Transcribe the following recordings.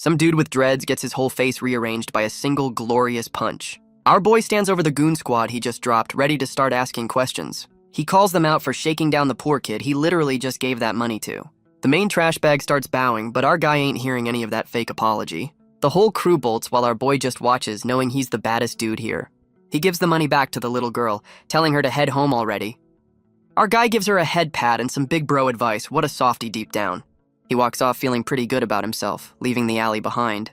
Some dude with dreads gets his whole face rearranged by a single glorious punch. Our boy stands over the goon squad he just dropped, ready to start asking questions. He calls them out for shaking down the poor kid he literally just gave that money to. The main trash bag starts bowing, but our guy ain't hearing any of that fake apology. The whole crew bolts while our boy just watches, knowing he's the baddest dude here. He gives the money back to the little girl, telling her to head home already. Our guy gives her a head pat and some big bro advice. What a softie deep down. He walks off feeling pretty good about himself, leaving the alley behind.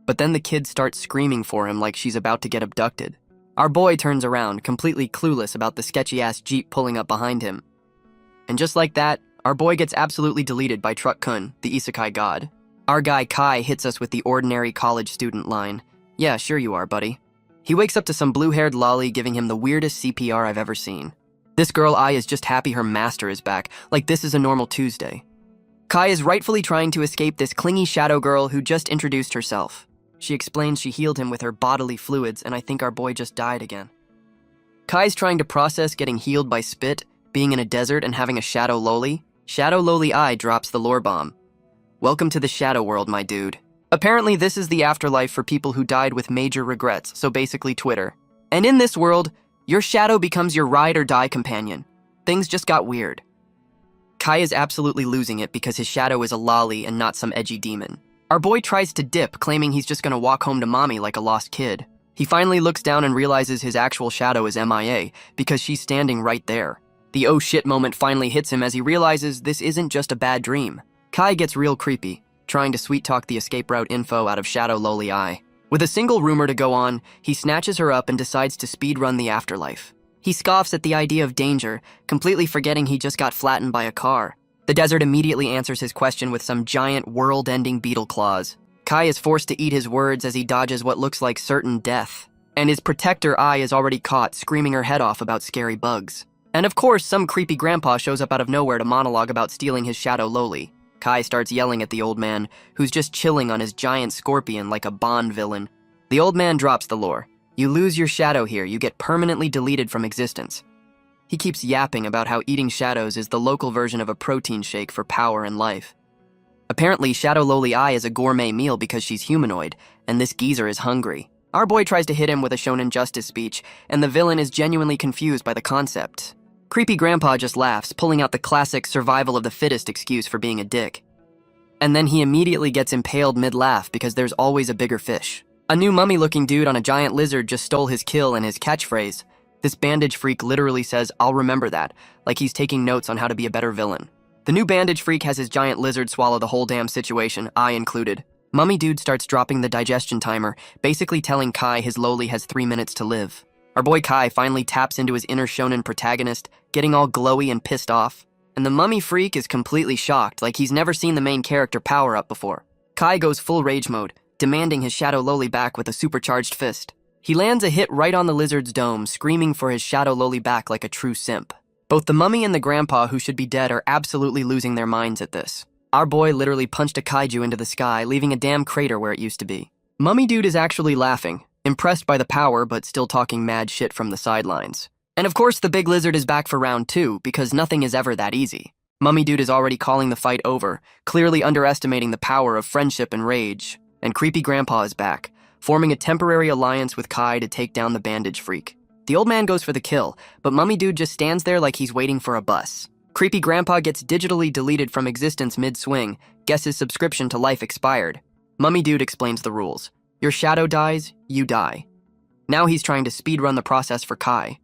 But then the kid starts screaming for him like she's about to get abducted. Our boy turns around, completely clueless about the sketchy-ass Jeep pulling up behind him. And just like that, our boy gets absolutely deleted by Truck Kun, the isekai god. Our guy Kai hits us with the ordinary college student line. Yeah, sure you are, buddy. He wakes up to some blue-haired lolly giving him the weirdest CPR I've ever seen. This girl I is just happy her master is back, like this is a normal Tuesday. Kai is rightfully trying to escape this clingy shadow girl who just introduced herself. She explains she healed him with her bodily fluids, and I think our boy just died again. Kai's trying to process getting healed by spit, being in a desert, and having a shadow loli. Shadow loli I drops the lore bomb. Welcome to the shadow world, my dude. Apparently this is the afterlife for people who died with major regrets, so basically Twitter. And in this world, your shadow becomes your ride or die companion. Things just got weird. Kai is absolutely losing it because his shadow is a lolly and not some edgy demon. Our boy tries to dip, claiming he's just gonna walk home to mommy like a lost kid. He finally looks down and realizes his actual shadow is MIA because she's standing right there. The oh shit moment finally hits him as he realizes this isn't just a bad dream. Kai gets real creepy, trying to sweet-talk the escape route info out of Shadow Loli I. With a single rumor to go on, he snatches her up and decides to speedrun the afterlife. He scoffs at the idea of danger, completely forgetting he just got flattened by a car. The desert immediately answers his question with some giant world-ending beetle claws. Kai is forced to eat his words as he dodges what looks like certain death. And his protector Ai is already caught, screaming her head off about scary bugs. And of course, some creepy grandpa shows up out of nowhere to monologue about stealing his Shadow Loli. Kai starts yelling at the old man, who's just chilling on his giant scorpion like a Bond villain. The old man drops the lore. You lose your shadow here, you get permanently deleted from existence. He keeps yapping about how eating shadows is the local version of a protein shake for power and life. Apparently, Shadow Loli I is a gourmet meal because she's humanoid, and this geezer is hungry. Our boy tries to hit him with a shonen justice speech, and the villain is genuinely confused by the concept. Creepy grandpa just laughs, pulling out the classic survival of the fittest excuse for being a dick. And then he immediately gets impaled mid-laugh because there's always a bigger fish. A new mummy-looking dude on a giant lizard just stole his kill and his catchphrase. This bandage freak literally says, "I'll remember that," like he's taking notes on how to be a better villain. The new bandage freak has his giant lizard swallow the whole damn situation, I included. Mummy dude starts dropping the digestion timer, basically telling Kai his loli has 3 minutes to live. Our boy Kai finally taps into his inner shonen protagonist, getting all glowy and pissed off. And the mummy freak is completely shocked, like he's never seen the main character power up before. Kai goes full rage mode, demanding his Shadow Loli back with a supercharged fist. He lands a hit right on the lizard's dome, screaming for his Shadow Loli back like a true simp. Both the mummy and the grandpa who should be dead are absolutely losing their minds at this. Our boy literally punched a kaiju into the sky, leaving a damn crater where it used to be. Mummy dude is actually laughing, impressed by the power but still talking mad shit from the sidelines. And of course the big lizard is back for round 2 because nothing is ever that easy. Mummy dude is already calling the fight over, clearly underestimating the power of friendship and rage. And creepy grandpa is back, forming a temporary alliance with Kai to take down the bandage freak. The old man goes for the kill, but mummy dude just stands there like he's waiting for a bus. Creepy grandpa gets digitally deleted from existence mid-swing, guess his subscription to life expired. Mummy dude explains the rules. Your shadow dies, you die. Now he's trying to speedrun the process for Kai.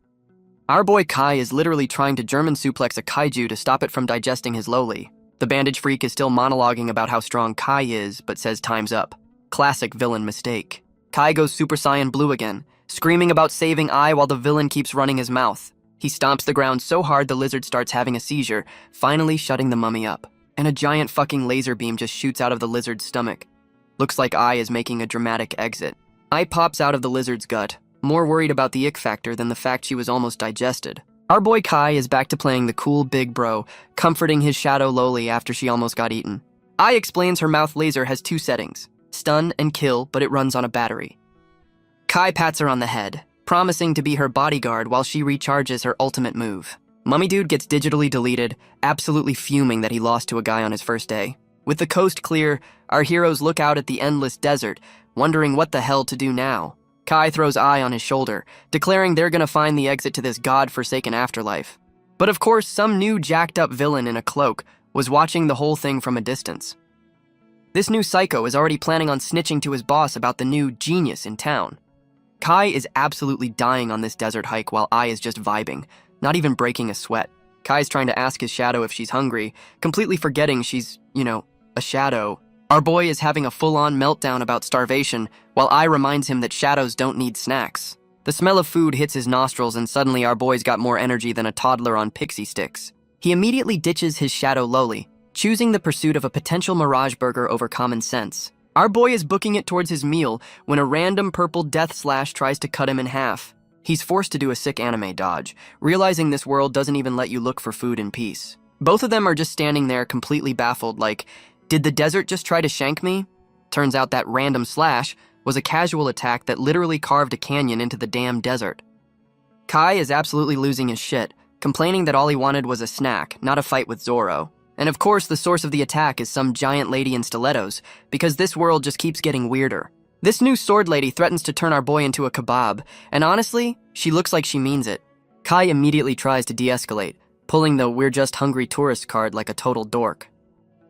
Our boy Kai is literally trying to German suplex a kaiju to stop it from digesting his loli. The bandage freak is still monologuing about how strong Kai is, but says time's up. Classic villain mistake. Kai goes Super Saiyan Blue again, screaming about saving Ai while the villain keeps running his mouth. He stomps the ground so hard the lizard starts having a seizure, finally shutting the mummy up. And a giant fucking laser beam just shoots out of the lizard's stomach. Looks like Ai is making a dramatic exit. Ai pops out of the lizard's gut, more worried about the ick factor than the fact she was almost digested. Our boy Kai is back to playing the cool big bro, comforting his Shadow Loli after she almost got eaten. Ai explains her mouth laser has 2 settings, stun and kill, but it runs on a battery. Kai pats her on the head, promising to be her bodyguard while she recharges her ultimate move. Mummy dude gets digitally deleted, absolutely fuming that he lost to a guy on his first day. With the coast clear, our heroes look out at the endless desert, wondering what the hell to do now. Kai throws Ai on his shoulder, declaring they're gonna find the exit to this god-forsaken afterlife. But of course, some new jacked-up villain in a cloak was watching the whole thing from a distance. This new psycho is already planning on snitching to his boss about the new genius in town. Kai is absolutely dying on this desert hike while Ai is just vibing, not even breaking a sweat. Kai's trying to ask his shadow if she's hungry, completely forgetting she's, a shadow. Our boy is having a full-on meltdown about starvation, while Ai reminds him that shadows don't need snacks. The smell of food hits his nostrils, and suddenly our boy's got more energy than a toddler on pixie sticks. He immediately ditches his shadow Loli, choosing the pursuit of a potential mirage burger over common sense. Our boy is booking it towards his meal when a random purple death slash tries to cut him in half. He's forced to do a sick anime dodge, realizing this world doesn't even let you look for food in peace. Both of them are just standing there completely baffled, like, did the desert just try to shank me? Turns out that random slash was a casual attack that literally carved a canyon into the damn desert. Kai is absolutely losing his shit, complaining that all he wanted was a snack, not a fight with Zoro. And of course, the source of the attack is some giant lady in stilettos, because this world just keeps getting weirder. This new sword lady threatens to turn our boy into a kebab, and honestly, she looks like she means it. Kai immediately tries to de-escalate, pulling the "we're just hungry tourist" card like a total dork.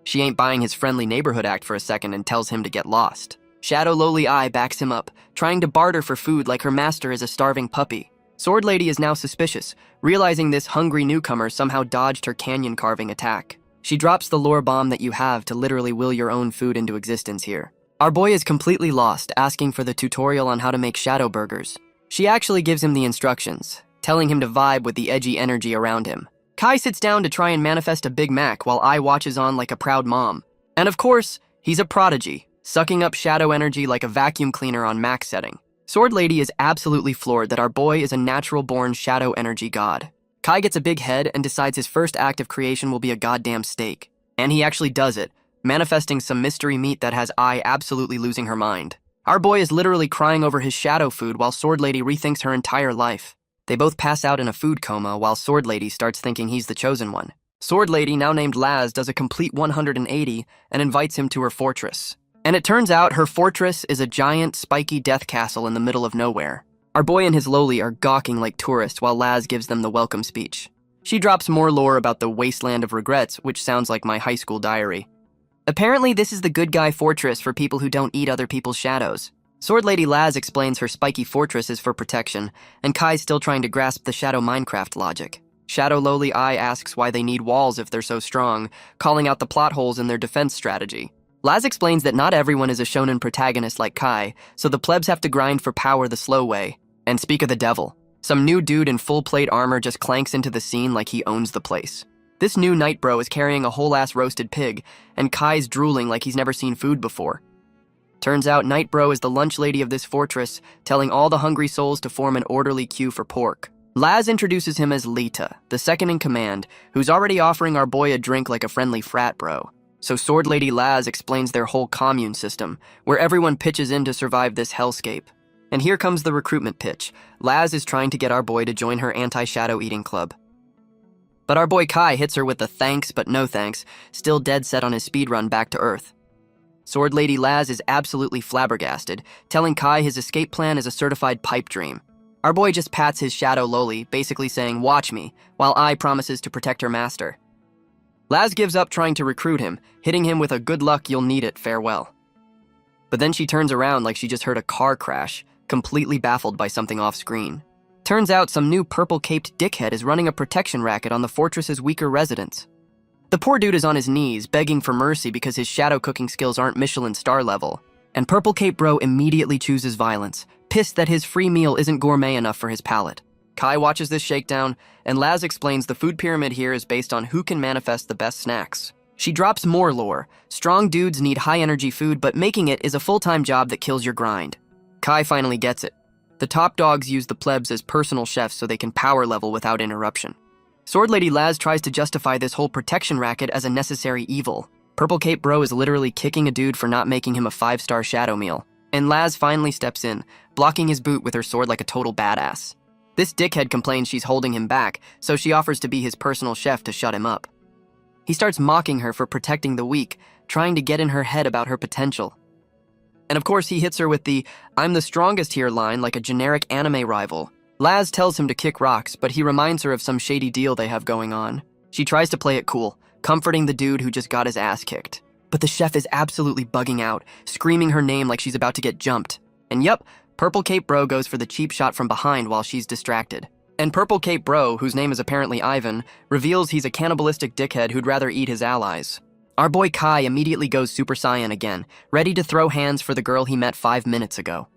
She ain't buying his friendly neighborhood act for a second and tells him to get lost. Shadow Loli Ai backs him up, trying to barter for food like her master is a starving puppy. Sword Lady is now suspicious, realizing this hungry newcomer somehow dodged her canyon carving attack. She drops the lore bomb that you have to literally will your own food into existence here. Our boy is completely lost, asking for the tutorial on how to make shadow burgers. She actually gives him the instructions, telling him to vibe with the edgy energy around him. Kai sits down to try and manifest a Big Mac while Ai watches on like a proud mom. And of course, he's a prodigy, sucking up shadow energy like a vacuum cleaner on max setting. Sword Lady is absolutely floored that our boy is a natural-born shadow energy god. Kai gets a big head and decides his first act of creation will be a goddamn steak. And he actually does it, manifesting some mystery meat that has Ai absolutely losing her mind. Our boy is literally crying over his shadow food while Sword Lady rethinks her entire life. They both pass out in a food coma while Sword Lady starts thinking he's the chosen one. Sword Lady, now named Laz, does a complete 180 and invites him to her fortress. And it turns out her fortress is a giant, spiky death castle in the middle of nowhere. Our boy and his Loli are gawking like tourists while Laz gives them the welcome speech. She drops more lore about the wasteland of regrets, which sounds like my high school diary. Apparently, this is the good guy fortress for people who don't eat other people's shadows. Sword Lady Laz explains her spiky fortress is for protection, and Kai's still trying to grasp the Shadow Minecraft logic. Shadow Loli Ai asks why they need walls if they're so strong, calling out the plot holes in their defense strategy. Laz explains that not everyone is a shonen protagonist like Kai, so the plebs have to grind for power the slow way. And speak of the devil, some new dude in full plate armor just clanks into the scene like he owns the place. This new night bro is carrying a whole-ass roasted pig, and Kai's drooling like he's never seen food before. Turns out Night Bro is the lunch lady of this fortress, telling all the hungry souls to form an orderly queue for pork. Laz introduces him as Lita, the second in command, who's already offering our boy a drink like a friendly frat bro. So Sword Lady Laz explains their whole commune system, where everyone pitches in to survive this hellscape. And here comes the recruitment pitch. Laz is trying to get our boy to join her anti-shadow eating club. But our boy Kai hits her with the thanks but no thanks, still dead set on his speedrun back to Earth. Sword Lady Laz is absolutely flabbergasted, telling Kai his escape plan is a certified pipe dream. Our boy just pats his shadow Loli, basically saying, "Watch me," while Ai promises to protect her master. Laz gives up trying to recruit him, hitting him with a "good luck, you'll need it, farewell." But then she turns around like she just heard a car crash, completely baffled by something off-screen. Turns out some new purple-caped dickhead is running a protection racket on the fortress's weaker residents. The poor dude is on his knees, begging for mercy because his shadow cooking skills aren't Michelin star level. And Purple Cape Bro immediately chooses violence, pissed that his free meal isn't gourmet enough for his palate. Kai watches this shakedown, and Laz explains the food pyramid here is based on who can manifest the best snacks. She drops more lore. Strong dudes need high-energy food, but making it is a full-time job that kills your grind. Kai finally gets it. The top dogs use the plebs as personal chefs so they can power level without interruption. Sword Lady Laz tries to justify this whole protection racket as a necessary evil. Purple Cape Bro is literally kicking a dude for not making him a 5-star shadow meal. And Laz finally steps in, blocking his boot with her sword like a total badass. This dickhead complains she's holding him back, so she offers to be his personal chef to shut him up. He starts mocking her for protecting the weak, trying to get in her head about her potential. And of course, he hits her with the "I'm the strongest here" line like a generic anime rival. Laz tells him to kick rocks, but he reminds her of some shady deal they have going on. She tries to play it cool, comforting the dude who just got his ass kicked. But the chef is absolutely bugging out, screaming her name like she's about to get jumped. And yup, Purple Cape Bro goes for the cheap shot from behind while she's distracted. And Purple Cape Bro, whose name is apparently Ivan, reveals he's a cannibalistic dickhead who'd rather eat his allies. Our boy Kai immediately goes Super Saiyan again, ready to throw hands for the girl he met 5 minutes ago.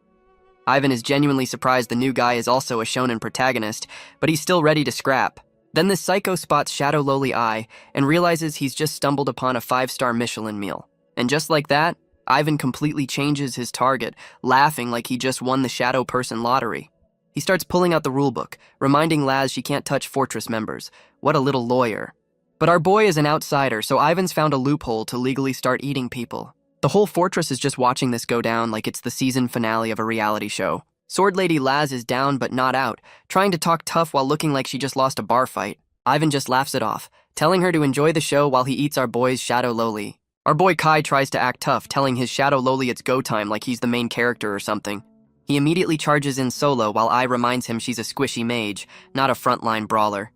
Ivan is genuinely surprised the new guy is also a shonen protagonist, but he's still ready to scrap. Then this psycho spots Shadow Loli Eye and realizes he's just stumbled upon a 5-star Michelin meal. And just like that, Ivan completely changes his target, laughing like he just won the Shadow Person lottery. He starts pulling out the rulebook, reminding Laz she can't touch Fortress members. What a little lawyer. But our boy is an outsider, so Ivan's found a loophole to legally start eating people. The whole Fortress is just watching this go down like it's the season finale of a reality show. Sword Lady Laz is down but not out, trying to talk tough while looking like she just lost a bar fight. Ivan just laughs it off, telling her to enjoy the show while he eats our boy's Shadow Loli. Our boy Kai tries to act tough, telling his Shadow Loli it's go time like he's the main character or something. He immediately charges in solo while Ai reminds him she's a squishy mage, not a frontline brawler.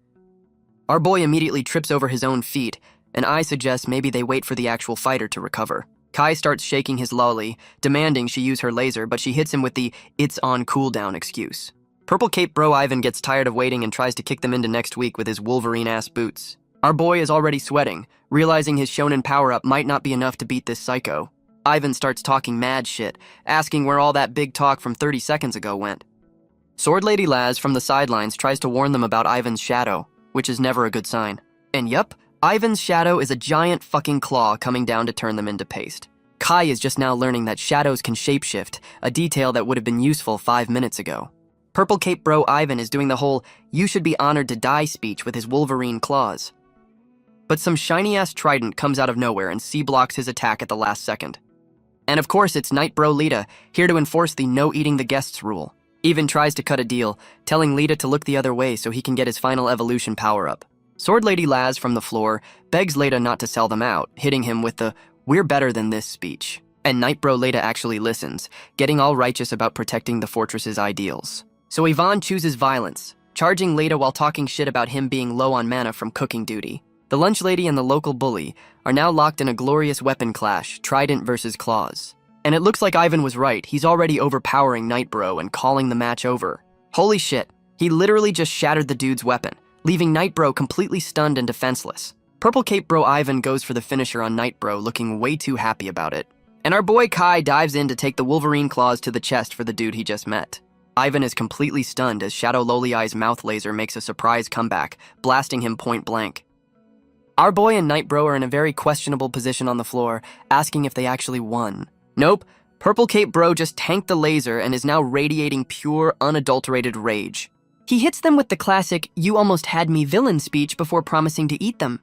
Our boy immediately trips over his own feet, and Ai suggests maybe they wait for the actual fighter to recover. Kai starts shaking his lolly, demanding she use her laser, but she hits him with the "it's on cooldown" excuse. Purple Cape Bro Ivan gets tired of waiting and tries to kick them into next week with his Wolverine-ass boots. Our boy is already sweating, realizing his shonen power-up might not be enough to beat this psycho. Ivan starts talking mad shit, asking where all that big talk from 30 seconds ago went. Sword Lady Laz from the sidelines tries to warn them about Ivan's shadow, which is never a good sign. And yup, Ivan's shadow is a giant fucking claw coming down to turn them into paste. Kai is just now learning that shadows can shapeshift, a detail that would have been useful 5 minutes ago. Purple Cape Bro Ivan is doing the whole "you should be honored to die" speech with his Wolverine claws. But some shiny-ass trident comes out of nowhere and C-blocks his attack at the last second. And of course it's Night Bro Lita, here to enforce the "no eating the guests" rule. Even tries to cut a deal, telling Lita to look the other way so he can get his final evolution power-up. Sword Lady Laz from the floor begs Lita not to sell them out, hitting him with the "we're better than this" speech. And Night Bro Lita actually listens, getting all righteous about protecting the Fortress's ideals. So Ivan chooses violence, charging Lita while talking shit about him being low on mana from cooking duty. The lunch lady and the local bully are now locked in a glorious weapon clash, trident versus claws. And it looks like Ivan was right, he's already overpowering Night Bro and calling the match over. Holy shit, he literally just shattered the dude's weapon, leaving Night Bro completely stunned and defenseless. Purple Cape Bro Ivan goes for the finisher on Night Bro, looking way too happy about it. And our boy Kai dives in to take the Wolverine claws to the chest for the dude he just met. Ivan is completely stunned as Shadow Loli Eye's mouth laser makes a surprise comeback, blasting him point blank. Our boy and Night Bro are in a very questionable position on the floor, asking if they actually won. Nope, Purple Cape Bro just tanked the laser and is now radiating pure, unadulterated rage. He hits them with the classic "you almost had me" villain speech before promising to eat them.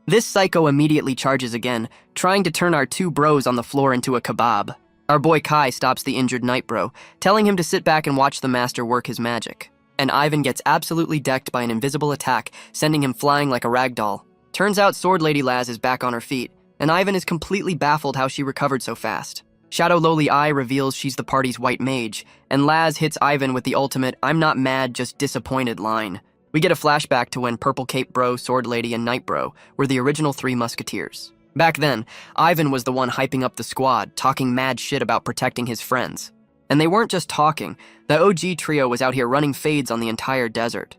This psycho immediately charges again, trying to turn our two bros on the floor into a kebab. Our boy Kai stops the injured Night Bro, telling him to sit back and watch the master work his magic. And Ivan gets absolutely decked by an invisible attack, sending him flying like a ragdoll. Turns out Sword Lady Laz is back on her feet, and Ivan is completely baffled how she recovered so fast. Shadow Loli Eye reveals she's the party's white mage, and Laz hits Ivan with the ultimate "I'm not mad, just disappointed" line. We get a flashback to when Purple Cape Bro, Sword Lady, and Night Bro were the original 3 musketeers. Back then, Ivan was the one hyping up the squad, talking mad shit about protecting his friends. And they weren't just talking, the OG trio was out here running fades on the entire desert.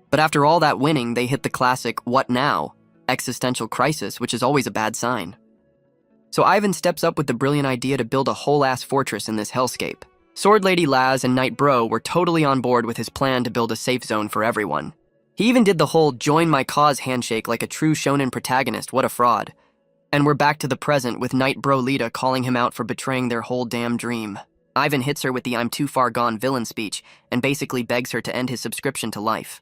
But after all that winning, they hit the classic "what now?" existential crisis, which is always a bad sign. So Ivan steps up with the brilliant idea to build a whole-ass fortress in this hellscape. Sword Lady Laz and Night Bro were totally on board with his plan to build a safe zone for everyone. He even did the whole "join my cause" handshake like a true shonen protagonist. What a fraud. And we're back to the present with Night Bro Lita calling him out for betraying their whole damn dream. Ivan hits her with the "I'm too far gone" villain speech and basically begs her to end his subscription to life.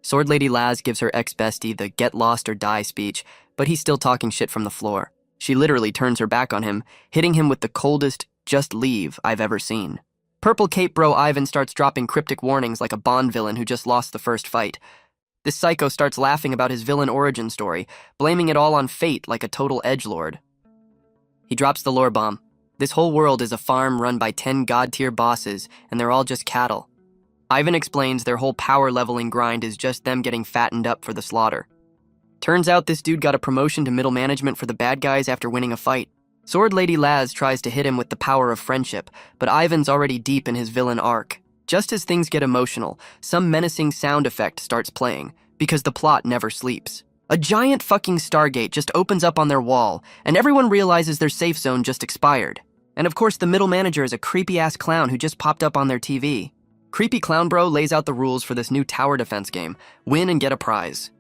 Sword Lady Laz gives her ex-bestie the "get lost or die" speech, but he's still talking shit from the floor. She literally turns her back on him, hitting him with the coldest "just leave" I've ever seen. Purple Cape Bro Ivan starts dropping cryptic warnings like a Bond villain who just lost the first fight. This psycho starts laughing about his villain origin story, blaming it all on fate like a total edgelord. He drops the lore bomb. This whole world is a farm run by 10 god-tier bosses, and they're all just cattle. Ivan explains their whole power leveling grind is just them getting fattened up for the slaughter. Turns out this dude got a promotion to middle management for the bad guys after winning a fight. Sword Lady Laz tries to hit him with the power of friendship, but Ivan's already deep in his villain arc. Just as things get emotional, some menacing sound effect starts playing, because the plot never sleeps. A giant fucking Stargate just opens up on their wall, and everyone realizes their safe zone just expired. And of course, the middle manager is a creepy-ass clown who just popped up on their TV. Creepy Clown Bro lays out the rules for this new tower defense game: win and get a prize.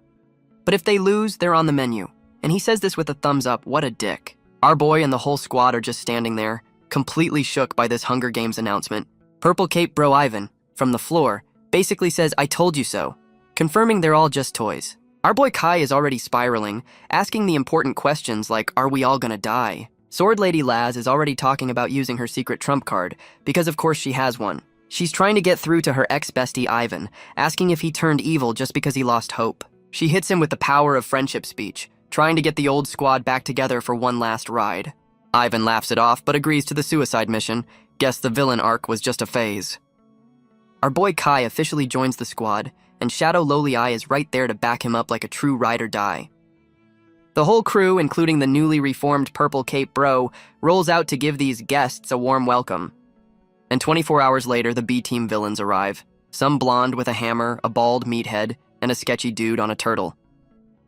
But if they lose, they're on the menu. And he says this with a thumbs up. What a dick. Our boy and the whole squad are just standing there, completely shook by this Hunger Games announcement. Purple Cape Bro Ivan, from the floor, basically says, "I told you so," confirming they're all just toys. Our boy Kai is already spiraling, asking the important questions like, are we all gonna die? Sword Lady Laz is already talking about using her secret trump card, because of course she has one. She's trying to get through to her ex-bestie Ivan, asking if he turned evil just because he lost hope. She hits him with the power of friendship speech, trying to get the old squad back together for one last ride. Ivan laughs it off, but agrees to the suicide mission. Guess the villain arc was just a phase. Our boy Kai officially joins the squad, and Shadow Lowly Eye is right there to back him up like a true ride or die. The whole crew, including the newly reformed Purple Cape Bro, rolls out to give these guests a warm welcome. And 24 hours later, the B-team villains arrive. Some blonde with a hammer, a bald meathead, and a sketchy dude on a turtle.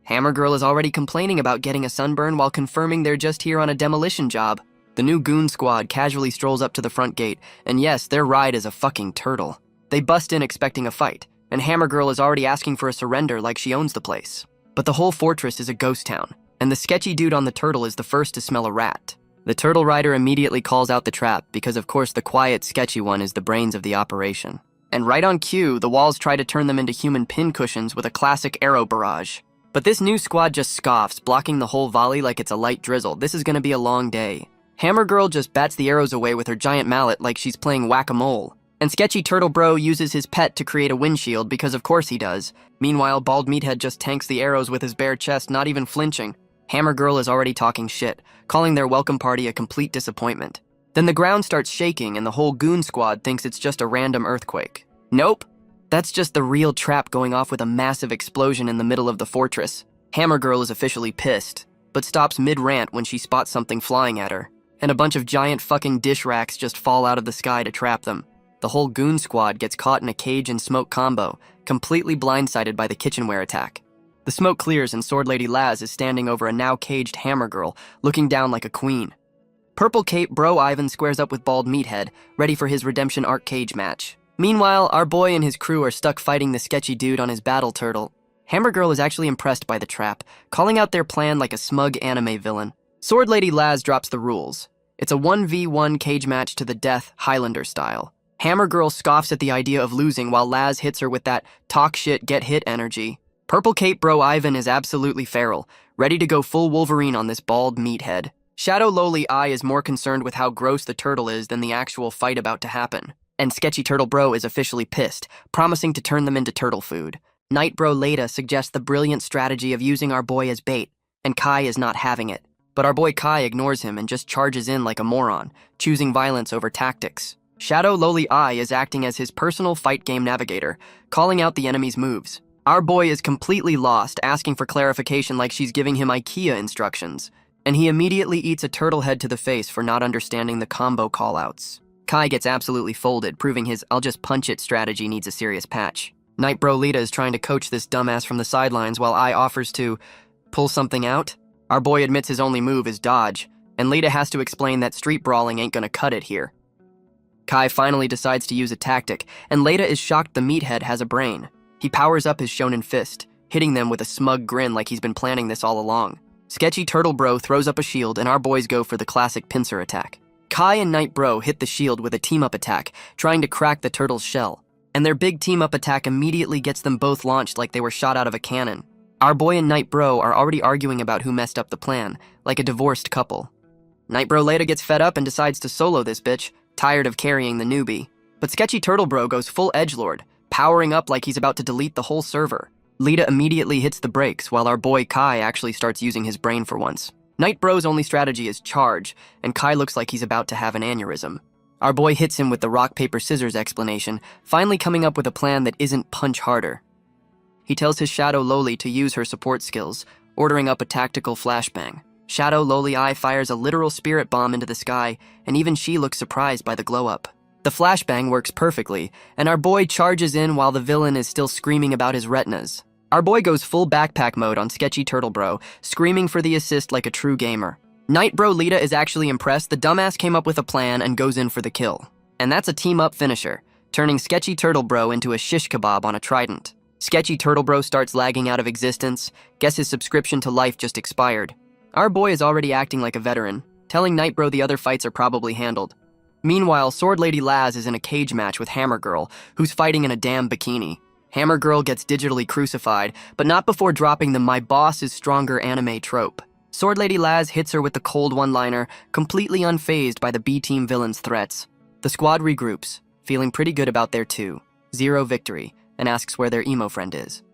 Hammer Girl is already complaining about getting a sunburn while confirming they're just here on a demolition job. The new goon squad casually strolls up to the front gate, and yes, their ride is a fucking turtle. They bust in expecting a fight, and Hammer Girl is already asking for a surrender like she owns the place. But the whole fortress is a ghost town, and the sketchy dude on the turtle is the first to smell a rat. The turtle rider immediately calls out the trap because of course the quiet, sketchy one is the brains of the operation. And right on cue, the walls try to turn them into human pincushions with a classic arrow barrage. But this new squad just scoffs, blocking the whole volley like it's a light drizzle. This is gonna be a long day. Hammer Girl just bats the arrows away with her giant mallet like she's playing whack-a-mole. And Sketchy Turtle Bro uses his pet to create a windshield because of course he does. Meanwhile, Bald Meathead just tanks the arrows with his bare chest, not even flinching. Hammer Girl is already talking shit, calling their welcome party a complete disappointment. Then the ground starts shaking and the whole goon squad thinks it's just a random earthquake. Nope. That's just the real trap going off with a massive explosion in the middle of the fortress. Hammer Girl is officially pissed, but stops mid-rant when she spots something flying at her. And a bunch of giant fucking dish racks just fall out of the sky to trap them. The whole goon squad gets caught in a cage and smoke combo, completely blindsided by the kitchenware attack. The smoke clears and Sword Lady Laz is standing over a now caged Hammer Girl, looking down like a queen. Purple Cape Bro Ivan squares up with Bald Meathead, ready for his redemption arc cage match. Meanwhile, our boy and his crew are stuck fighting the sketchy dude on his battle turtle. Hammer Girl is actually impressed by the trap, calling out their plan like a smug anime villain. Sword Lady Laz drops the rules. It's a 1v1 cage match to the death, Highlander style. Hammer Girl scoffs at the idea of losing while Laz hits her with that talk shit, get hit energy. Purple Cape Bro Ivan is absolutely feral, ready to go full Wolverine on this bald meathead. Shadow Lowly Eye is more concerned with how gross the turtle is than the actual fight about to happen. And Sketchy Turtle Bro is officially pissed, promising to turn them into turtle food. Night Bro Leda suggests the brilliant strategy of using our boy as bait, and Kai is not having it. But our boy Kai ignores him and just charges in like a moron, choosing violence over tactics. Shadow Lowly Eye is acting as his personal fight game navigator, calling out the enemy's moves. Our boy is completely lost, asking for clarification like she's giving him IKEA instructions. And he immediately eats a turtle head to the face for not understanding the combo callouts. Kai gets absolutely folded, proving his I'll just punch it strategy needs a serious patch. Night Bro Lita is trying to coach this dumbass from the sidelines while I offers to pull something out. Our boy admits his only move is dodge, and Lita has to explain that street brawling ain't gonna cut it here. Kai finally decides to use a tactic, and Lita is shocked the meathead has a brain. He powers up his shonen fist, hitting them with a smug grin like he's been planning this all along. Sketchy Turtle Bro throws up a shield, and our boys go for the classic pincer attack. Kai and Night Bro hit the shield with a team-up attack, trying to crack the turtle's shell. And their big team-up attack immediately gets them both launched like they were shot out of a cannon. Our boy and Night Bro are already arguing about who messed up the plan, like a divorced couple. Night Bro later gets fed up and decides to solo this bitch, tired of carrying the newbie. But Sketchy Turtle Bro goes full edgelord, powering up like he's about to delete the whole server. Lita immediately hits the brakes while our boy Kai actually starts using his brain for once. Night Bro's only strategy is charge, and Kai looks like he's about to have an aneurysm. Our boy hits him with the rock, paper, scissors explanation, finally coming up with a plan that isn't punch harder. He tells his Shadow Loli to use her support skills, ordering up a tactical flashbang. Shadow Loli Eye fires a literal spirit bomb into the sky, and even she looks surprised by the glow-up. The flashbang works perfectly, and our boy charges in while the villain is still screaming about his retinas. Our boy goes full backpack mode on Sketchy Turtle Bro, screaming for the assist like a true gamer. Night Bro Lita is actually impressed. The dumbass came up with a plan and goes in for the kill. And that's a team-up finisher, turning Sketchy Turtle Bro into a shish kebab on a trident. Sketchy Turtle Bro starts lagging out of existence. Guess his subscription to life just expired. Our boy is already acting like a veteran, telling Night Bro the other fights are probably handled. Meanwhile, Sword Lady Laz is in a cage match with Hammer Girl, who's fighting in a damn bikini. Hammer Girl gets digitally crucified, but not before dropping the "my boss is stronger" anime trope. Sword Lady Laz hits her with the cold one-liner, completely unfazed by the B-team villain's threats. The squad regroups, feeling pretty good about their 2-0 victory, and asks where their emo friend is.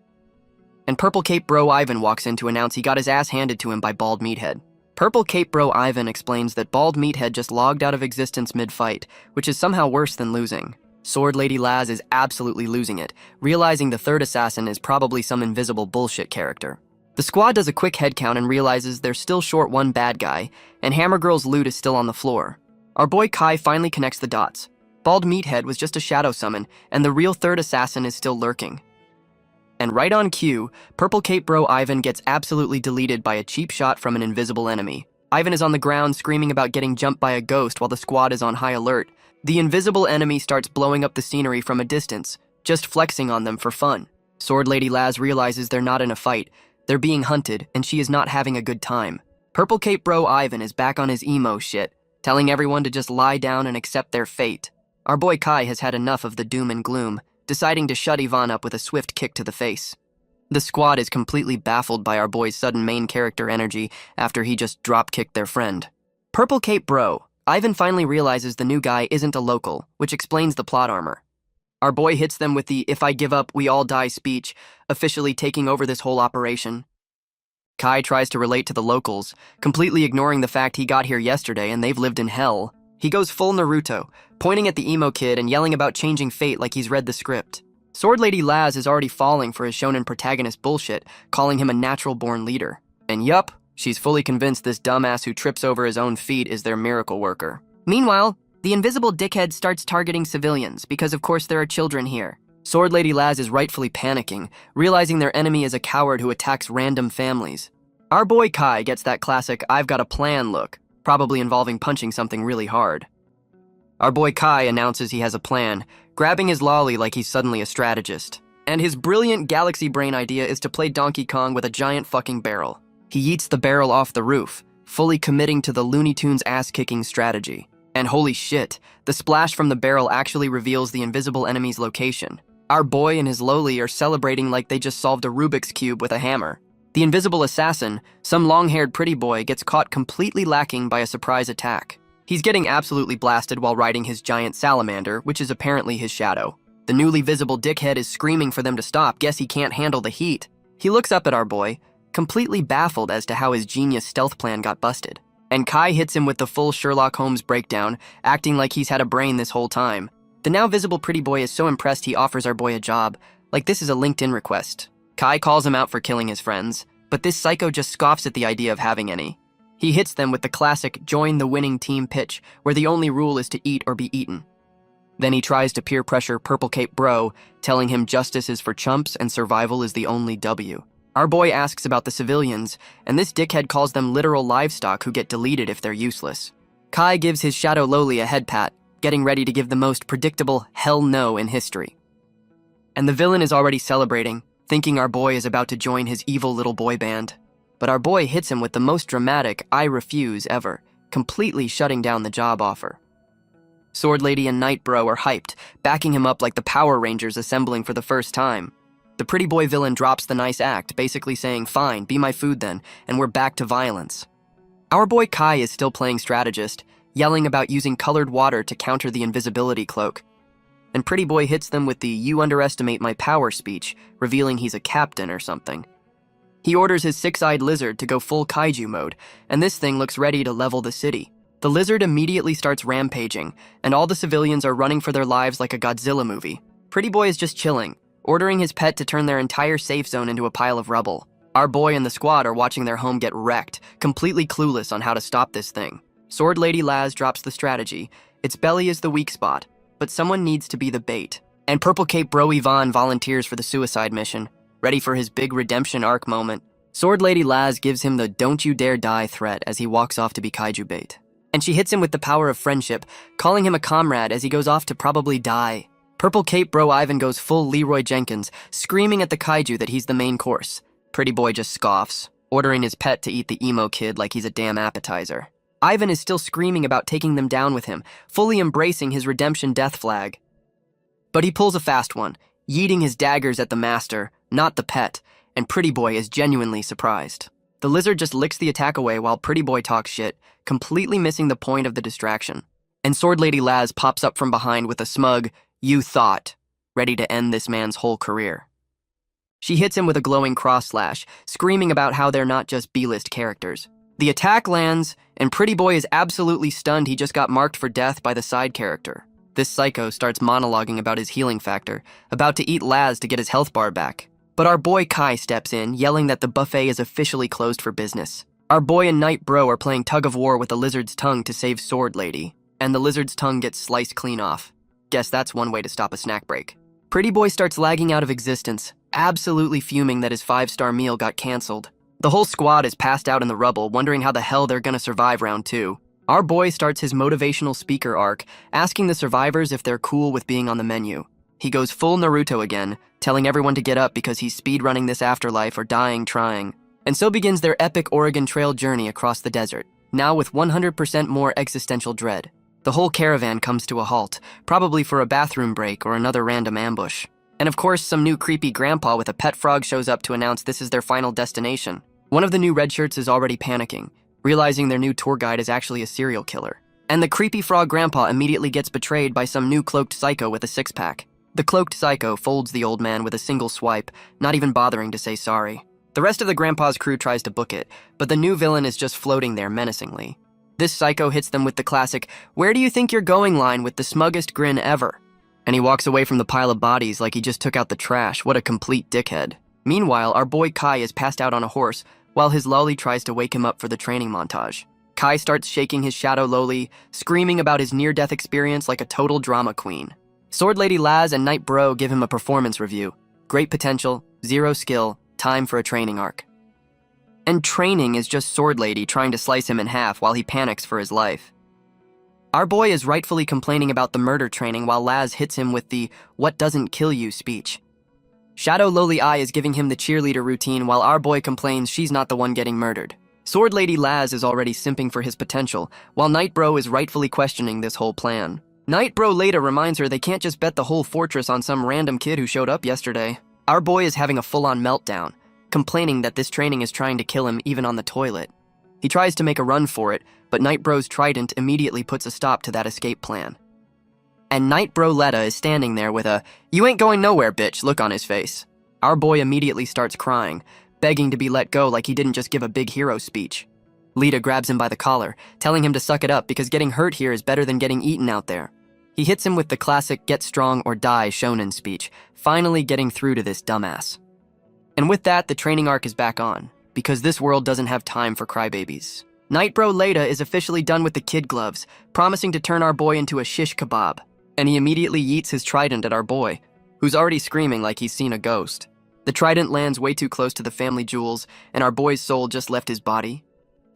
And Purple Cape Bro Ivan walks in to announce he got his ass handed to him by Bald Meathead. Purple Cape Bro Ivan explains that Bald Meathead just logged out of existence mid-fight, which is somehow worse than losing. Sword Lady Laz is absolutely losing it, realizing the third assassin is probably some invisible bullshit character. The squad does a quick headcount and realizes they're still short one bad guy, and Hammer Girl's loot is still on the floor. Our boy Kai finally connects the dots. Bald Meathead was just a shadow summon, and the real third assassin is still lurking. And right on cue, Purple Cape Bro Ivan gets absolutely deleted by a cheap shot from an invisible enemy. Ivan is on the ground screaming about getting jumped by a ghost while the squad is on high alert. The invisible enemy starts blowing up the scenery from a distance, just flexing on them for fun. Sword Lady Laz realizes they're not in a fight, they're being hunted, and she is not having a good time. Purple Cape Bro Ivan is back on his emo shit, telling everyone to just lie down and accept their fate. Our boy Kai has had enough of the doom and gloom, deciding to shut Yvonne up with a swift kick to the face. The squad is completely baffled by our boy's sudden main character energy after he just drop-kicked their friend. Purple Cape Bro Ivan finally realizes the new guy isn't a local, which explains the plot armor. Our boy hits them with the "if I give up, we all die" speech, officially taking over this whole operation. Kai tries to relate to the locals, completely ignoring the fact he got here yesterday and they've lived in hell. He goes full Naruto, pointing at the emo kid and yelling about changing fate like he's read the script. Sword Lady Laz is already falling for his shonen protagonist bullshit, calling him a natural-born leader. And yup, she's fully convinced this dumbass who trips over his own feet is their miracle worker. Meanwhile, the invisible dickhead starts targeting civilians because of course there are children here. Sword Lady Laz is rightfully panicking, realizing their enemy is a coward who attacks random families. Our boy Kai gets that classic "I've got a plan" look, probably involving punching something really hard. Our boy Kai announces he has a plan, grabbing his lolly like he's suddenly a strategist. And his brilliant galaxy brain idea is to play Donkey Kong with a giant fucking barrel. He yeets the barrel off the roof, fully committing to the Looney Tunes ass-kicking strategy. And holy shit, the splash from the barrel actually reveals the invisible enemy's location. Our boy and his loli are celebrating like they just solved a Rubik's Cube with a hammer. The invisible assassin, some long-haired pretty boy, gets caught completely lacking by a surprise attack. He's getting absolutely blasted while riding his giant salamander, which is apparently his shadow. The newly visible dickhead is screaming for them to stop. Guess he can't handle the heat. He looks up at our boy, completely baffled as to how his genius stealth plan got busted. And Kai hits him with the full Sherlock Holmes breakdown, acting like he's had a brain this whole time. The now visible pretty boy is so impressed he offers our boy a job, like this is a LinkedIn request. Kai calls him out for killing his friends, but this psycho just scoffs at the idea of having any. He hits them with the classic "join the winning team" pitch, where the only rule is to eat or be eaten. Then he tries to peer pressure Purple Cape Bro, telling him justice is for chumps and survival is the only W. Our boy asks about the civilians, and this dickhead calls them literal livestock who get deleted if they're useless. Kai gives his shadow loli a head pat, getting ready to give the most predictable hell no in history. And the villain is already celebrating, thinking our boy is about to join his evil little boy band. But our boy hits him with the most dramatic "I refuse" ever, completely shutting down the job offer. Sword Lady and Night Bro are hyped, backing him up like the Power Rangers assembling for the first time. The pretty boy villain drops the nice act, basically saying, "Fine, be my food then," and we're back to violence. Our boy Kai is still playing strategist, yelling about using colored water to counter the invisibility cloak. and Pretty Boy hits them with the "you underestimate my power" speech, revealing he's a captain or something. He orders his six-eyed lizard to go full kaiju mode, and this thing looks ready to level the city. The lizard immediately starts rampaging, and all the civilians are running for their lives like a Godzilla movie. Pretty Boy is just chilling, ordering his pet to turn their entire safe zone into a pile of rubble. Our boy and the squad are watching their home get wrecked, completely clueless on how to stop this thing. Sword Lady Laz drops the strategy. Its belly is the weak spot, but someone needs to be the bait. And Purple Cape Bro Yvonne volunteers for the suicide mission, ready for his big redemption arc moment. Sword Lady Laz gives him the "don't you dare die" threat as he walks off to be kaiju bait. And she hits him with the power of friendship, calling him a comrade as he goes off to probably die. Purple Cape Bro Ivan goes full Leroy Jenkins, screaming at the kaiju that he's the main course. Pretty Boy just scoffs, ordering his pet to eat the emo kid like he's a damn appetizer. Ivan is still screaming about taking them down with him, fully embracing his redemption death flag. But he pulls a fast one, yeeting his daggers at the master, not the pet, and Pretty Boy is genuinely surprised. The lizard just licks the attack away while Pretty Boy talks shit, completely missing the point of the distraction. And Sword Lady Laz pops up from behind with a smug, "you thought," ready to end this man's whole career. She hits him with a glowing cross slash, screaming about how they're not just B-list characters. The attack lands, and Pretty Boy is absolutely stunned he just got marked for death by the side character. This psycho starts monologuing about his healing factor, about to eat Laz to get his health bar back. But our boy Kai steps in, yelling that the buffet is officially closed for business. Our boy and Night Bro are playing tug of war with the lizard's tongue to save Sword Lady, and the lizard's tongue gets sliced clean off. Guess that's one way to stop a snack break. Pretty Boy starts lagging out of existence, absolutely fuming that his 5-star meal got canceled. The whole squad is passed out in the rubble, wondering how the hell they're gonna survive round 2. Our boy starts his motivational speaker arc, asking the survivors if they're cool with being on the menu. He goes full Naruto again, telling everyone to get up because he's speedrunning this afterlife or dying trying. And so begins their epic Oregon Trail journey across the desert, now with 100% more existential dread. The whole caravan comes to a halt, probably for a bathroom break or another random ambush. And of course, some new creepy grandpa with a pet frog shows up to announce this is their final destination. One of the new red shirts is already panicking, realizing their new tour guide is actually a serial killer. And the creepy frog grandpa immediately gets betrayed by some new cloaked psycho with a six-pack. The cloaked psycho folds the old man with a single swipe, not even bothering to say sorry. The rest of the grandpa's crew tries to book it, but the new villain is just floating there menacingly. This psycho hits them with the classic, "Where do you think you're going?" line with the smuggest grin ever. And he walks away from the pile of bodies like he just took out the trash. What a complete dickhead. Meanwhile, our boy Kai is passed out on a horse, while his lolly tries to wake him up for the training montage. Kai starts shaking his shadow lowly, screaming about his near-death experience like a total drama queen. Sword Lady Laz and Night Bro give him a performance review. Great potential, zero skill, time for a training arc. And training is just Sword Lady trying to slice him in half while he panics for his life. Our boy is rightfully complaining about the murder training while Laz hits him with the "what doesn't kill you" speech. Shadow Lowly Eye is giving him the cheerleader routine while our boy complains she's not the one getting murdered. Sword Lady Laz is already simping for his potential, while Night Bro is rightfully questioning this whole plan. Night Bro later reminds her they can't just bet the whole fortress on some random kid who showed up yesterday. Our boy is having a full-on meltdown, complaining that this training is trying to kill him even on the toilet. He tries to make a run for it, but Night Bro's trident immediately puts a stop to that escape plan. And Night Bro Letta is standing there with a "you ain't going nowhere, bitch" look on his face. Our boy immediately starts crying, begging to be let go like he didn't just give a big hero speech. Lita grabs him by the collar, telling him to suck it up because getting hurt here is better than getting eaten out there. He hits him with the classic "get strong or die" shonen speech, finally getting through to this dumbass. And with that, the training arc is back on, because this world doesn't have time for crybabies. Night Bro Leta is officially done with the kid gloves, promising to turn our boy into a shish kebab. And he immediately yeets his trident at our boy, who's already screaming like he's seen a ghost. The trident lands way too close to the family jewels, and our boy's soul just left his body.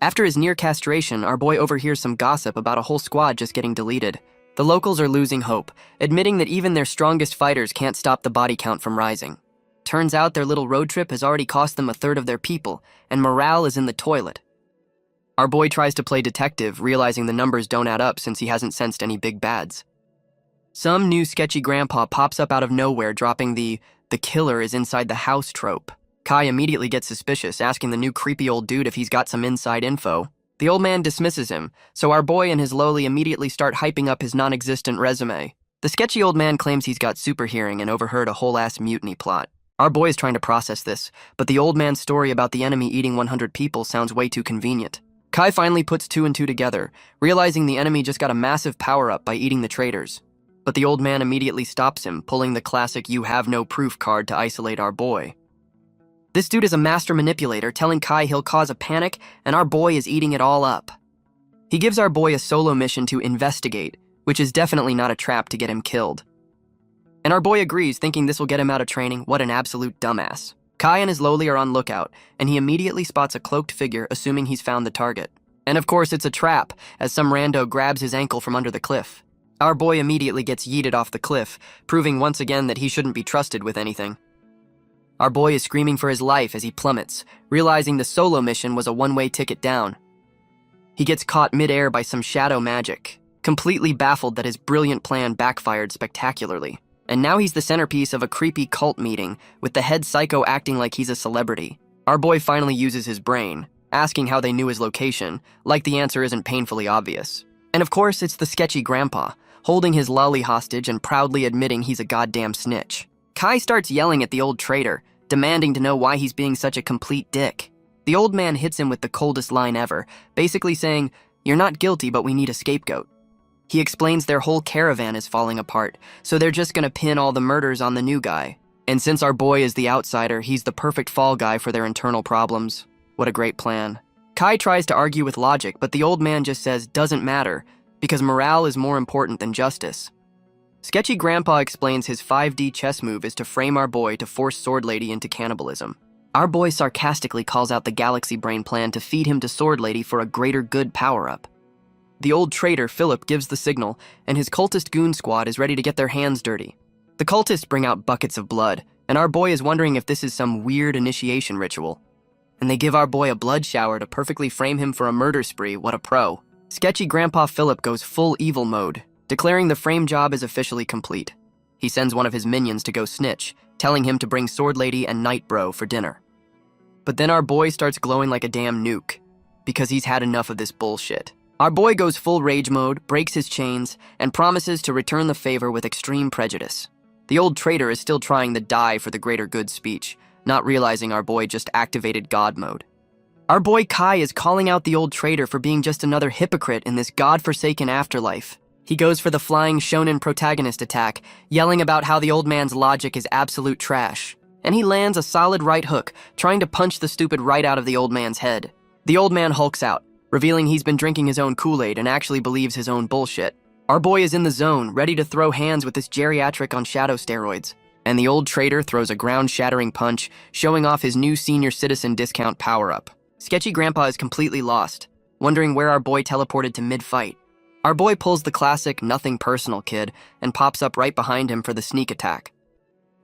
After his near castration, our boy overhears some gossip about a whole squad just getting deleted. The locals are losing hope, admitting that even their strongest fighters can't stop the body count from rising. Turns out their little road trip has already cost them a third of their people, and morale is in the toilet. Our boy tries to play detective, realizing the numbers don't add up since he hasn't sensed any big bads. Some new sketchy grandpa pops up out of nowhere, dropping the killer is inside the house" trope. Kai immediately gets suspicious, asking the new creepy old dude if he's got some inside info. The old man dismisses him, so our boy and his lowly immediately start hyping up his non-existent resume. The sketchy old man claims he's got super hearing and overheard a whole-ass mutiny plot. Our boy is trying to process this, but the old man's story about the enemy eating 100 people sounds way too convenient. Kai finally puts two and two together, realizing the enemy just got a massive power-up by eating the traitors. But the old man immediately stops him, pulling the classic "you have no proof" card to isolate our boy. This dude is a master manipulator, telling Kai he'll cause a panic, and our boy is eating it all up. He gives our boy a solo mission to investigate, which is definitely not a trap to get him killed. And our boy agrees, thinking this will get him out of training. What an absolute dumbass. Kai and his loli are on lookout, and he immediately spots a cloaked figure, assuming he's found the target. And of course it's a trap, as some rando grabs his ankle from under the cliff. Our boy immediately gets yeeted off the cliff, proving once again that he shouldn't be trusted with anything. Our boy is screaming for his life as he plummets, realizing the solo mission was a one-way ticket down. He gets caught mid-air by some shadow magic, completely baffled that his brilliant plan backfired spectacularly. And now he's the centerpiece of a creepy cult meeting, with the head psycho acting like he's a celebrity. Our boy finally uses his brain, asking how they knew his location, like the answer isn't painfully obvious. And of course, it's the sketchy grandpa, holding his lolly hostage and proudly admitting he's a goddamn snitch. Kai starts yelling at the old traitor, demanding to know why he's being such a complete dick. The old man hits him with the coldest line ever, basically saying, "You're not guilty, but we need a scapegoat." He explains their whole caravan is falling apart, so they're just gonna pin all the murders on the new guy. And since our boy is the outsider, he's the perfect fall guy for their internal problems. What a great plan. Kai tries to argue with logic, but the old man just says, "Doesn't matter, because morale is more important than justice." Sketchy Grandpa explains his 5D chess move is to frame our boy to force Sword Lady into cannibalism. Our boy sarcastically calls out the Galaxy Brain plan to feed him to Sword Lady for a greater good power-up. The old traitor, Philip, gives the signal, and his cultist goon squad is ready to get their hands dirty. The cultists bring out buckets of blood, and our boy is wondering if this is some weird initiation ritual. And they give our boy a blood shower to perfectly frame him for a murder spree. What a pro. Sketchy Grandpa Philip goes full evil mode, declaring the frame job is officially complete. He sends one of his minions to go snitch, telling him to bring Sword Lady and Night Bro for dinner. But then our boy starts glowing like a damn nuke, because he's had enough of this bullshit. Our boy goes full rage mode, breaks his chains, and promises to return the favor with extreme prejudice. The old traitor is still trying the die for the greater good speech, not realizing our boy just activated God mode. Our boy Kai is calling out the old traitor for being just another hypocrite in this godforsaken afterlife. He goes for the flying shonen protagonist attack, yelling about how the old man's logic is absolute trash. And he lands a solid right hook, trying to punch the stupid right out of the old man's head. The old man hulks out, revealing he's been drinking his own Kool-Aid and actually believes his own bullshit. Our boy is in the zone, ready to throw hands with this geriatric on shadow steroids. And the old traitor throws a ground-shattering punch, showing off his new senior citizen discount power-up. Sketchy Grandpa is completely lost, wondering where our boy teleported to mid-fight. Our boy pulls the classic nothing personal kid and pops up right behind him for the sneak attack.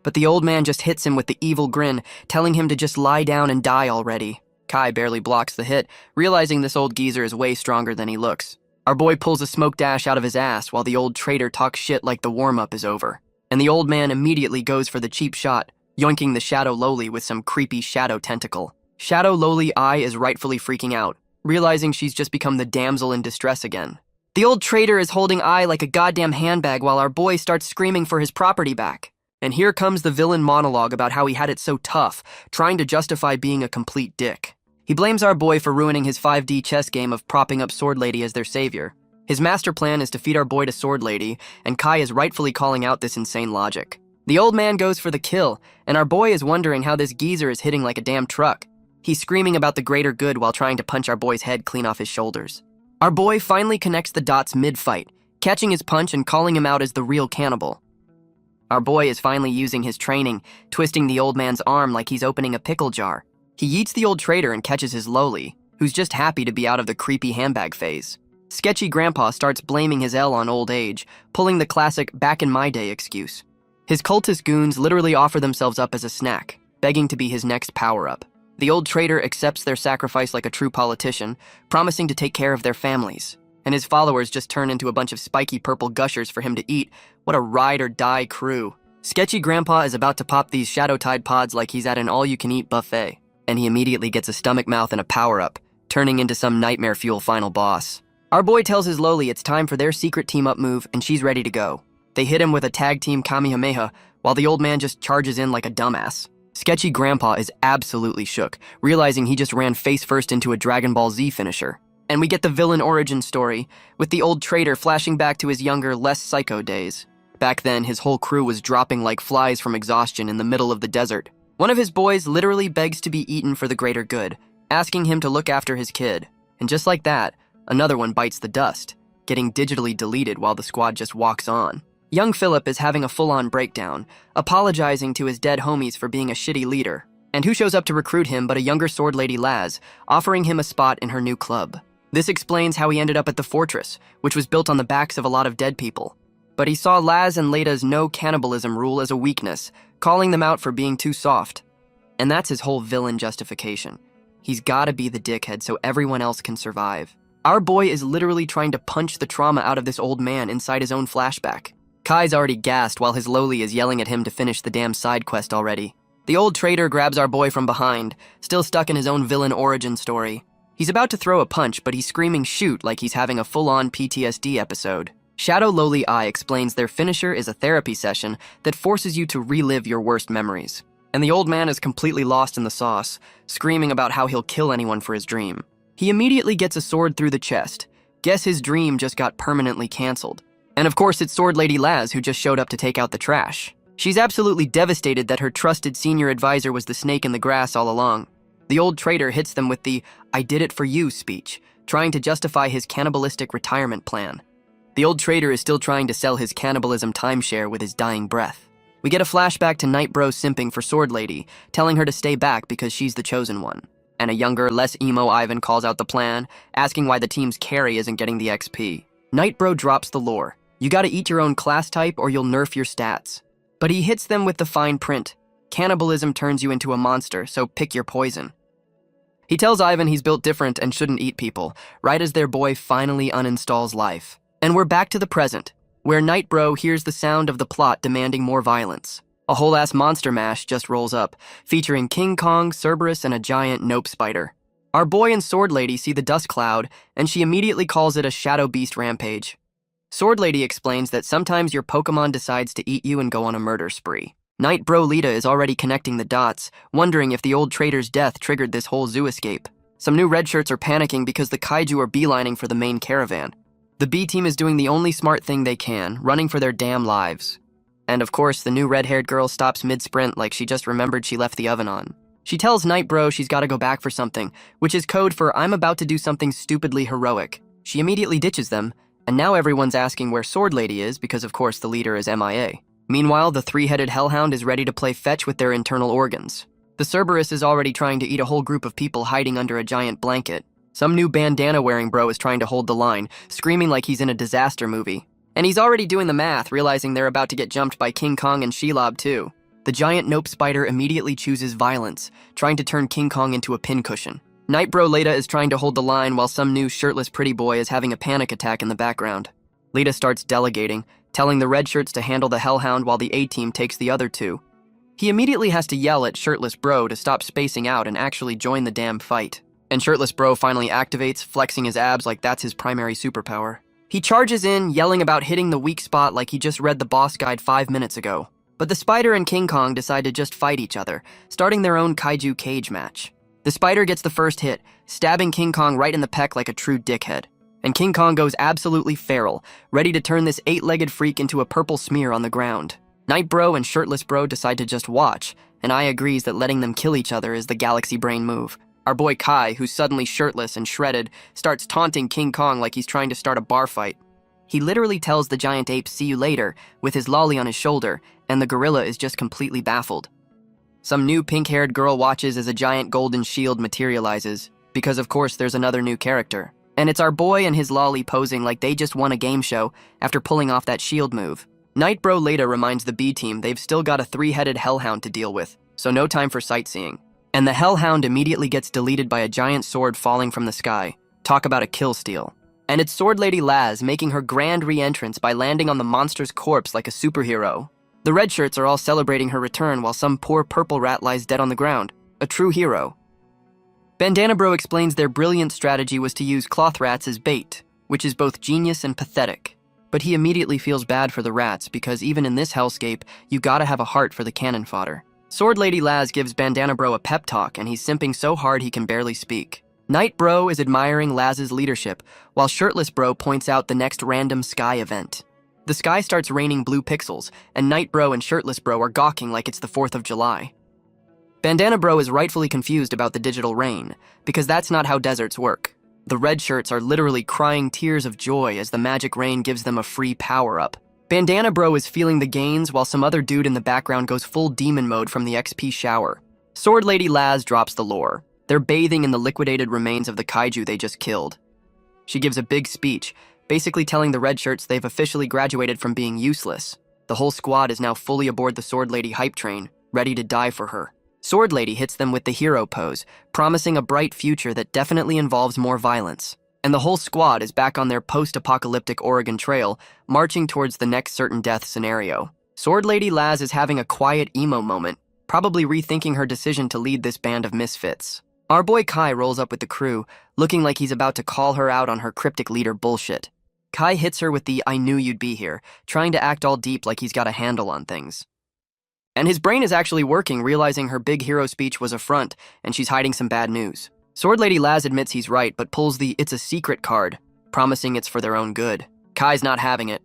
But the old man just hits him with the evil grin, telling him to just lie down and die already. Kai barely blocks the hit, realizing this old geezer is way stronger than he looks. Our boy pulls a smoke dash out of his ass while the old traitor talks shit like the warm-up is over. And the old man immediately goes for the cheap shot, yoinking the Shadow Loli with some creepy shadow tentacle. Shadow Loli I is rightfully freaking out, realizing she's just become the damsel in distress again. The old traitor is holding I like a goddamn handbag while our boy starts screaming for his property back. And here comes the villain monologue about how he had it so tough, trying to justify being a complete dick. He blames our boy for ruining his 5D chess game of propping up Sword Lady as their savior. His master plan is to feed our boy to Sword Lady, and Kai is rightfully calling out this insane logic. The old man goes for the kill, and our boy is wondering how this geezer is hitting like a damn truck. He's screaming about the greater good while trying to punch our boy's head clean off his shoulders. Our boy finally connects the dots mid-fight, catching his punch and calling him out as the real cannibal. Our boy is finally using his training, twisting the old man's arm like he's opening a pickle jar. He yeets the old traitor and catches his loli, who's just happy to be out of the creepy handbag phase. Sketchy Grandpa starts blaming his L on old age, pulling the classic back in my day excuse. His cultist goons literally offer themselves up as a snack, begging to be his next power-up. The old traitor accepts their sacrifice like a true politician, promising to take care of their families. And his followers just turn into a bunch of spiky purple gushers for him to eat. What a ride-or-die crew. Sketchy Grandpa is about to pop these Shadow Tide pods like he's at an all-you-can-eat buffet, and he immediately gets a stomach mouth and a power-up, turning into some nightmare fuel final boss. Our boy tells his loli it's time for their secret team-up move, and she's ready to go. They hit him with a tag team Kamehameha, while the old man just charges in like a dumbass. Sketchy Grandpa is absolutely shook, realizing he just ran face first into a Dragon Ball Z finisher. And we get the villain origin story, with the old traitor flashing back to his younger, less psycho days. Back then, his whole crew was dropping like flies from exhaustion in the middle of the desert. One of his boys literally begs to be eaten for the greater good, asking him to look after his kid. And just like that, another one bites the dust, getting digitally deleted while the squad just walks on. Young Philip is having a full-on breakdown, apologizing to his dead homies for being a shitty leader. And who shows up to recruit him but a younger sword lady Laz, offering him a spot in her new club. This explains how he ended up at the fortress, which was built on the backs of a lot of dead people. But he saw Laz and Lada's no cannibalism rule as a weakness, calling them out for being too soft. And that's his whole villain justification. He's gotta be the dickhead so everyone else can survive. Our boy is literally trying to punch the trauma out of this old man inside his own flashback. Kai's already gassed while his lowly is yelling at him to finish the damn side quest already. The old traitor grabs our boy from behind, still stuck in his own villain origin story. He's about to throw a punch, but he's screaming shoot like he's having a full-on PTSD episode. Shadow Lowly Eye explains their finisher is a therapy session that forces you to relive your worst memories. And the old man is completely lost in the sauce, screaming about how he'll kill anyone for his dream. He immediately gets a sword through the chest. Guess his dream just got permanently canceled. And of course it's Sword Lady Laz who just showed up to take out the trash. She's absolutely devastated that her trusted senior advisor was the snake in the grass all along. The old traitor hits them with the "I did it for you" speech, trying to justify his cannibalistic retirement plan. The old traitor is still trying to sell his cannibalism timeshare with his dying breath. We get a flashback to Night Bro simping for Sword Lady, telling her to stay back because she's the chosen one. And a younger, less emo Ivan calls out the plan, asking why the team's carry isn't getting the XP. Night Bro drops the lore. You gotta eat your own class type or you'll nerf your stats. But he hits them with the fine print. Cannibalism turns you into a monster, so pick your poison. He tells Ivan he's built different and shouldn't eat people, right as their boy finally uninstalls life. And we're back to the present, where Night Bro hears the sound of the plot demanding more violence. A whole-ass monster mash just rolls up, featuring King Kong, Cerberus, and a giant nope spider. Our boy and Sword Lady see the dust cloud, and she immediately calls it a Shadow Beast rampage. Sword Lady explains that sometimes your Pokemon decides to eat you and go on a murder spree. Night Bro Lita is already connecting the dots, wondering if the old traitor's death triggered this whole zoo escape. Some new red shirts are panicking because the kaiju are beelining for the main caravan. The B team is doing the only smart thing they can, running for their damn lives. And of course, the new red-haired girl stops mid-sprint like she just remembered she left the oven on. She tells Night Bro she's gotta go back for something, which is code for "I'm about to do something stupidly heroic." She immediately ditches them, and now everyone's asking where Sword Lady is because of course the leader is MIA. Meanwhile, the three-headed hellhound is ready to play fetch with their internal organs. The Cerberus is already trying to eat a whole group of people hiding under a giant blanket. Some new bandana-wearing bro is trying to hold the line, screaming like he's in a disaster movie. And he's already doing the math, realizing they're about to get jumped by King Kong and Shelob too. The giant nope spider immediately chooses violence, trying to turn King Kong into a pincushion. Night Bro Leda is trying to hold the line while some new shirtless pretty boy is having a panic attack in the background. Leda starts delegating, telling the red shirts to handle the hellhound while the A-team takes the other two. He immediately has to yell at shirtless bro to stop spacing out and actually join the damn fight. And shirtless bro finally activates, flexing his abs like that's his primary superpower. He charges in, yelling about hitting the weak spot like he just read the boss guide 5 minutes ago. But the spider and King Kong decide to just fight each other, starting their own kaiju cage match. The spider gets the first hit, stabbing King Kong right in the pec like a true dickhead. And King Kong goes absolutely feral, ready to turn this 8-legged freak into a purple smear on the ground. Night Bro and Shirtless Bro decide to just watch, and I agrees that letting them kill each other is the galaxy brain move. Our boy Kai, who's suddenly shirtless and shredded, starts taunting King Kong like he's trying to start a bar fight. He literally tells the giant ape "see you later" with his lolly on his shoulder, and the gorilla is just completely baffled. Some new pink-haired girl watches as a giant golden shield materializes, because of course there's another new character. And it's our boy and his lolly posing like they just won a game show after pulling off that shield move. Night Bro Leda reminds the B team they've still got a 3-headed hellhound to deal with, so no time for sightseeing. And the hellhound immediately gets deleted by a giant sword falling from the sky. Talk about a kill steal. And it's Sword Lady Laz making her grand re-entrance by landing on the monster's corpse like a superhero. The red shirts are all celebrating her return while some poor purple rat lies dead on the ground. A true hero. Bandana Bro explains their brilliant strategy was to use cloth rats as bait, which is both genius and pathetic. But he immediately feels bad for the rats because even in this hellscape, you gotta have a heart for the cannon fodder. Sword Lady Laz gives Bandana Bro a pep talk and he's simping so hard he can barely speak. Night Bro is admiring Laz's leadership, while Shirtless Bro points out the next random sky event. The sky starts raining blue pixels, and Night Bro and Shirtless Bro are gawking like it's the 4th of July. Bandana Bro is rightfully confused about the digital rain, because that's not how deserts work. The red shirts are literally crying tears of joy as the magic rain gives them a free power-up. Bandana Bro is feeling the gains while some other dude in the background goes full demon mode from the XP shower. Sword Lady Laz drops the lore. They're bathing in the liquidated remains of the kaiju they just killed. She gives a big speech, basically telling the red shirts they've officially graduated from being useless. The whole squad is now fully aboard the Sword Lady hype train, ready to die for her. Sword Lady hits them with the hero pose, promising a bright future that definitely involves more violence. And the whole squad is back on their post-apocalyptic Oregon Trail, marching towards the next certain death scenario. Sword Lady Laz is having a quiet emo moment, probably rethinking her decision to lead this band of misfits. Our boy Kai rolls up with the crew, looking like he's about to call her out on her cryptic leader bullshit. Kai hits her with the "I knew you'd be here," trying to act all deep like he's got a handle on things. And his brain is actually working, realizing her big hero speech was a front, and she's hiding some bad news. Sword Lady Laz admits he's right, but pulls the "it's a secret" card, promising it's for their own good. Kai's not having it,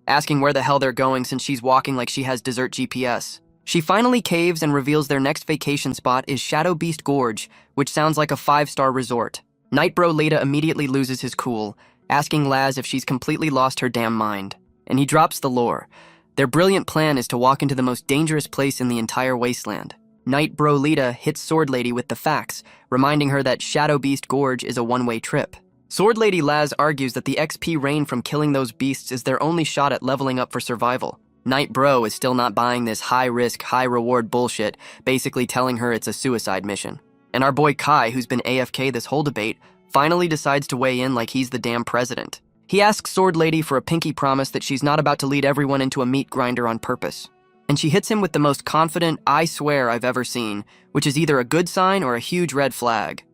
asking where the hell they're going since she's walking like she has desert GPS. She finally caves and reveals their next vacation spot is Shadow Beast Gorge, which sounds like a 5-star resort. Night Bro Leda immediately loses his cool, asking Laz if she's completely lost her damn mind. And he drops the lore. Their brilliant plan is to walk into the most dangerous place in the entire wasteland. Night Bro Leda hits Sword Lady with the facts, reminding her that Shadow Beast Gorge is a one-way trip. Sword Lady Laz argues that the XP rain from killing those beasts is their only shot at leveling up for survival. Night Bro is still not buying this high-risk, high-reward bullshit, basically telling her it's a suicide mission. And our boy Kai, who's been AFK this whole debate, finally decides to weigh in like he's the damn president. He asks Sword Lady for a pinky promise that she's not about to lead everyone into a meat grinder on purpose. And she hits him with the most confident "I swear" I've ever seen, which is either a good sign or a huge red flag.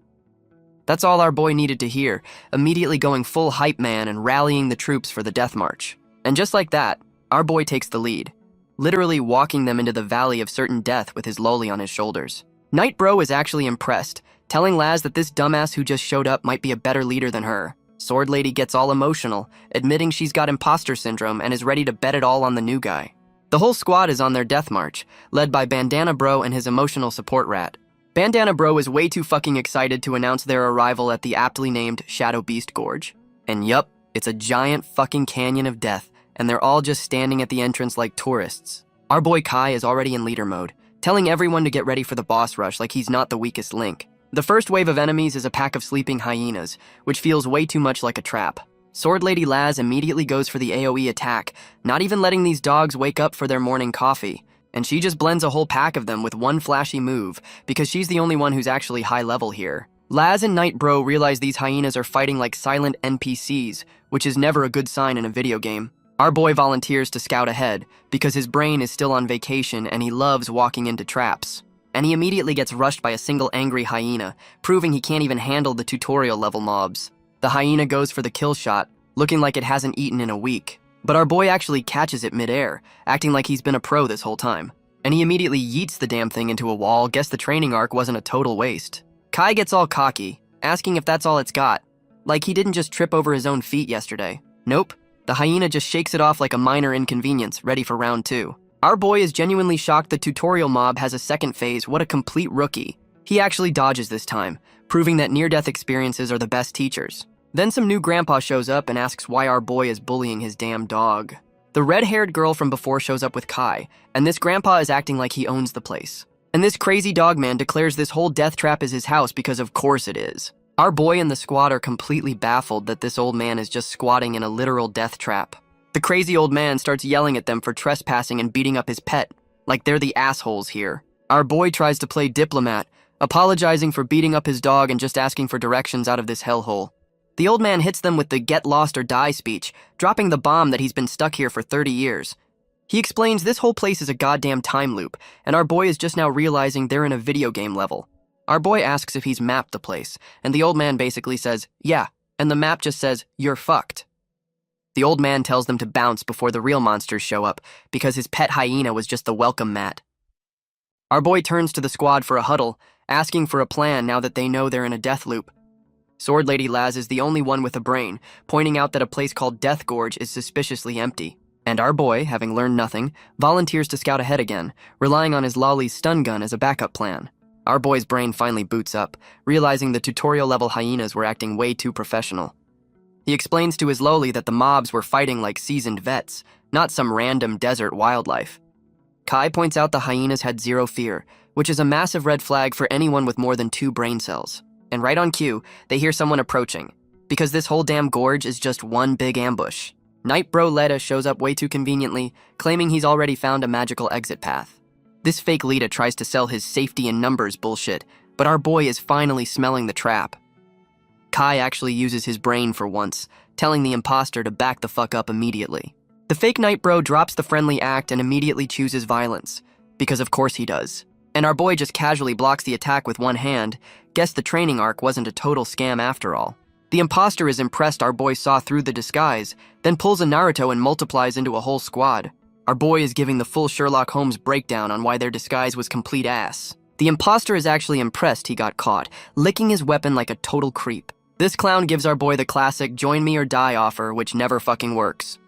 That's all our boy needed to hear, immediately going full hype man and rallying the troops for the death march. And just like that, our boy takes the lead, literally walking them into the valley of certain death with his loli on his shoulders. Night Bro is actually impressed, telling Laz that this dumbass who just showed up might be a better leader than her. Sword Lady gets all emotional, admitting she's got imposter syndrome and is ready to bet it all on the new guy. The whole squad is on their death march, led by Bandana Bro and his emotional support rat. Bandana Bro is way too fucking excited to announce their arrival at the aptly named Shadow Beast Gorge. And yup, it's a giant fucking canyon of death, and they're all just standing at the entrance like tourists. Our boy Kai is already in leader mode, telling everyone to get ready for the boss rush like he's not the weakest link. The first wave of enemies is a pack of sleeping hyenas, which feels way too much like a trap. Sword Lady Laz immediately goes for the AoE attack, not even letting these dogs wake up for their morning coffee. And she just blends a whole pack of them with one flashy move, because she's the only one who's actually high level here. Laz and Night Bro realize these hyenas are fighting like silent NPCs, which is never a good sign in a video game. Our boy volunteers to scout ahead, because his brain is still on vacation and he loves walking into traps. And he immediately gets rushed by a single angry hyena, proving he can't even handle the tutorial level mobs. The hyena goes for the kill shot, looking like it hasn't eaten in a week. But our boy actually catches it midair, acting like he's been a pro this whole time. And he immediately yeets the damn thing into a wall. Guess the training arc wasn't a total waste. Kai gets all cocky, asking if that's all it's got. Like he didn't just trip over his own feet yesterday. Nope. The hyena just shakes it off like a minor inconvenience, ready for round 2. Our boy is genuinely shocked the tutorial mob has a second phase. What a complete rookie. He actually dodges this time, proving that near-death experiences are the best teachers. Then some new grandpa shows up and asks why our boy is bullying his damn dog. The red-haired girl from before shows up with Kai, and this grandpa is acting like he owns the place. And this crazy dog man declares this whole death trap is his house because of course it is. Our boy and the squad are completely baffled that this old man is just squatting in a literal death trap. The crazy old man starts yelling at them for trespassing and beating up his pet, like they're the assholes here. Our boy tries to play diplomat, apologizing for beating up his dog and just asking for directions out of this hellhole. The old man hits them with the "get lost or die" speech, dropping the bomb that he's been stuck here for 30 years. He explains this whole place is a goddamn time loop, and our boy is just now realizing they're in a video game level. Our boy asks if he's mapped the place, and the old man basically says, yeah, and the map just says, you're fucked. The old man tells them to bounce before the real monsters show up, because his pet hyena was just the welcome mat. Our boy turns to the squad for a huddle, asking for a plan now that they know they're in a death loop. Sword Lady Laz is the only one with a brain, pointing out that a place called Death Gorge is suspiciously empty. And our boy, having learned nothing, volunteers to scout ahead again, relying on his lolly's stun gun as a backup plan. Our boy's brain finally boots up, realizing the tutorial-level hyenas were acting way too professional. He explains to his loli that the mobs were fighting like seasoned vets, not some random desert wildlife. Kai points out the hyenas had zero fear, which is a massive red flag for anyone with more than 2 brain cells. And right on cue, they hear someone approaching, because this whole damn gorge is just one big ambush. Night Bro Leda shows up way too conveniently, claiming he's already found a magical exit path. This fake Leda tries to sell his safety in numbers bullshit, but our boy is finally smelling the trap. Kai actually uses his brain for once, telling the imposter to back the fuck up immediately. The fake Night Bro drops the friendly act and immediately chooses violence, because of course he does. And our boy just casually blocks the attack with one hand. Guess the training arc wasn't a total scam after all. The imposter is impressed our boy saw through the disguise, then pulls a Naruto and multiplies into a whole squad. Our boy is giving the full Sherlock Holmes breakdown on why their disguise was complete ass. The imposter is actually impressed he got caught, licking his weapon like a total creep. This clown gives our boy the classic join me or die offer, which never fucking works.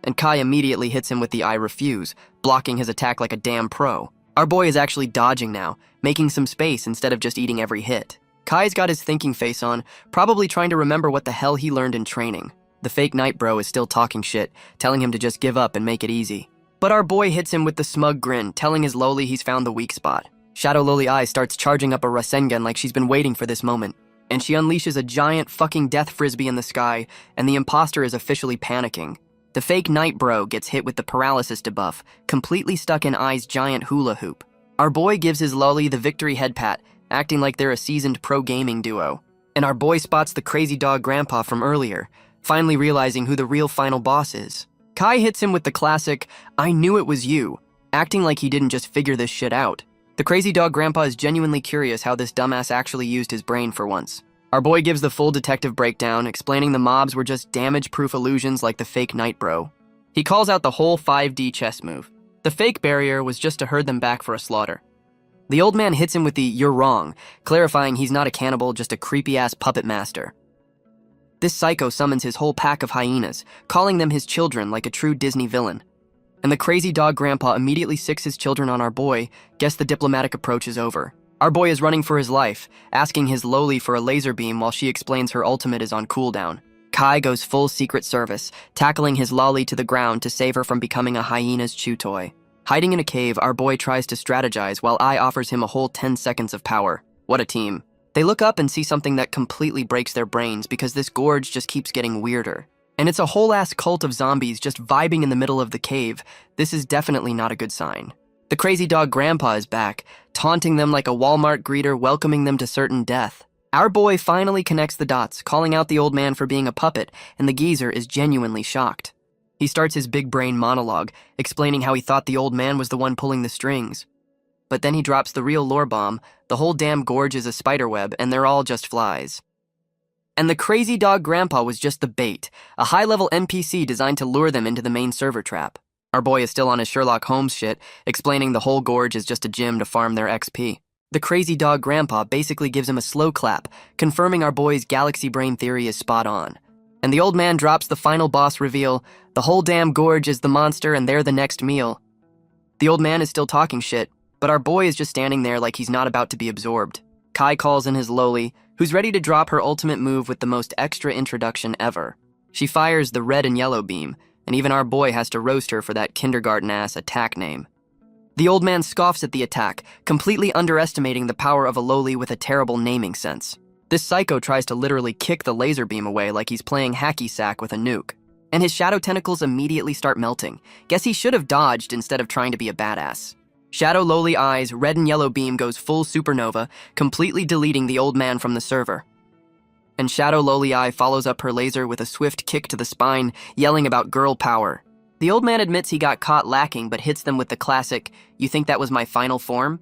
And Kai immediately hits him with the I refuse, blocking his attack like a damn pro. Our boy is actually dodging now, making some space instead of just eating every hit. Kai's got his thinking face on, probably trying to remember what the hell he learned in training. The fake Night Bro is still talking shit, telling him to just give up and make it easy. But our boy hits him with the smug grin, telling his loli he's found the weak spot. Shadow Loli Eye starts charging up a Rasengan like she's been waiting for this moment, and she unleashes a giant fucking death frisbee in the sky, and the imposter is officially panicking. The fake Night Bro gets hit with the paralysis debuff, completely stuck in Eye's giant hula hoop. Our boy gives his loli the victory head pat, acting like they're a seasoned pro gaming duo. And our boy spots the crazy dog grandpa from earlier, finally realizing who the real final boss is. Kai hits him with the classic, I knew it was you, acting like he didn't just figure this shit out. The crazy dog grandpa is genuinely curious how this dumbass actually used his brain for once. Our boy gives the full detective breakdown, explaining the mobs were just damage-proof illusions like the fake Night Bro. He calls out the whole 5D chess move. The fake barrier was just to herd them back for a slaughter. The old man hits him with the you're wrong, clarifying he's not a cannibal, just a creepy-ass puppet master. This psycho summons his whole pack of hyenas, calling them his children like a true Disney villain. And the crazy dog grandpa immediately sicks his children on our boy. Guess the diplomatic approach is over. Our boy is running for his life, asking his loli for a laser beam while she explains her ultimate is on cooldown. Kai goes full Secret Service, tackling his loli to the ground to save her from becoming a hyena's chew toy. Hiding in a cave, our boy tries to strategize while I offers him a whole 10 seconds of power. What a team. They look up and see something that completely breaks their brains because this gorge just keeps getting weirder. And it's a whole-ass cult of zombies just vibing in the middle of the cave. This is definitely not a good sign. The crazy dog grandpa is back, taunting them like a Walmart greeter, welcoming them to certain death. Our boy finally connects the dots, calling out the old man for being a puppet, and the geezer is genuinely shocked. He starts his big brain monologue, explaining how he thought the old man was the one pulling the strings. But then he drops the real lore bomb, the whole damn gorge is a spiderweb, and they're all just flies. And the crazy dog grandpa was just the bait, a high-level NPC designed to lure them into the main server trap. Our boy is still on his Sherlock Holmes shit, explaining the whole gorge is just a gym to farm their XP. The crazy dog grandpa basically gives him a slow clap, confirming our boy's galaxy brain theory is spot on. And the old man drops the final boss reveal, the whole damn gorge is the monster and they're the next meal. The old man is still talking shit, but our boy is just standing there like he's not about to be absorbed. Kai calls in his loli, who's ready to drop her ultimate move with the most extra introduction ever. She fires the red and yellow beam, and even our boy has to roast her for that kindergarten-ass attack name. The old man scoffs at the attack, completely underestimating the power of a loli with a terrible naming sense. This psycho tries to literally kick the laser beam away like he's playing hacky sack with a nuke. And his shadow tentacles immediately start melting. Guess he should have dodged instead of trying to be a badass. Shadow Loli Eye's red and yellow beam goes full supernova, completely deleting the old man from the server. And Shadow Loli Eye follows up her laser with a swift kick to the spine, yelling about girl power. The old man admits he got caught lacking, but hits them with the classic, "You think that was my final form?"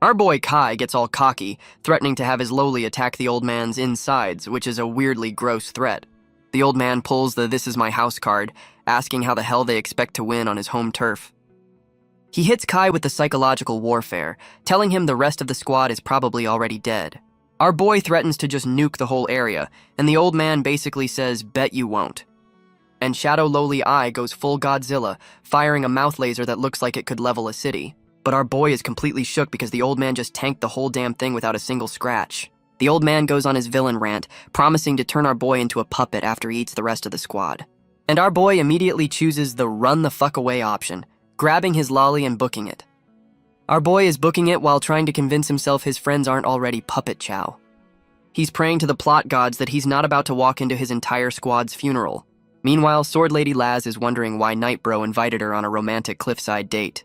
Our boy Kai gets all cocky, threatening to have his loli attack the old man's insides, which is a weirdly gross threat. The old man pulls the "this is my house" card, asking how the hell they expect to win on his home turf. He hits Kai with the psychological warfare, telling him the rest of the squad is probably already dead. Our boy threatens to just nuke the whole area, and the old man basically says, "Bet you won't." And Shadow Lowly Eye goes full Godzilla, firing a mouth laser that looks like it could level a city. But our boy is completely shook because the old man just tanked the whole damn thing without a single scratch. The old man goes on his villain rant, promising to turn our boy into a puppet after he eats the rest of the squad. And our boy immediately chooses the run the fuck away option, grabbing his lolly and booking it. Our boy is booking it while trying to convince himself his friends aren't already puppet chow. He's praying to the plot gods that he's not about to walk into his entire squad's funeral. Meanwhile, Sword Lady Laz is wondering why Nightbro invited her on a romantic cliffside date.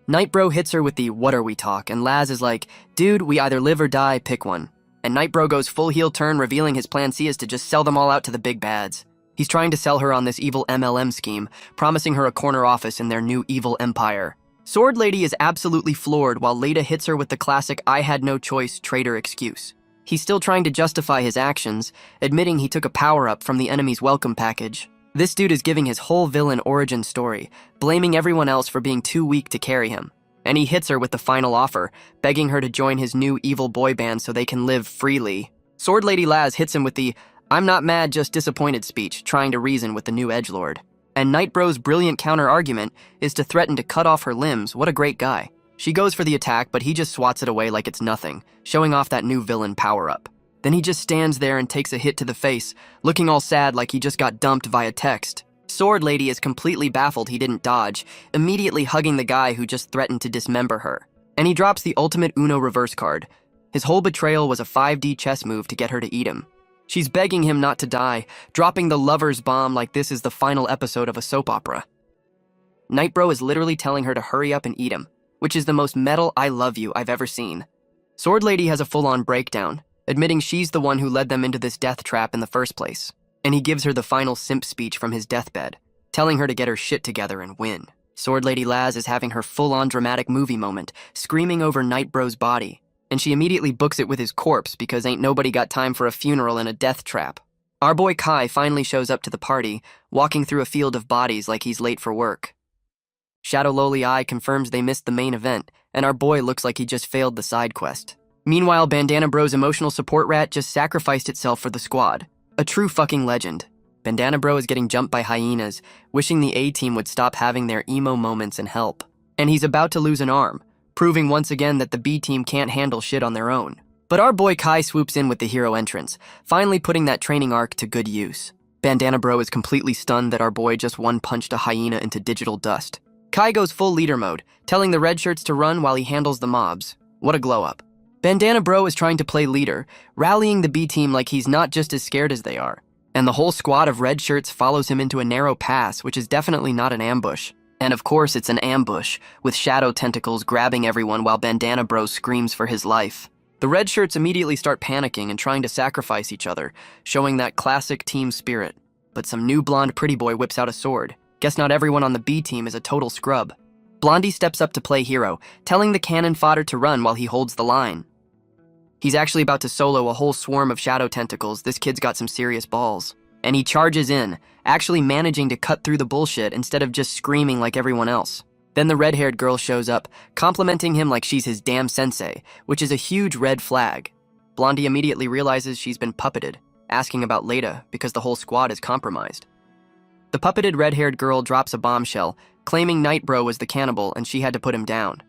Nightbro hits her with the "what are we" talk, and Laz is like, "Dude, we either live or die, pick one." And Nightbro goes full heel turn, revealing his plan C is to just sell them all out to the big bads. He's trying to sell her on this evil MLM scheme, promising her a corner office in their new evil empire. Sword Lady is absolutely floored while Leda hits her with the classic "I had no choice" traitor excuse. He's still trying to justify his actions, admitting he took a power-up from the enemy's welcome package. This dude is giving his whole villain origin story, blaming everyone else for being too weak to carry him. And he hits her with the final offer, begging her to join his new evil boy band so they can live freely. Sword Lady Laz hits him with the "I'm not mad, just disappointed" speech, trying to reason with the new edgelord. And Nightbro's brilliant counter-argument is to threaten to cut off her limbs. What a great guy. She goes for the attack, but he just swats it away like it's nothing, showing off that new villain power-up. Then he just stands there and takes a hit to the face, looking all sad like he just got dumped via text. Sword Lady is completely baffled he didn't dodge, immediately hugging the guy who just threatened to dismember her. And he drops the ultimate Uno reverse card. His whole betrayal was a 5D chess move to get her to eat him. She's begging him not to die, dropping the lover's bomb like this is the final episode of a soap opera. Nightbro is literally telling her to hurry up and eat him, which is the most metal "I love you" I've ever seen. Sword Lady has a full-on breakdown, admitting she's the one who led them into this death trap in the first place. And he gives her the final simp speech from his deathbed, telling her to get her shit together and win. Sword Lady Laz is having her full-on dramatic movie moment, screaming over Nightbro's body. And she immediately books it with his corpse because ain't nobody got time for a funeral and a death trap. Our boy Kai finally shows up to the party, walking through a field of bodies like he's late for work. Shadow Lowly Eye confirms they missed the main event, and our boy looks like he just failed the side quest. Meanwhile, Bandana Bro's emotional support rat just sacrificed itself for the squad. A true fucking legend. Bandana Bro is getting jumped by hyenas, wishing the A-team would stop having their emo moments and help. And he's about to lose an arm, proving once again that the B-team can't handle shit on their own. But our boy Kai swoops in with the hero entrance, finally putting that training arc to good use. Bandana Bro is completely stunned that our boy just one-punched a hyena into digital dust. Kai goes full leader mode, telling the red shirts to run while he handles the mobs. What a glow-up. Bandana Bro is trying to play leader, rallying the B-team like he's not just as scared as they are. And the whole squad of red shirts follows him into a narrow pass, which is definitely not an ambush. And of course it's an ambush, with shadow tentacles grabbing everyone while Bandana Bro screams for his life. The red shirts immediately start panicking and trying to sacrifice each other, showing that classic team spirit. But some new blonde pretty boy whips out a sword. Guess not everyone on the B team is a total scrub. Blondie steps up to play hero, telling the cannon fodder to run while he holds the line. He's actually about to solo a whole swarm of shadow tentacles. This kid's got some serious balls. And he charges in, actually managing to cut through the bullshit instead of just screaming like everyone else. Then the red-haired girl shows up, complimenting him like she's his damn sensei, which is a huge red flag. Blondie immediately realizes she's been puppeted, asking about Leda because the whole squad is compromised. The puppeted red-haired girl drops a bombshell, claiming Nightbro was the cannibal and she had to put him down.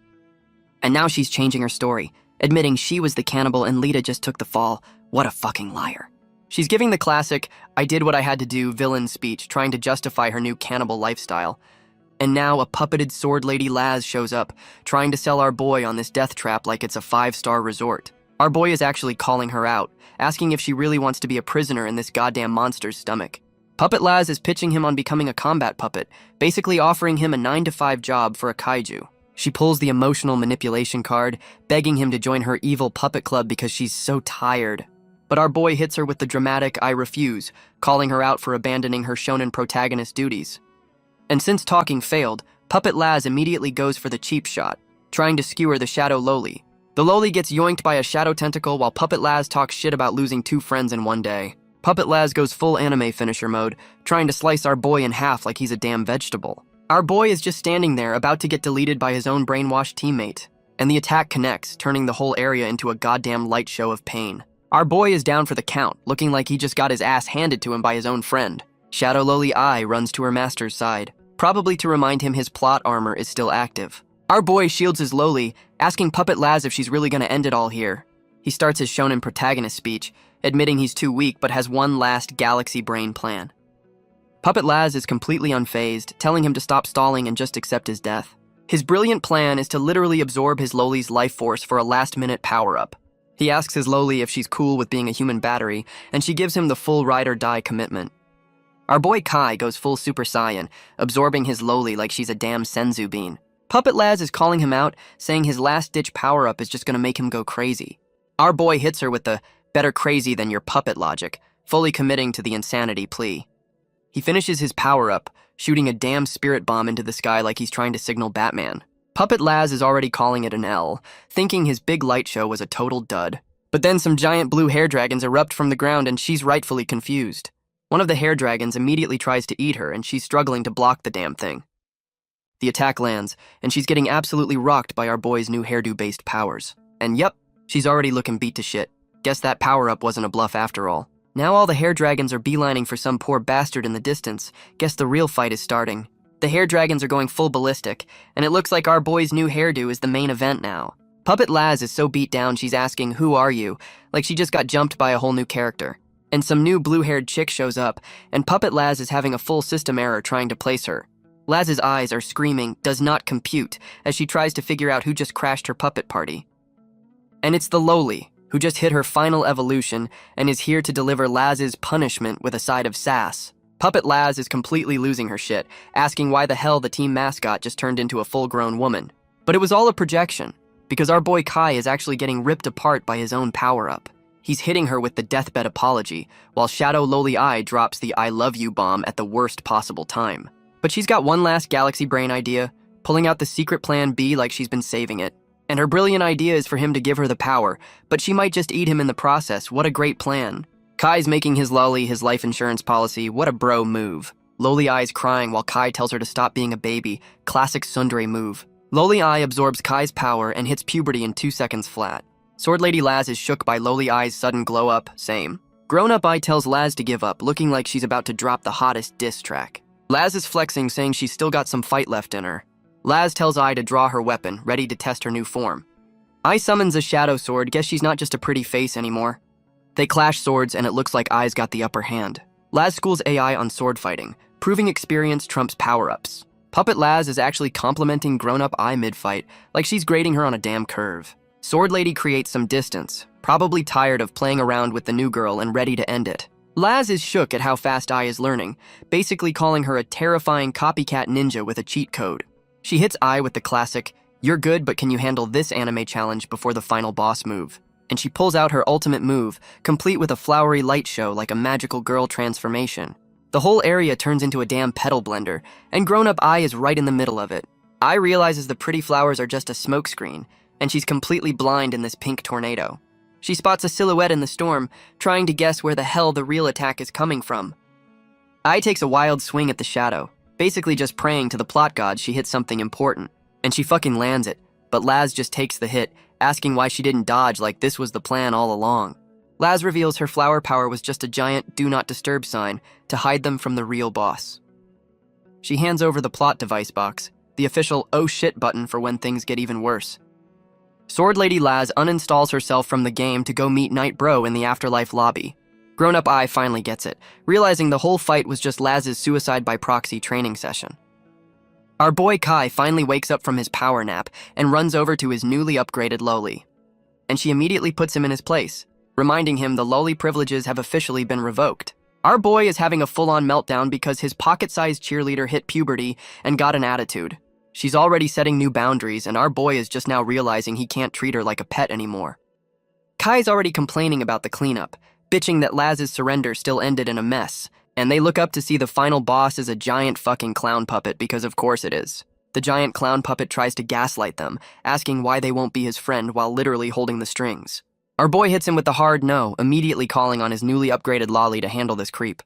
And now she's changing her story, admitting she was the cannibal and Leda just took the fall. What a fucking liar. She's giving the classic, "I did what I had to do" villain speech, trying to justify her new cannibal lifestyle. And now a puppeted Sword Lady Laz shows up, trying to sell our boy on this death trap like it's a 5-star resort. Our boy is actually calling her out, asking if she really wants to be a prisoner in this goddamn monster's stomach. Puppet Laz is pitching him on becoming a combat puppet, basically offering him a 9-to-5 job for a kaiju. She pulls the emotional manipulation card, begging him to join her evil puppet club because she's so tired. But our boy hits her with the dramatic "I refuse," calling her out for abandoning her shonen protagonist duties. And since talking failed, Puppet Laz immediately goes for the cheap shot, trying to skewer the Shadow Lowly. The Lowly gets yoinked by a shadow tentacle while Puppet Laz talks shit about losing 2 friends in one day. Puppet Laz goes full anime finisher mode, trying to slice our boy in half like he's a damn vegetable. Our boy is just standing there, about to get deleted by his own brainwashed teammate, and the attack connects, turning the whole area into a goddamn light show of pain. Our boy is down for the count, looking like he just got his ass handed to him by his own friend. Shadow Loli Eye runs to her master's side, probably to remind him his plot armor is still active. Our boy shields his Loli, asking Puppet Laz if she's really gonna end it all here. He starts his shonen protagonist speech, admitting he's too weak but has one last galaxy brain plan. Puppet Laz is completely unfazed, telling him to stop stalling and just accept his death. His brilliant plan is to literally absorb his Loli's life force for a last-minute power-up. He asks his Loli if she's cool with being a human battery, and she gives him the full ride-or-die commitment. Our boy Kai goes full Super Saiyan, absorbing his Loli like she's a damn senzu bean. Puppet Laz is calling him out, saying his last-ditch power-up is just gonna make him go crazy. Our boy hits her with the better crazy than your puppet logic, fully committing to the insanity plea. He finishes his power-up, shooting a damn spirit bomb into the sky like he's trying to signal Batman. Puppet Laz is already calling it an L, thinking his big light show was a total dud. But then some giant blue hair dragons erupt from the ground and she's rightfully confused. One of the hair dragons immediately tries to eat her and she's struggling to block the damn thing. The attack lands, and she's getting absolutely rocked by our boy's new hairdo-based powers. And yep, she's already looking beat to shit. Guess that power-up wasn't a bluff after all. Now all the hair dragons are beelining for some poor bastard in the distance. Guess the real fight is starting. The hair dragons are going full ballistic, and it looks like our boy's new hairdo is the main event now. Puppet Laz is so beat down she's asking, "Who are you?" like she just got jumped by a whole new character. And some new blue-haired chick shows up, and Puppet Laz is having a full system error trying to place her. Laz's eyes are screaming, "Does not compute," as she tries to figure out who just crashed her puppet party. And it's the Loli, who just hit her final evolution and is here to deliver Laz's punishment with a side of sass. Puppet Laz is completely losing her shit, asking why the hell the team mascot just turned into a full-grown woman. But it was all a projection, because our boy Kai is actually getting ripped apart by his own power-up. He's hitting her with the deathbed apology, while Shadow Loli Eye drops the "I love you" bomb at the worst possible time. But she's got one last galaxy brain idea, pulling out the secret plan B like she's been saving it. And her brilliant idea is for him to give her the power, but she might just eat him in the process. What a great plan. Kai's making his Loli his life insurance policy. What a bro move. Loli Eye's crying while Kai tells her to stop being a baby. Classic tsundere move. Loli Eye absorbs Kai's power and hits puberty in 2 seconds flat. Sword Lady Laz is shook by Loli Eye's sudden glow up, same. Grown-up Eye tells Laz to give up, looking like she's about to drop the hottest diss track. Laz is flexing, saying she's still got some fight left in her. Laz tells Eye to draw her weapon, ready to test her new form. Eye summons a shadow sword, guess she's not just a pretty face anymore. They clash swords and it looks like Eye's got the upper hand. Laz schools AI on sword fighting, proving experience trumps power-ups. Puppet Laz is actually complimenting grown-up Eye mid-fight, like she's grading her on a damn curve. Sword Lady creates some distance, probably tired of playing around with the new girl and ready to end it. Laz is shook at how fast Eye is learning, basically calling her a terrifying copycat ninja with a cheat code. She hits Eye with the classic, "You're good, but can you handle this anime challenge before the final boss move?" And she pulls out her ultimate move, complete with a flowery light show like a magical girl transformation. The whole area turns into a damn pedal blender, and grown-up Eye is right in the middle of it. Eye realizes the pretty flowers are just a smokescreen, and she's completely blind in this pink tornado. She spots a silhouette in the storm, trying to guess where the hell the real attack is coming from. Eye takes a wild swing at the shadow, basically just praying to the plot gods she hit something important. And she fucking lands it, but Laz just takes the hit, asking why she didn't dodge like this was the plan all along. Laz reveals her flower power was just a giant "do not disturb" sign to hide them from the real boss. She hands over the plot device box, the official "oh shit" button for when things get even worse. Sword Lady Laz uninstalls herself from the game to go meet Night Bro in the afterlife lobby. Grown-up Eye finally gets it, realizing the whole fight was just Laz's suicide by proxy training session. Our boy Kai finally wakes up from his power nap and runs over to his newly upgraded Loli. And she immediately puts him in his place, reminding him the Loli privileges have officially been revoked. Our boy is having a full-on meltdown because his pocket-sized cheerleader hit puberty and got an attitude. She's already setting new boundaries, and our boy is just now realizing he can't treat her like a pet anymore. Kai's already complaining about the cleanup, bitching that Laz's surrender still ended in a mess, and they look up to see the final boss is a giant fucking clown puppet, because of course it is. The giant clown puppet tries to gaslight them, asking why they won't be his friend while literally holding the strings. Our boy hits him with the hard no, immediately calling on his newly upgraded lolly to handle this creep.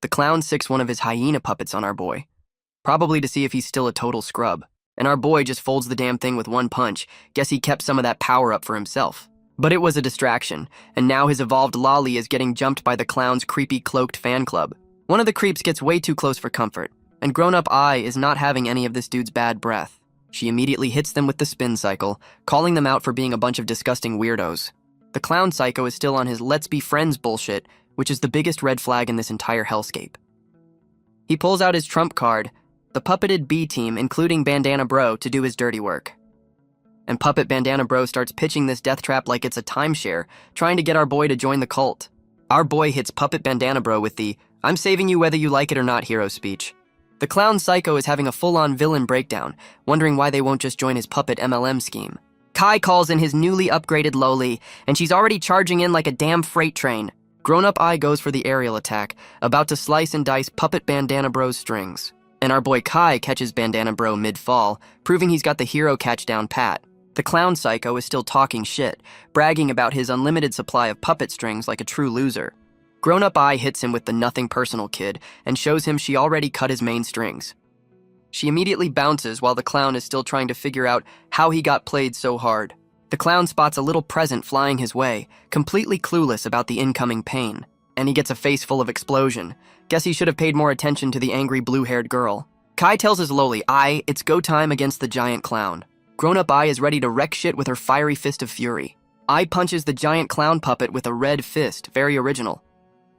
The clown sicks one of his hyena puppets on our boy, probably to see if he's still a total scrub. And our boy just folds the damn thing with one punch. Guess he kept some of that power up for himself. But it was a distraction, and now his evolved lolly is getting jumped by the clown's creepy cloaked fan club. One of the creeps gets way too close for comfort, and grown-up I is not having any of this dude's bad breath. She immediately hits them with the spin cycle, calling them out for being a bunch of disgusting weirdos. The clown psycho is still on his let's be friends bullshit, which is the biggest red flag in this entire hellscape. He pulls out his trump card, the puppeted B team, including Bandana Bro, to do his dirty work. And Puppet Bandana Bro starts pitching this death trap like it's a timeshare, trying to get our boy to join the cult. Our boy hits Puppet Bandana Bro with the "I'm saving you whether you like it or not" hero speech. The clown psycho is having a full-on villain breakdown, wondering why they won't just join his puppet MLM scheme. Kai calls in his newly upgraded loli, and she's already charging in like a damn freight train. Grown-up I goes for the aerial attack, about to slice and dice Puppet Bandana Bro's strings. And our boy Kai catches Bandana Bro mid-fall, proving he's got the hero catch down pat. The clown psycho is still talking shit, bragging about his unlimited supply of puppet strings like a true loser. Grown-up I hits him with the nothing personal kid and shows him she already cut his main strings. She immediately bounces while the clown is still trying to figure out how he got played so hard. The clown spots a little present flying his way, completely clueless about the incoming pain. And he gets a face full of explosion. Guess he should have paid more attention to the angry blue-haired girl. Kai tells his loli, it's go time against the giant clown. Grown-up I is ready to wreck shit with her fiery fist of fury. I punches the giant clown puppet with a red fist, very original.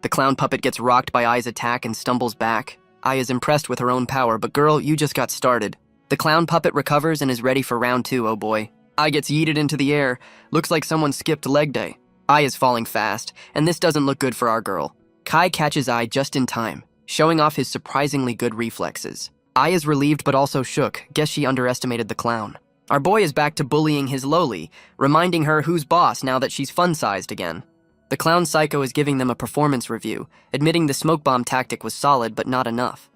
The clown puppet gets rocked by I's attack and stumbles back. I is impressed with her own power, but girl, you just got started. The clown puppet recovers and is ready for round 2, oh boy. I gets yeeted into the air. Looks like someone skipped leg day. I is falling fast, and this doesn't look good for our girl. Kai catches I just in time, showing off his surprisingly good reflexes. I is relieved but also shook. Guess she underestimated the clown. Our boy is back to bullying his loli, reminding her who's boss now that she's fun-sized again. The clown psycho is giving them a performance review, admitting the smoke bomb tactic was solid but not enough.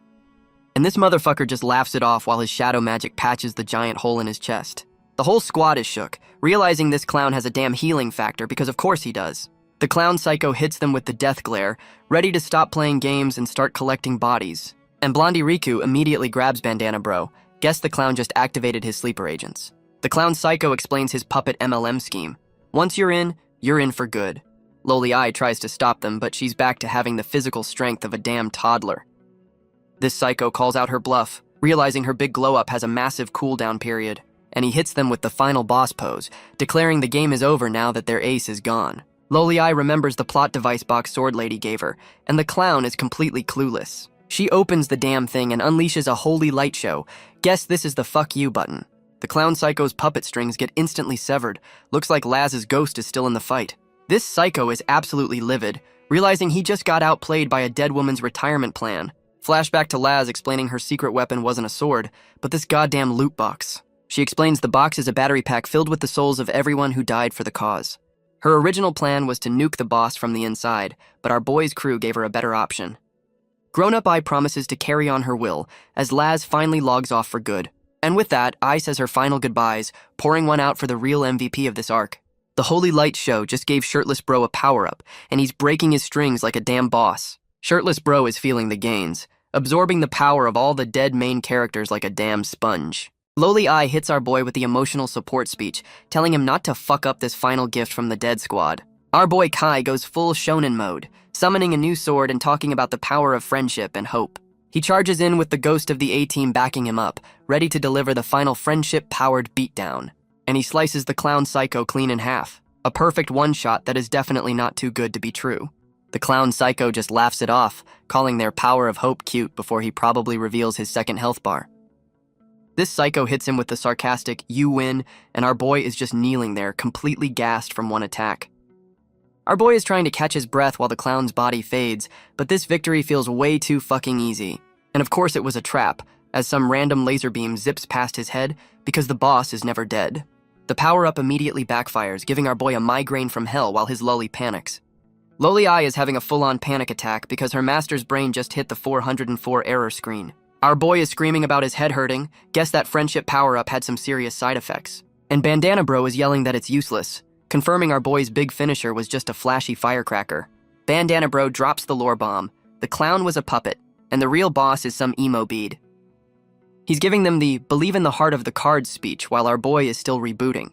And this motherfucker just laughs it off while his shadow magic patches the giant hole in his chest. The whole squad is shook, realizing this clown has a damn healing factor because of course he does. The clown psycho hits them with the death glare, ready to stop playing games and start collecting bodies. And Blondie Riku immediately grabs Bandana Bro. Guess the clown just activated his sleeper agents. The clown psycho explains his puppet MLM scheme. Once you're in for good. Loli I tries to stop them, but she's back to having the physical strength of a damn toddler. This psycho calls out her bluff, realizing her big glow-up has a massive cooldown period, and he hits them with the final boss pose, declaring the game is over now that their ace is gone. Loli I remembers the plot device box Sword Lady gave her, and the clown is completely clueless. She opens the damn thing and unleashes a holy light show. Guess this is the fuck you button. The clown psycho's puppet strings get instantly severed. Looks like Laz's ghost is still in the fight. This psycho is absolutely livid, realizing he just got outplayed by a dead woman's retirement plan. Flashback to Laz explaining her secret weapon wasn't a sword, but this goddamn loot box. She explains the box is a battery pack filled with the souls of everyone who died for the cause. Her original plan was to nuke the boss from the inside, but our boy's crew gave her a better option. Grown-up I promises to carry on her will, as Laz finally logs off for good. And with that, I says her final goodbyes, pouring one out for the real MVP of this arc. The Holy Light show just gave Shirtless Bro a power-up, and he's breaking his strings like a damn boss. Shirtless Bro is feeling the gains, absorbing the power of all the dead main characters like a damn sponge. Loli I hits our boy with the emotional support speech, telling him not to fuck up this final gift from the dead squad. Our boy Kai goes full shonen mode, summoning a new sword and talking about the power of friendship and hope. He charges in with the ghost of the A-team backing him up, ready to deliver the final friendship-powered beatdown. And he slices the clown psycho clean in half, a perfect one-shot that is definitely not too good to be true. The clown psycho just laughs it off, calling their power of hope cute before he probably reveals his second health bar. This psycho hits him with the sarcastic, "You win," and our boy is just kneeling there, completely gassed from one attack. Our boy is trying to catch his breath while the clown's body fades, but this victory feels way too fucking easy. And of course it was a trap, as some random laser beam zips past his head because the boss is never dead. The power-up immediately backfires, giving our boy a migraine from hell while his loli panics. Loli I is having a full-on panic attack because her master's brain just hit the 404 error screen. Our boy is screaming about his head hurting. Guess that friendship power-up had some serious side effects. And Bandana Bro is yelling that it's useless. confirming our boy's big finisher was just a flashy firecracker. Bandana Bro drops the lore bomb. The clown was a puppet, and the real boss is some emo bead. He's giving them the believe in the heart of the cards speech while our boy is still rebooting.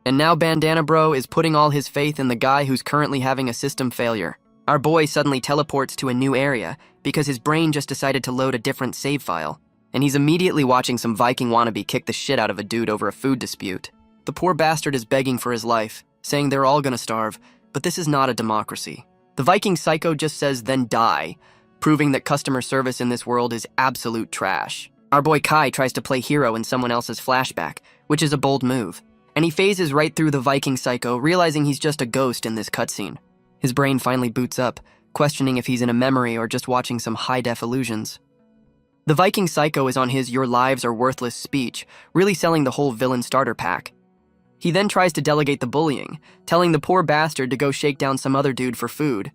And now Bandana Bro is putting all his faith in the guy who's currently having a system failure. Our boy suddenly teleports to a new area because his brain just decided to load a different save file, and he's immediately watching some Viking wannabe kick the shit out of a dude over a food dispute. The poor bastard is begging for his life, saying they're all gonna starve, but this is not a democracy. The Viking psycho just says then die, proving that customer service in this world is absolute trash. Our boy Kai tries to play hero in someone else's flashback, which is a bold move, and he phases right through the Viking psycho, realizing he's just a ghost in this cutscene. His brain finally boots up, questioning if he's in a memory or just watching some high-def illusions. The Viking psycho is on his "your lives are worthless" speech, really selling the whole villain starter pack. He then tries to delegate the bullying, telling the poor bastard to go shake down some other dude for food.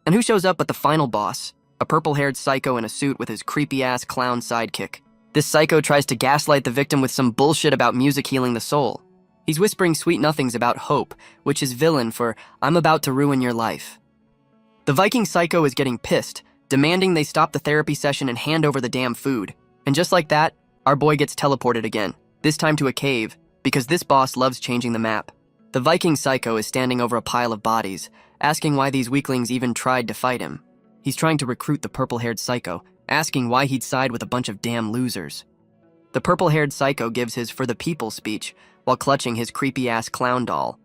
And who shows up but the final boss, a purple-haired psycho in a suit with his creepy-ass clown sidekick. This psycho tries to gaslight the victim with some bullshit about music healing the soul. He's whispering sweet nothings about hope, which is villain for "I'm about to ruin your life." The Viking psycho is getting pissed, demanding they stop the therapy session and hand over the damn food. And just like that, our boy gets teleported again, this time to a cave, because this boss loves changing the map. The Viking psycho is standing over a pile of bodies, asking why these weaklings even tried to fight him. He's trying to recruit the purple-haired psycho, asking why he'd side with a bunch of damn losers. The purple-haired psycho gives his "for the people" speech while clutching his creepy-ass clown doll.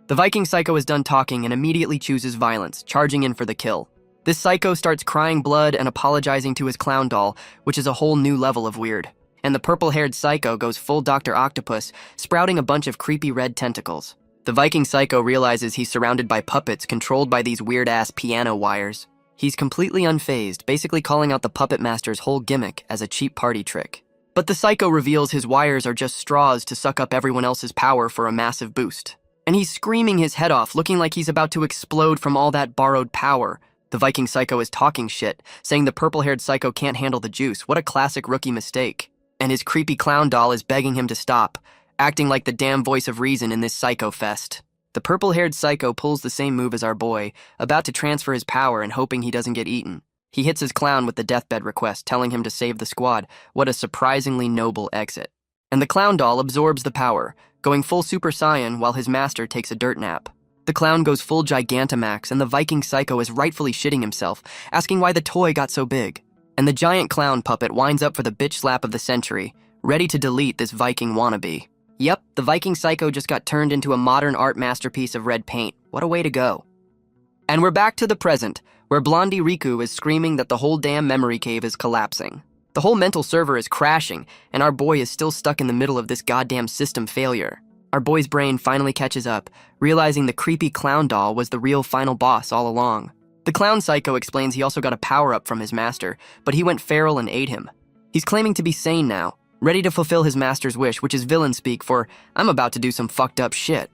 The Viking psycho is done talking and immediately chooses violence, charging in for the kill. This psycho starts crying blood and apologizing to his clown doll, which is a whole new level of weird. And the purple-haired psycho goes full Dr. Octopus, sprouting a bunch of creepy red tentacles. The Viking psycho realizes he's surrounded by puppets controlled by these weird-ass piano wires. He's completely unfazed, basically calling out the puppet master's whole gimmick as a cheap party trick. But the psycho reveals his wires are just straws to suck up everyone else's power for a massive boost. And he's screaming his head off, looking like he's about to explode from all that borrowed power. The Viking psycho is talking shit, saying the purple-haired psycho can't handle the juice. What a classic rookie mistake. And his creepy clown doll is begging him to stop, acting like the damn voice of reason in this psycho fest. The purple-haired psycho pulls the same move as our boy, about to transfer his power and hoping he doesn't get eaten. He hits his clown with the deathbed request, telling him to save the squad. What a surprisingly noble exit. And the clown doll absorbs the power, going full Super Saiyan while his master takes a dirt nap. The clown goes full Gigantamax, and the Viking psycho is rightfully shitting himself, asking why the toy got so big. And the giant clown puppet winds up for the bitch slap of the century, ready to delete this Viking wannabe. Yep, the Viking psycho just got turned into a modern art masterpiece of red paint. What a way to go. And we're back to the present, where Blondie Riku is screaming that the whole damn memory cave is collapsing. The whole mental server is crashing, and our boy is still stuck in the middle of this goddamn system failure. Our boy's brain finally catches up, realizing the creepy clown doll was the real final boss all along. The clown psycho explains he also got a power-up from his master, but he went feral and ate him. He's claiming to be sane now, ready to fulfill his master's wish, which is villain speak for, "I'm about to do some fucked up shit."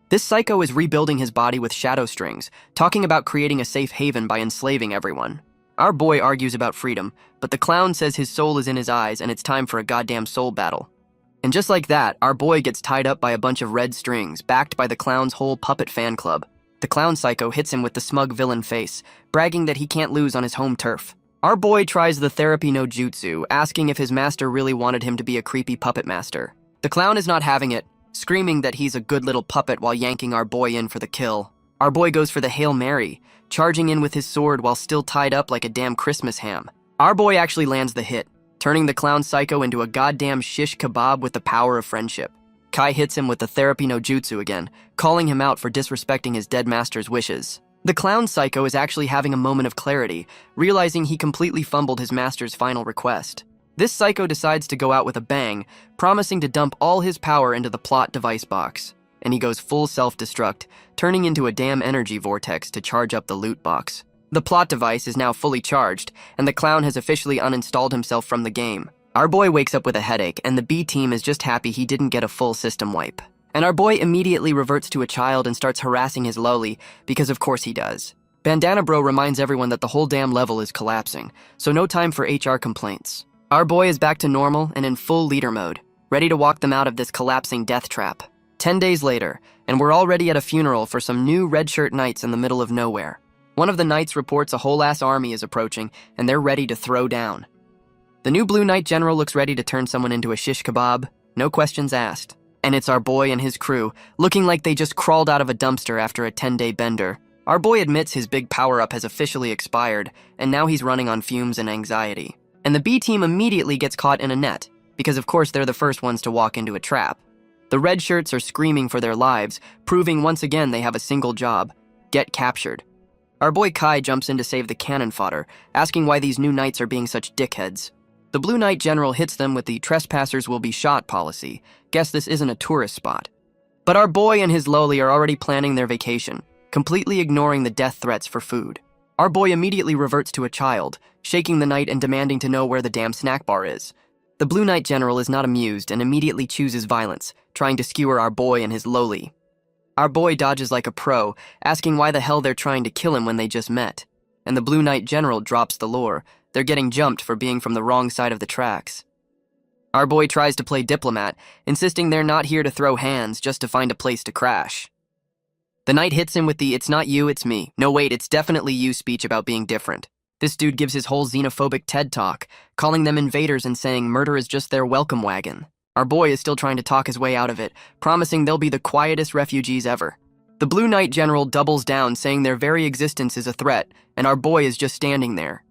This psycho is rebuilding his body with shadow strings, talking about creating a safe haven by enslaving everyone. Our boy argues about freedom, but the clown says his soul is in his eyes and it's time for a goddamn soul battle. And just like that, our boy gets tied up by a bunch of red strings, backed by the clown's whole puppet fan club. The clown psycho hits him with the smug villain face, bragging that he can't lose on his home turf. Our boy tries the therapy no jutsu, asking if his master really wanted him to be a creepy puppet master. The clown is not having it, screaming that he's a good little puppet while yanking our boy in for the kill. Our boy goes for the Hail Mary, charging in with his sword while still tied up like a damn Christmas ham. Our boy actually lands the hit, turning the clown psycho into a goddamn shish kebab with the power of friendship. Kai hits him with the therapy no jutsu again, calling him out for disrespecting his dead master's wishes. The clown psycho is actually having a moment of clarity, realizing he completely fumbled his master's final request. This psycho decides to go out with a bang, promising to dump all his power into the plot device box. And he goes full self-destruct, turning into a damn energy vortex to charge up the loot box. The plot device is now fully charged, and the clown has officially uninstalled himself from the game. Our boy wakes up with a headache, and the B team is just happy he didn't get a full system wipe. And our boy immediately reverts to a child and starts harassing his loli, because of course he does. Bandana Bro reminds everyone that the whole damn level is collapsing, so no time for HR complaints. Our boy is back to normal and in full leader mode, ready to walk them out of this collapsing death trap. 10 days later, And we're already at a funeral for some new red shirt knights in the middle of nowhere. One of the knights reports a whole-ass army is approaching, and they're ready to throw down. The new blue knight general looks ready to turn someone into a shish kebab, no questions asked. And it's our boy and his crew, looking like they just crawled out of a dumpster after a 10-day bender. Our boy admits his big power-up has officially expired, and now he's running on fumes and anxiety. And the B team immediately gets caught in a net, because of course they're the first ones to walk into a trap. The red shirts are screaming for their lives, proving once again they have a single job: get captured. Our boy Kai jumps in to save the cannon fodder, asking why these new knights are being such dickheads. The Blue Knight General hits them with the trespassers will be shot policy. Guess this isn't a tourist spot. But our boy and his loli are already planning their vacation, completely ignoring the death threats for food. Our boy immediately reverts to a child, shaking the knight and demanding to know where the damn snack bar is. The Blue Knight General is not amused and immediately chooses violence, trying to skewer our boy and his loli. Our boy dodges like a pro, asking why the hell they're trying to kill him when they just met. And the Blue Knight General drops the lore. They're getting jumped for being from the wrong side of the tracks. Our boy tries to play diplomat, insisting they're not here to throw hands, just to find a place to crash. The knight hits him with the "it's not you, it's me. No wait, it's definitely you" speech about being different. This dude gives his whole xenophobic TED talk, calling them invaders and saying murder is just their welcome wagon. Our boy is still trying to talk his way out of it, promising they'll be the quietest refugees ever. The Blue Knight General doubles down, saying their very existence is a threat, and our boy is just standing there.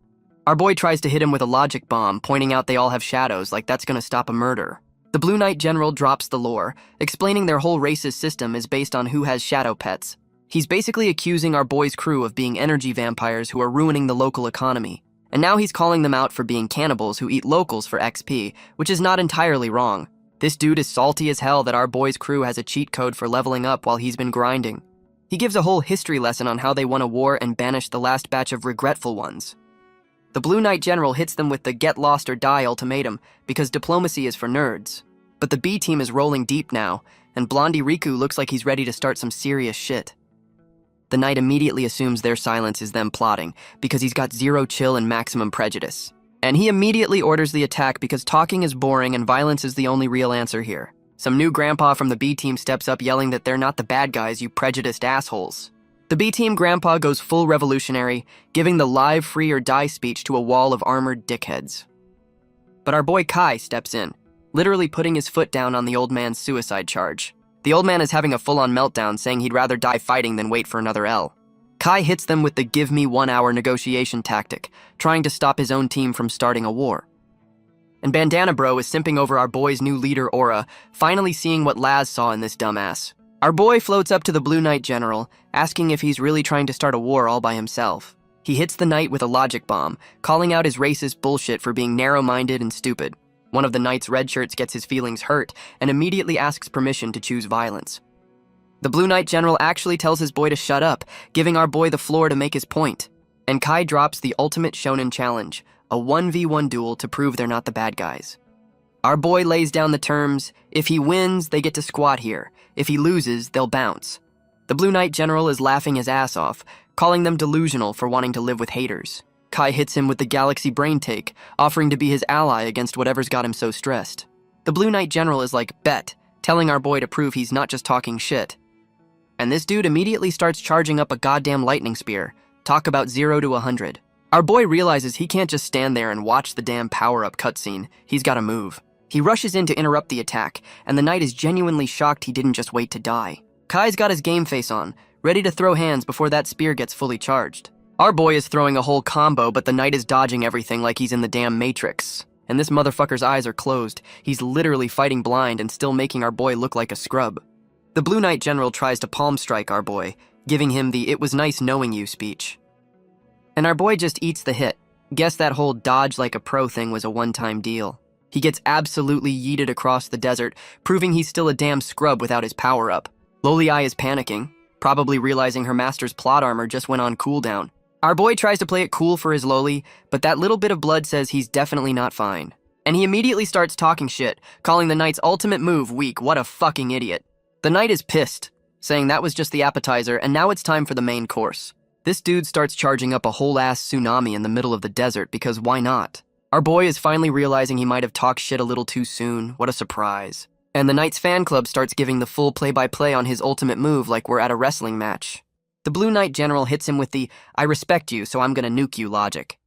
Our boy tries to hit him with a logic bomb, pointing out they all have shadows, like that's gonna stop a murder. The Blue Knight General drops the lore, explaining their whole racist system is based on who has shadow pets. He's basically accusing our boy's crew of being energy vampires who are ruining the local economy. And now he's calling them out for being cannibals who eat locals for XP, which is not entirely wrong. This dude is salty as hell that our boy's crew has a cheat code for leveling up while he's been grinding. He gives a whole history lesson on how they won a war and banished the last batch of regretful ones. The Blue Knight General hits them with the get lost or die ultimatum because diplomacy is for nerds. But the B team is rolling deep now, and Blondie Riku looks like he's ready to start some serious shit. The knight immediately assumes their silence is them plotting because he's got zero chill and maximum prejudice. And he immediately orders the attack because talking is boring and violence is the only real answer here. Some new grandpa from the B team steps up yelling that they're not the bad guys, you prejudiced assholes. The B team grandpa goes full revolutionary, giving the live free or die speech to a wall of armored dickheads. But our boy Kai steps in, literally putting his foot down on the old man's suicide charge. The old man is having a full-on meltdown, saying he'd rather die fighting than wait for another L. Kai hits them with the give me 1 hour negotiation tactic, trying to stop his own team from starting a war. And Bandana Bro is simping over our boy's new leader Aura, finally seeing what Laz saw in this dumbass. Our boy floats up to the Blue Knight General, asking if he's really trying to start a war all by himself. He hits the knight with a logic bomb, calling out his racist bullshit for being narrow-minded and stupid. One of the knight's red shirts gets his feelings hurt and immediately asks permission to choose violence. The Blue Knight General actually tells his boy to shut up, giving our boy the floor to make his point. And Kai drops the ultimate shonen challenge, a 1v1 duel to prove they're not the bad guys. Our boy lays down the terms: if he wins, they get to squat here. If he loses, they'll bounce. The Blue Knight General is laughing his ass off, calling them delusional for wanting to live with haters. Kai hits him with the Galaxy Brain Take, offering to be his ally against whatever's got him so stressed. The Blue Knight General is like, bet, telling our boy to prove he's not just talking shit. And this dude immediately starts charging up a goddamn lightning spear. Talk about 0 to 100. Our boy realizes he can't just stand there and watch the damn power-up cutscene. He's gotta move. He rushes in to interrupt the attack, and the knight is genuinely shocked he didn't just wait to die. Kai's got his game face on, ready to throw hands before that spear gets fully charged. Our boy is throwing a whole combo, but the knight is dodging everything like he's in the damn Matrix. And this motherfucker's eyes are closed. He's literally fighting blind and still making our boy look like a scrub. The Blue Knight General tries to palm strike our boy, giving him the "it was nice knowing you" speech. And our boy just eats the hit. Guess that whole dodge like a pro thing was a one-time deal. He gets absolutely yeeted across the desert, proving he's still a damn scrub without his power-up. Loli Eye is panicking, probably realizing her master's plot armor just went on cooldown. Our boy tries to play it cool for his loli, but that little bit of blood says he's definitely not fine. And he immediately starts talking shit, calling the knight's ultimate move weak. What a fucking idiot. The knight is pissed, saying that was just the appetizer and now it's time for the main course. This dude starts charging up a whole-ass tsunami in the middle of the desert because why not? Our boy is finally realizing he might have talked shit a little too soon. What a surprise. And the Knight's fan club starts giving the full play-by-play on his ultimate move like we're at a wrestling match. The Blue Knight General hits him with the, "I respect you, so I'm gonna nuke you" logic.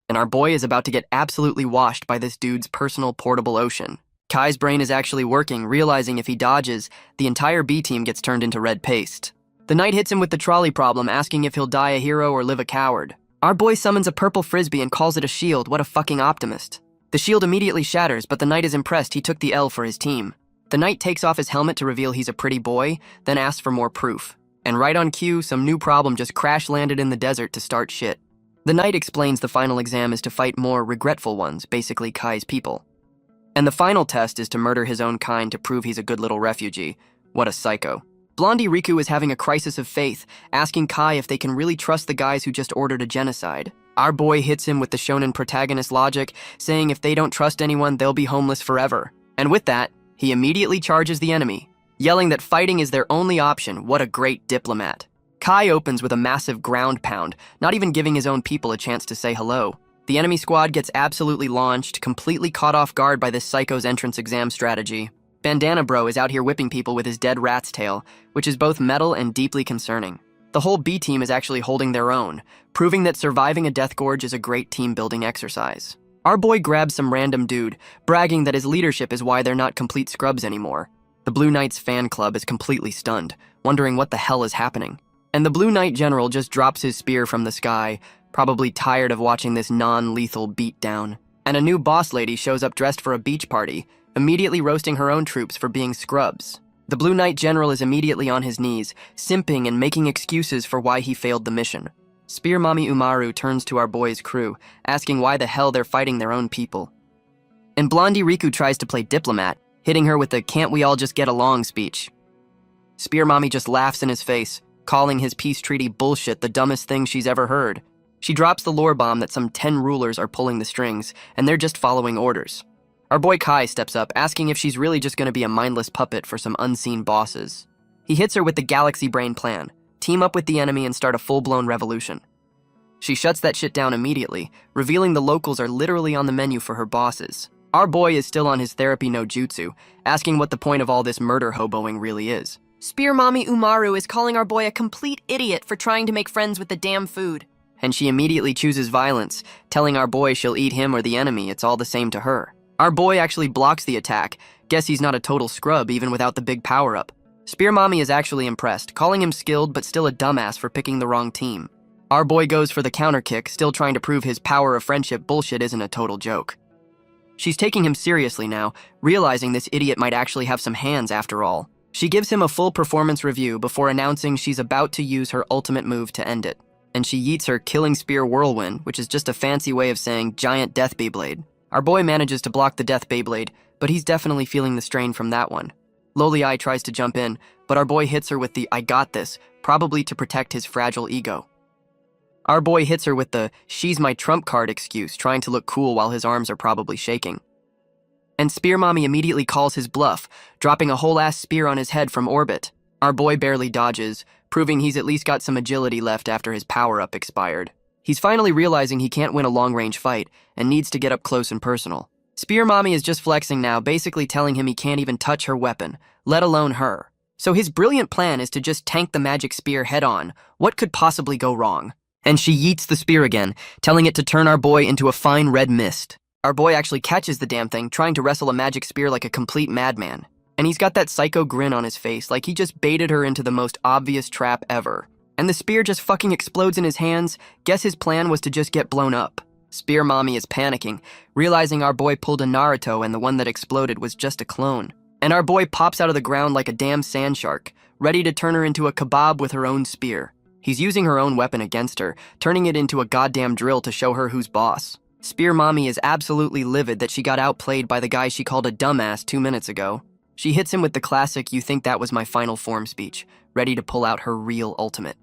And our boy is about to get absolutely washed by this dude's personal portable ocean. Kai's brain is actually working, realizing if he dodges, the entire B team gets turned into red paste. The Knight hits him with the trolley problem, asking if he'll die a hero or live a coward. Our boy summons a purple frisbee and calls it a shield. What a fucking optimist. The shield immediately shatters, but the Knight is impressed he took the L for his team. The Knight takes off his helmet to reveal he's a pretty boy, then asks for more proof. And right on cue, some new problem just crash-landed in the desert to start shit. The Knight explains the final exam is to fight more regretful ones, basically Kai's people. And the final test is to murder his own kind to prove he's a good little refugee. What a psycho. Blondie Riku is having a crisis of faith, asking Kai if they can really trust the guys who just ordered a genocide. Our boy hits him with the shonen protagonist logic, saying if they don't trust anyone, they'll be homeless forever. And with that, he immediately charges the enemy, yelling that fighting is their only option. What a great diplomat. Kai opens with a massive ground pound, not even giving his own people a chance to say hello. The enemy squad gets absolutely launched, completely caught off guard by this psycho's entrance exam strategy. Bandana Bro is out here whipping people with his dead rat's tail, which is both metal and deeply concerning. The whole B team is actually holding their own, proving that surviving a death gorge is a great team-building exercise. Our boy grabs some random dude, bragging that his leadership is why they're not complete scrubs anymore. The Blue Knight's fan club is completely stunned, wondering what the hell is happening. And the Blue Knight General just drops his spear from the sky, probably tired of watching this non-lethal beatdown. And a new boss lady shows up dressed for a beach party, immediately roasting her own troops for being scrubs. The Blue Knight General is immediately on his knees, simping and making excuses for why he failed the mission. Spear Mommy Umaru turns to our boy's crew, asking why the hell they're fighting their own people. And Blondie Riku tries to play diplomat, hitting her with the "can't we all just get along" speech. Spear Mommy just laughs in his face, calling his peace treaty bullshit the dumbest thing she's ever heard. She drops the lore bomb that some 10 rulers are pulling the strings, and they're just following orders. Our boy Kai steps up, asking if she's really just going to be a mindless puppet for some unseen bosses. He hits her with the Galaxy Brain plan, team up with the enemy and start a full-blown revolution. She shuts that shit down immediately, revealing the locals are literally on the menu for her bosses. Our boy is still on his therapy no jutsu, asking what the point of all this murder hoboing really is. Spear Mommy Umaru is calling our boy a complete idiot for trying to make friends with the damn food. And she immediately chooses violence, telling our boy she'll eat him or the enemy, it's all the same to her. Our boy actually blocks the attack. Guess he's not a total scrub even without the big power-up. Spear Mommy is actually impressed, calling him skilled but still a dumbass for picking the wrong team. Our boy goes for the counter kick, still trying to prove his power of friendship bullshit isn't a total joke. She's taking him seriously now, realizing this idiot might actually have some hands after all. She gives him a full performance review before announcing she's about to use her ultimate move to end it. And she yeets her Killing Spear Whirlwind, which is just a fancy way of saying Giant Death Beyblade. Our boy manages to block the Death Beyblade, but he's definitely feeling the strain from that one. Loli Eye tries to jump in, but our boy hits her with the "I got this," probably to protect his fragile ego. Our boy hits her with the "she's my trump card" excuse, trying to look cool while his arms are probably shaking. And Spear Mommy immediately calls his bluff, dropping a whole-ass spear on his head from orbit. Our boy barely dodges, proving he's at least got some agility left after his power-up expired. He's finally realizing he can't win a long-range fight and needs to get up close and personal. Spear Mommy is just flexing now, basically telling him he can't even touch her weapon, let alone her. So his brilliant plan is to just tank the magic spear head-on. What could possibly go wrong? And she yeets the spear again, telling it to turn our boy into a fine red mist. Our boy actually catches the damn thing, trying to wrestle a magic spear like a complete madman. And he's got that psycho grin on his face, like he just baited her into the most obvious trap ever. And the spear just fucking explodes in his hands. Guess his plan was to just get blown up. Spear Mommy is panicking, realizing our boy pulled a Naruto and the one that exploded was just a clone. And our boy pops out of the ground like a damn sand shark, ready to turn her into a kebab with her own spear. He's using her own weapon against her, turning it into a goddamn drill to show her who's boss. Spear Mommy is absolutely livid that she got outplayed by the guy she called a dumbass 2 minutes ago. She hits him with the classic "you think that was my final form" speech, ready to pull out her real ultimate.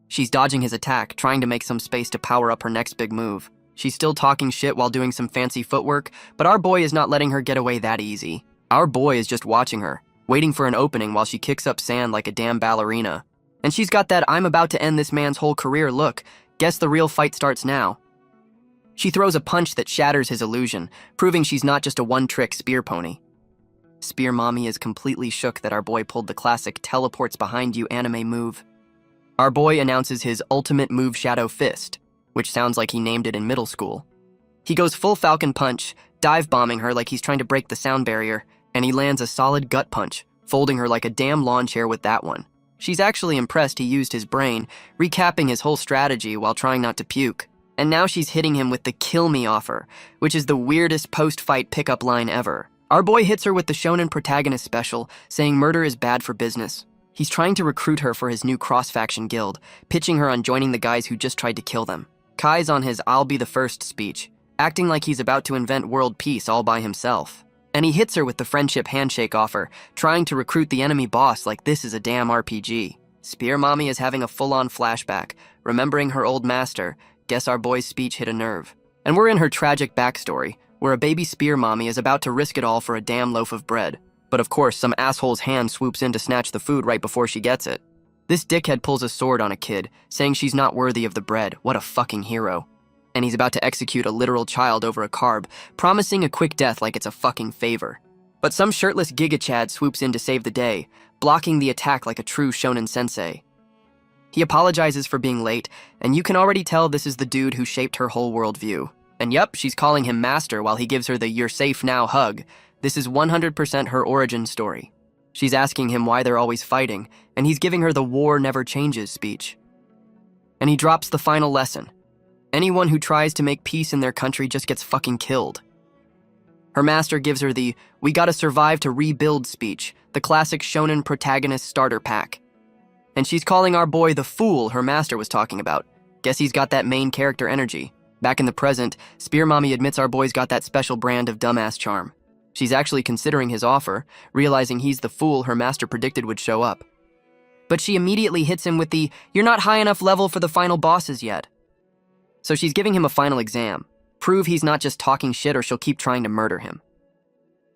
She's dodging his attack, trying to make some space to power up her next big move. She's still talking shit while doing some fancy footwork, but our boy is not letting her get away that easy. Our boy is just watching her, waiting for an opening while she kicks up sand like a damn ballerina. And she's got that "I'm about to end this man's whole career" look. Guess the real fight starts now. She throws a punch that shatters his illusion, proving she's not just a one-trick spear pony. Spear Mommy is completely shook that our boy pulled the classic teleports behind you anime move. Our boy announces his ultimate move, Shadow Fist, which sounds like he named it in middle school. He goes full Falcon Punch, dive bombing her like he's trying to break the sound barrier, and he lands a solid gut punch, folding her like a damn lawn chair with that one. She's actually impressed he used his brain, recapping his whole strategy while trying not to puke. And now she's hitting him with the kill me offer, which is the weirdest post-fight pickup line ever. Our boy hits her with the shonen protagonist special, saying murder is bad for business. He's trying to recruit her for his new cross-faction guild, pitching her on joining the guys who just tried to kill them. Kai's on his I'll be the first speech, acting like he's about to invent world peace all by himself. And he hits her with the friendship handshake offer, trying to recruit the enemy boss like this is a damn RPG. Spear Mommy is having a full-on flashback, remembering her old master. Guess our boy's speech hit a nerve. And we're in her tragic backstory, where a baby Spear Mommy is about to risk it all for a damn loaf of bread. But of course, some asshole's hand swoops in to snatch the food right before she gets it. This dickhead pulls a sword on a kid, saying she's not worthy of the bread. What a fucking hero. And he's about to execute a literal child over a carb, promising a quick death like it's a fucking favor. But some shirtless Giga Chad swoops in to save the day, blocking the attack like a true shonen sensei. He apologizes for being late, and you can already tell this is the dude who shaped her whole worldview. And yep, she's calling him master while he gives her the "you're safe now" hug. This is 100% her origin story. She's asking him why they're always fighting, and he's giving her the war never changes speech. And he drops the final lesson. Anyone who tries to make peace in their country just gets fucking killed. Her master gives her the "we gotta survive to rebuild" speech, the classic shonen protagonist starter pack. And she's calling our boy the fool her master was talking about. Guess he's got that main character energy. Back in the present, Spear Mommy admits our boy's got that special brand of dumbass charm. She's actually considering his offer, realizing he's the fool her master predicted would show up. But she immediately hits him with the "you're not high enough level for the final bosses yet." So she's giving him a final exam. Prove he's not just talking shit or she'll keep trying to murder him.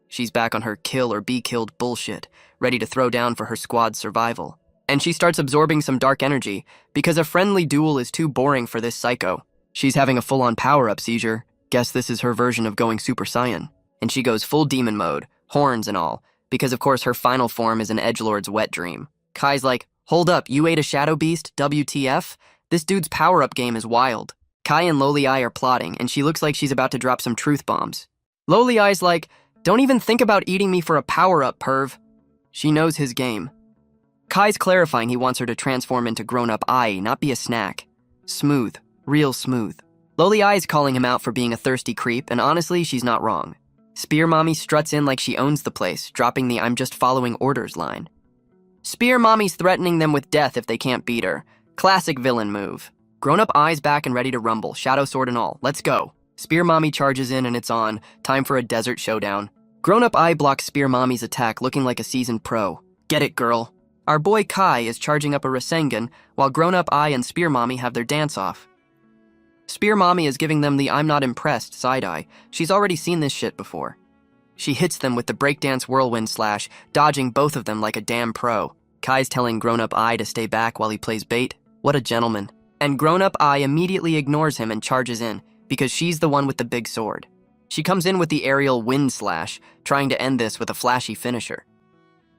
She's back on her kill or be killed bullshit, ready to throw down for her squad's survival. And she starts absorbing some dark energy because a friendly duel is too boring for this psycho. She's having a full-on power-up seizure. Guess this is her version of going Super Saiyan. And she goes full demon mode, horns and all, because of course her final form is an edgelord's wet dream. Kai's like, "Hold up, you ate a shadow beast? WTF? This dude's power-up game is wild." Kai and Loli Eye are plotting, and she looks like she's about to drop some truth bombs. Loli Eye's like, "Don't even think about eating me for a power-up, perv." She knows his game. Kai's clarifying he wants her to transform into grown-up Ai, not be a snack. Smooth. Real smooth. Loli Eye's calling him out for being a thirsty creep, and honestly, she's not wrong. Spear Mommy struts in like she owns the place, dropping the "I'm just following orders" line. Spear Mommy's threatening them with death if they can't beat her. Classic villain move. Grown-up Ai's back and ready to rumble, shadow sword and all. Let's go. Spear Mommy charges in and it's on. Time for a desert showdown. Grown-up Ai blocks Spear Mommy's attack, looking like a seasoned pro. Get it, girl. Our boy Kai is charging up a Rasengan, while Grown-up Ai and Spear Mommy have their dance-off. Spear Mommy is giving them the "I'm not impressed" side-eye. She's already seen this shit before. She hits them with the breakdance whirlwind slash, dodging both of them like a damn pro. Kai's telling Grown-up Ai to stay back while he plays bait. What a gentleman. And Grown-up Ai immediately ignores him and charges in, because she's the one with the big sword. She comes in with the aerial wind slash, trying to end this with a flashy finisher.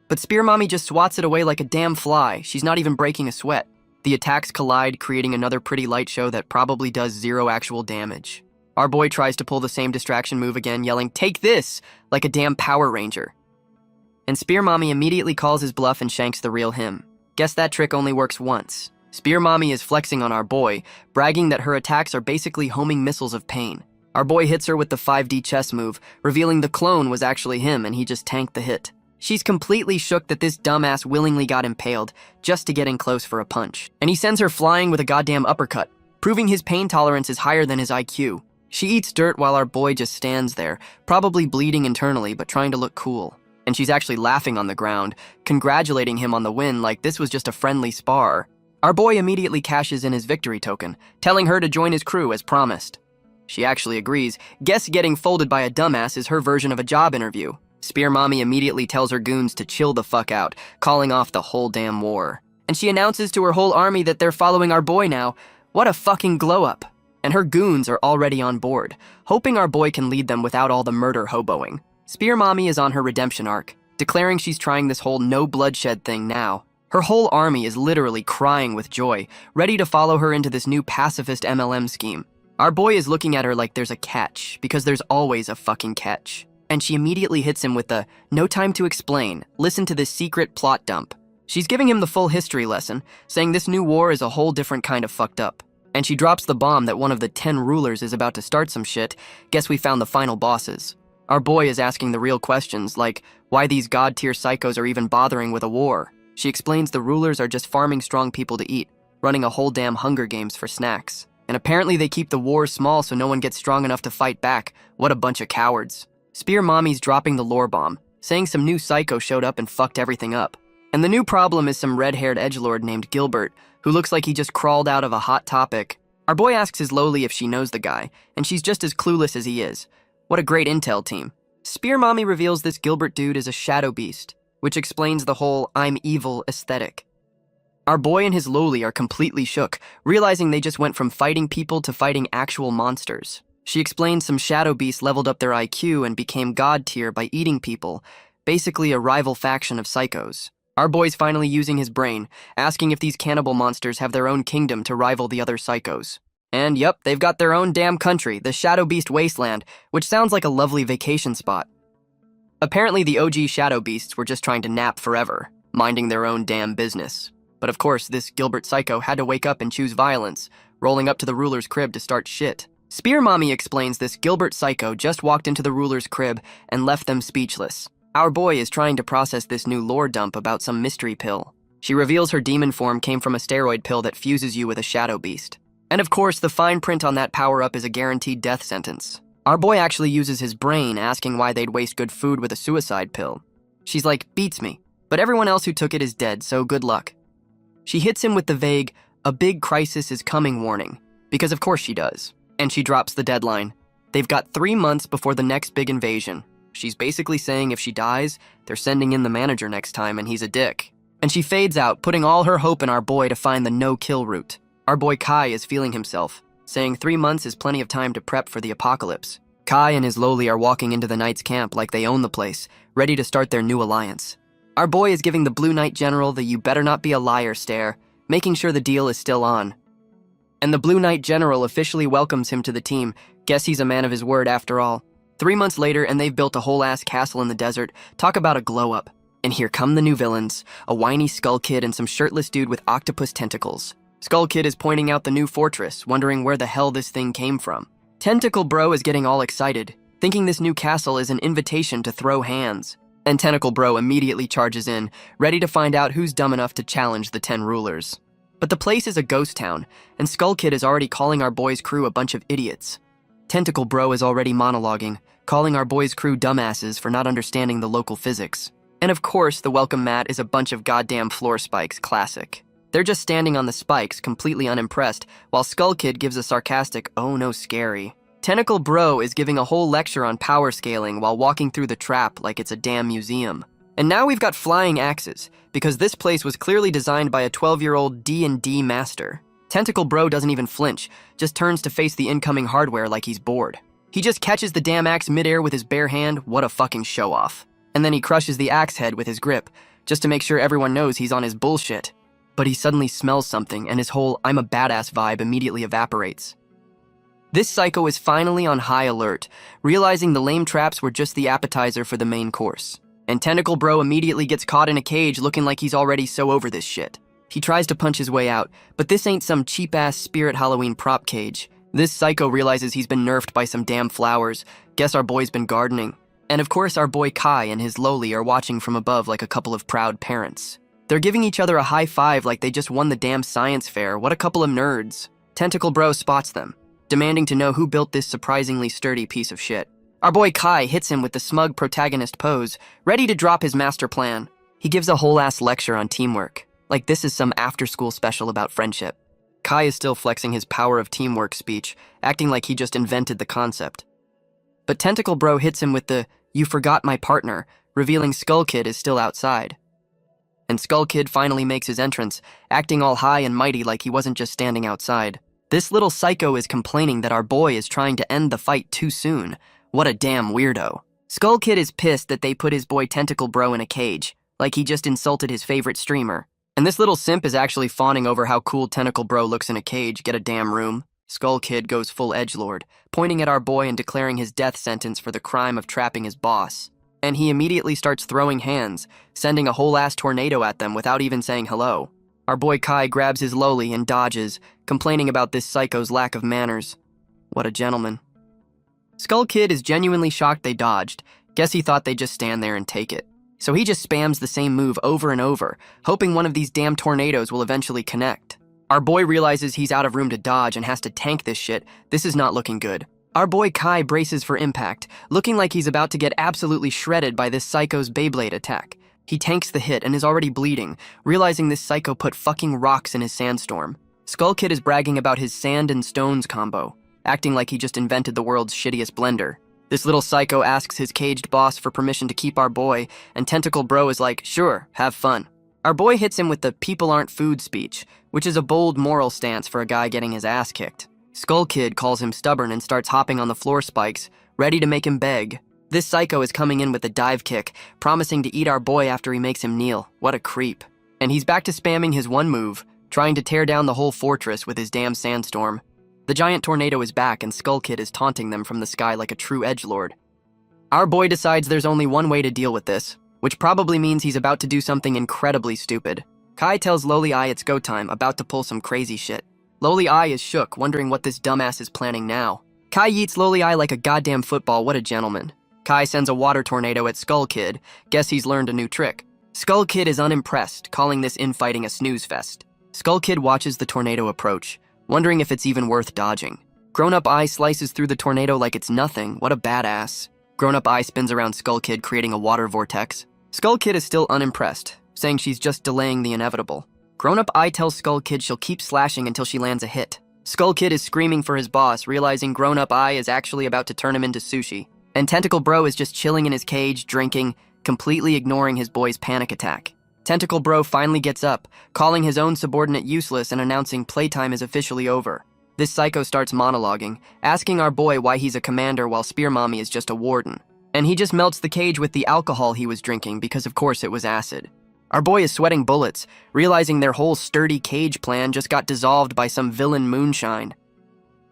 But Spear Mommy just swats it away like a damn fly. She's not even breaking a sweat. The attacks collide, creating another pretty light show that probably does zero actual damage. Our boy tries to pull the same distraction move again, yelling, "Take this!" like a damn Power Ranger. And Spear Mommy immediately calls his bluff and shanks the real him. Guess that trick only works once. Spear Mommy is flexing on our boy, bragging that her attacks are basically homing missiles of pain. Our boy hits her with the 5D chess move, revealing the clone was actually him and he just tanked the hit. She's completely shook that this dumbass willingly got impaled just to get in close for a punch. And he sends her flying with a goddamn uppercut, proving his pain tolerance is higher than his IQ. She eats dirt while our boy just stands there, probably bleeding internally but trying to look cool. And she's actually laughing on the ground, congratulating him on the win like this was just a friendly spar. Our boy immediately cashes in his victory token, telling her to join his crew as promised. She actually agrees. Guess getting folded by a dumbass is her version of a job interview. Spear Mommy immediately tells her goons to chill the fuck out, calling off the whole damn war. And she announces to her whole army that they're following our boy now. What a fucking glow-up. And her goons are already on board, hoping our boy can lead them without all the murder hoboing. Spear Mommy is on her redemption arc, declaring she's trying this whole no bloodshed thing now. Her whole army is literally crying with joy, ready to follow her into this new pacifist MLM scheme. Our boy is looking at her like there's a catch, because there's always a fucking catch. And she immediately hits him with the, no time to explain, listen to this secret plot dump. She's giving him the full history lesson, saying this new war is a whole different kind of fucked up. And she drops the bomb that one of the 10 rulers is about to start some shit. Guess we found the final bosses. Our boy is asking the real questions, like why these god-tier psychos are even bothering with a war. She explains the rulers are just farming strong people to eat, running a whole damn Hunger Games for snacks. And apparently they keep the war small so no one gets strong enough to fight back. What a bunch of cowards. Spear Mommy's dropping the lore bomb, saying some new psycho showed up and fucked everything up. And the new problem is some red-haired edgelord named Gilbert, who looks like he just crawled out of a Hot Topic. Our boy asks his Loli if she knows the guy, and she's just as clueless as he is. What a great intel team. Spear Mommy reveals this Gilbert dude is a shadow beast, which explains the whole I'm evil aesthetic. Our boy and his Loli are completely shook, realizing they just went from fighting people to fighting actual monsters. She explains some shadow beasts leveled up their IQ and became god tier by eating people, basically a rival faction of psychos. Our boy's finally using his brain, asking if these cannibal monsters have their own kingdom to rival the other psychos. And yep, they've got their own damn country, the Shadow Beast Wasteland, which sounds like a lovely vacation spot. Apparently the OG Shadow Beasts were just trying to nap forever, minding their own damn business. But of course, this Gilbert psycho had to wake up and choose violence, rolling up to the ruler's crib to start shit. Spear Mommy explains this Gilbert psycho just walked into the ruler's crib and left them speechless. Our boy is trying to process this new lore dump about some mystery pill. She reveals her demon form came from a steroid pill that fuses you with a shadow beast. And of course, the fine print on that power-up is a guaranteed death sentence. Our boy actually uses his brain, asking why they'd waste good food with a suicide pill. She's like, beats me. But everyone else who took it is dead, so good luck. She hits him with the vague, a big crisis is coming warning, because of course she does. And she drops the deadline. They've got 3 months before the next big invasion. She's basically saying if she dies, they're sending in the manager next time and he's a dick. And she fades out, putting all her hope in our boy to find the no-kill route. Our boy Kai is feeling himself, saying 3 months is plenty of time to prep for the apocalypse. Kai and his Loli are walking into the Knight's camp like they own the place, ready to start their new alliance. Our boy is giving the Blue Knight General the you better not be a liar stare, making sure the deal is still on. And the Blue Knight General officially welcomes him to the team. Guess he's a man of his word after all. 3 months later, and they've built a whole-ass castle in the desert. Talk about a glow-up. And here come the new villains, a whiny Skull Kid and some shirtless dude with octopus tentacles. Skull Kid is pointing out the new fortress, wondering where the hell this thing came from. Tentacle Bro is getting all excited, thinking this new castle is an invitation to throw hands. And Tentacle Bro immediately charges in, ready to find out who's dumb enough to challenge the 10 rulers. But the place is a ghost town, and Skull Kid is already calling our boy's crew a bunch of idiots. Tentacle Bro is already monologuing, calling our boy's crew dumbasses for not understanding the local physics. And of course, the welcome mat is a bunch of goddamn floor spikes, classic. They're just standing on the spikes, completely unimpressed, while Skull Kid gives a sarcastic, oh no scary. Tentacle Bro is giving a whole lecture on power scaling while walking through the trap like it's a damn museum. And now we've got flying axes, because this place was clearly designed by a 12-year-old D&D master. Tentacle Bro doesn't even flinch, just turns to face the incoming hardware like he's bored. He just catches the damn axe midair with his bare hand, what a fucking show-off. And then he crushes the axe head with his grip, just to make sure everyone knows he's on his bullshit. But he suddenly smells something, and his whole I'm a badass vibe immediately evaporates. This psycho is finally on high alert, realizing the lame traps were just the appetizer for the main course. And Tentacle Bro immediately gets caught in a cage looking like he's already so over this shit. He tries to punch his way out, but this ain't some cheap-ass Spirit Halloween prop cage. This psycho realizes he's been nerfed by some damn flowers. Guess our boy's been gardening. And of course our boy Kai and his Loli are watching from above like a couple of proud parents. They're giving each other a high five like they just won the damn science fair. What a couple of nerds. Tentacle Bro spots them, demanding to know who built this surprisingly sturdy piece of shit. Our boy Kai hits him with the smug protagonist pose, ready to drop his master plan. He gives a whole-ass lecture on teamwork, like this is some after-school special about friendship. Kai is still flexing his power of teamwork speech, acting like he just invented the concept. But Tentacle Bro hits him with the, you forgot my partner, revealing Skull Kid is still outside. And Skull Kid finally makes his entrance, acting all high and mighty like he wasn't just standing outside. This little psycho is complaining that our boy is trying to end the fight too soon. What a damn weirdo. Skull Kid is pissed that they put his boy Tentacle Bro in a cage, like he just insulted his favorite streamer. And this little simp is actually fawning over how cool Tentacle Bro looks in a cage, get a damn room. Skull Kid goes full edgelord, pointing at our boy and declaring his death sentence for the crime of trapping his boss. And he immediately starts throwing hands, sending a whole-ass tornado at them without even saying hello. Our boy Kai grabs his loli and dodges, complaining about this psycho's lack of manners. What a gentleman. Skull Kid is genuinely shocked they dodged. Guess he thought they'd just stand there and take it. So he just spams the same move over and over, hoping one of these damn tornadoes will eventually connect. Our boy realizes he's out of room to dodge and has to tank this shit. This is not looking good. Our boy Kai braces for impact, looking like he's about to get absolutely shredded by this psycho's Beyblade attack. He tanks the hit and is already bleeding, realizing this psycho put fucking rocks in his sandstorm. Skull Kid is bragging about his sand and stones combo, acting like he just invented the world's shittiest blender. This little psycho asks his caged boss for permission to keep our boy, and Tentacle Bro is like, sure, have fun. Our boy hits him with the people aren't food speech, which is a bold moral stance for a guy getting his ass kicked. Skull Kid calls him stubborn and starts hopping on the floor spikes, ready to make him beg. This psycho is coming in with a dive kick, promising to eat our boy after he makes him kneel. What a creep. And he's back to spamming his one move, trying to tear down the whole fortress with his damn sandstorm. The giant tornado is back and Skull Kid is taunting them from the sky like a true edgelord. Our boy decides there's only one way to deal with this, which probably means he's about to do something incredibly stupid. Kai tells Loli Eye it's go time, about to pull some crazy shit. Loli Eye is shook, wondering what this dumbass is planning now. Kai yeets Loli Eye like a goddamn football, what a gentleman. Kai sends a water tornado at Skull Kid, guess he's learned a new trick. Skull Kid is unimpressed, calling this infighting a snooze fest. Skull Kid watches the tornado approach, wondering if it's even worth dodging. Grown-up Eye slices through the tornado like it's nothing, what a badass. Grown-up Eye spins around Skull Kid, creating a water vortex. Skull Kid is still unimpressed, saying she's just delaying the inevitable. Grown-up Eye tells Skull Kid she'll keep slashing until she lands a hit. Skull Kid is screaming for his boss, realizing Grown-up Eye is actually about to turn him into sushi. And Tentacle Bro is just chilling in his cage, drinking, completely ignoring his boy's panic attack. Tentacle Bro finally gets up, calling his own subordinate useless and announcing playtime is officially over. This psycho starts monologuing, asking our boy why he's a commander while Spear Mommy is just a warden. And he just melts the cage with the alcohol he was drinking because of course it was acid. Our boy is sweating bullets, realizing their whole sturdy cage plan just got dissolved by some villain moonshine.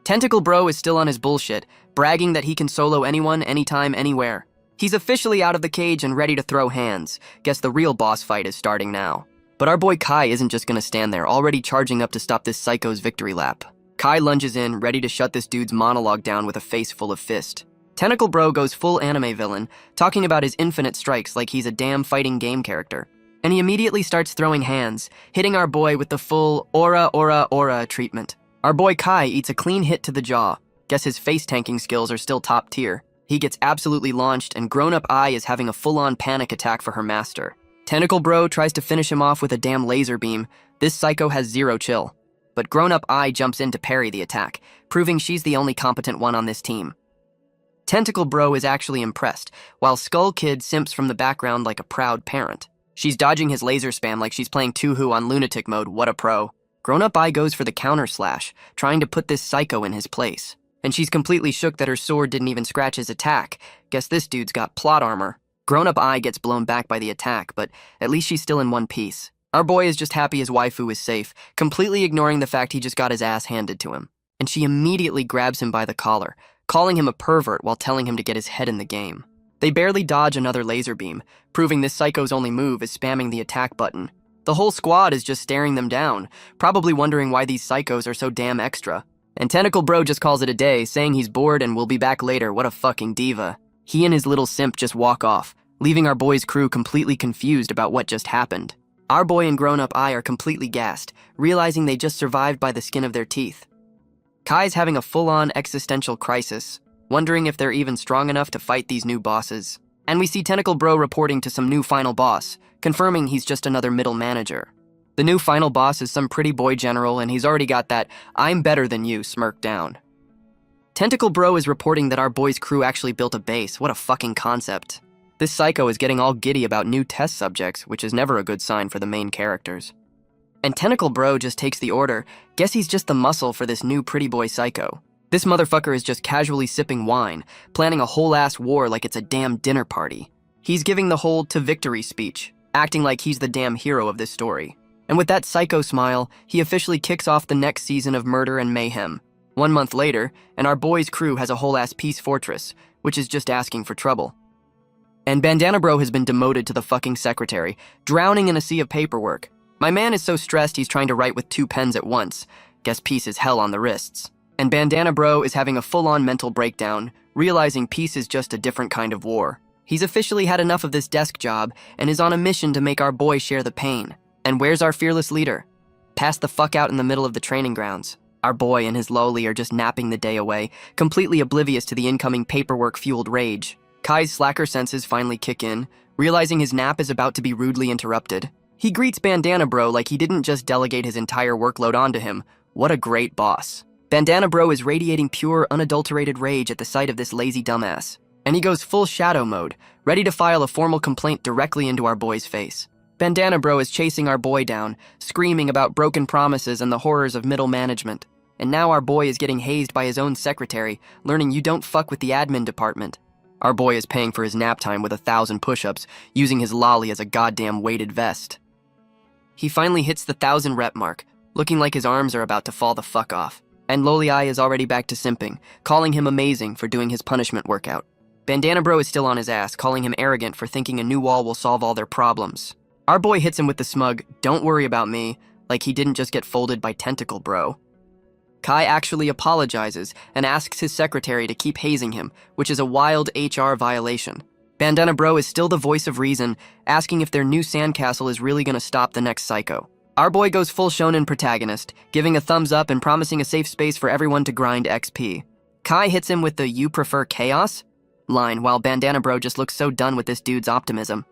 Tentacle Bro is still on his bullshit, bragging that he can solo anyone, anytime, anywhere. He's officially out of the cage and ready to throw hands. Guess the real boss fight is starting now. But our boy Kai isn't just gonna stand there, already charging up to stop this psycho's victory lap. Kai lunges in, ready to shut this dude's monologue down with a face full of fist. Tentacle Bro goes full anime villain, talking about his infinite strikes like he's a damn fighting game character. And he immediately starts throwing hands, hitting our boy with the full aura treatment. Our boy Kai eats a clean hit to the jaw. Guess his face tanking skills are still top tier. He gets absolutely launched and Grown-up Eye is having a full-on panic attack for her master. Tentacle Bro tries to finish him off with a damn laser beam. This psycho has zero chill. But Grown-up Eye jumps in to parry the attack, proving she's the only competent one on this team. Tentacle Bro is actually impressed, while Skull Kid simps from the background like a proud parent. She's dodging his laser spam like she's playing Tuhu on lunatic mode, what a pro. Grown-up Eye goes for the counter slash, trying to put this psycho in his place. And she's completely shook that her sword didn't even scratch his attack. Guess this dude's got plot armor. Grown-up Eye gets blown back by the attack, but at least she's still in one piece. Our boy is just happy his waifu is safe, completely ignoring the fact he just got his ass handed to him. And she immediately grabs him by the collar, calling him a pervert while telling him to get his head in the game. They barely dodge another laser beam, proving this psycho's only move is spamming the attack button. The whole squad is just staring them down, probably wondering why these psychos are so damn extra. And Tentacle Bro just calls it a day, saying he's bored and will be back later, what a fucking diva. He and his little simp just walk off, leaving our boy's crew completely confused about what just happened. Our boy and Grown-up Eye are completely gassed, realizing they just survived by the skin of their teeth. Kai's having a full-on existential crisis, wondering if they're even strong enough to fight these new bosses. And we see Tentacle Bro reporting to some new final boss, confirming he's just another middle manager. The new final boss is some pretty boy general, and he's already got that "I'm better than you" smirk down. Tentacle Bro is reporting that our boy's crew actually built a base, what a fucking concept. This psycho is getting all giddy about new test subjects, which is never a good sign for the main characters. And Tentacle Bro just takes the order, guess he's just the muscle for this new pretty boy psycho. This motherfucker is just casually sipping wine, planning a whole-ass war like it's a damn dinner party. He's giving the whole to victory speech, acting like he's the damn hero of this story. And with that psycho smile, he officially kicks off the next season of murder and mayhem. 1 month later, and our boy's crew has a whole-ass peace fortress, which is just asking for trouble. And Bandana Bro has been demoted to the fucking secretary, drowning in a sea of paperwork. My man is so stressed he's trying to write with 2 pens at once. Guess peace is hell on the wrists. And Bandana Bro is having a full-on mental breakdown, realizing peace is just a different kind of war. He's officially had enough of this desk job and is on a mission to make our boy share the pain. And where's our fearless leader? Passed the fuck out in the middle of the training grounds. Our boy and his lowly are just napping the day away, completely oblivious to the incoming paperwork-fueled rage. Kai's slacker senses finally kick in, realizing his nap is about to be rudely interrupted. He greets Bandana Bro like he didn't just delegate his entire workload onto him. What a great boss. Bandana Bro is radiating pure, unadulterated rage at the sight of this lazy dumbass. And he goes full shadow mode, ready to file a formal complaint directly into our boy's face. Bandana Bro is chasing our boy down, screaming about broken promises and the horrors of middle management. And now our boy is getting hazed by his own secretary, learning you don't fuck with the admin department. Our boy is paying for his nap time with 1,000 push-ups, using his lolly as a goddamn weighted vest. He finally hits the 1,000 rep mark, looking like his arms are about to fall the fuck off. And Loli Eye is already back to simping, calling him amazing for doing his punishment workout. Bandana Bro is still on his ass, calling him arrogant for thinking a new wall will solve all their problems. Our boy hits him with the smug, "Don't worry about me," like he didn't just get folded by Tentacle Bro. Kai actually apologizes and asks his secretary to keep hazing him, which is a wild HR violation. Bandana Bro is still the voice of reason, asking if their new sandcastle is really gonna stop the next psycho. Our boy goes full shonen protagonist, giving a thumbs up and promising a safe space for everyone to grind XP. Kai hits him with the "You prefer chaos?" line, while Bandana Bro just looks so done with this dude's optimism.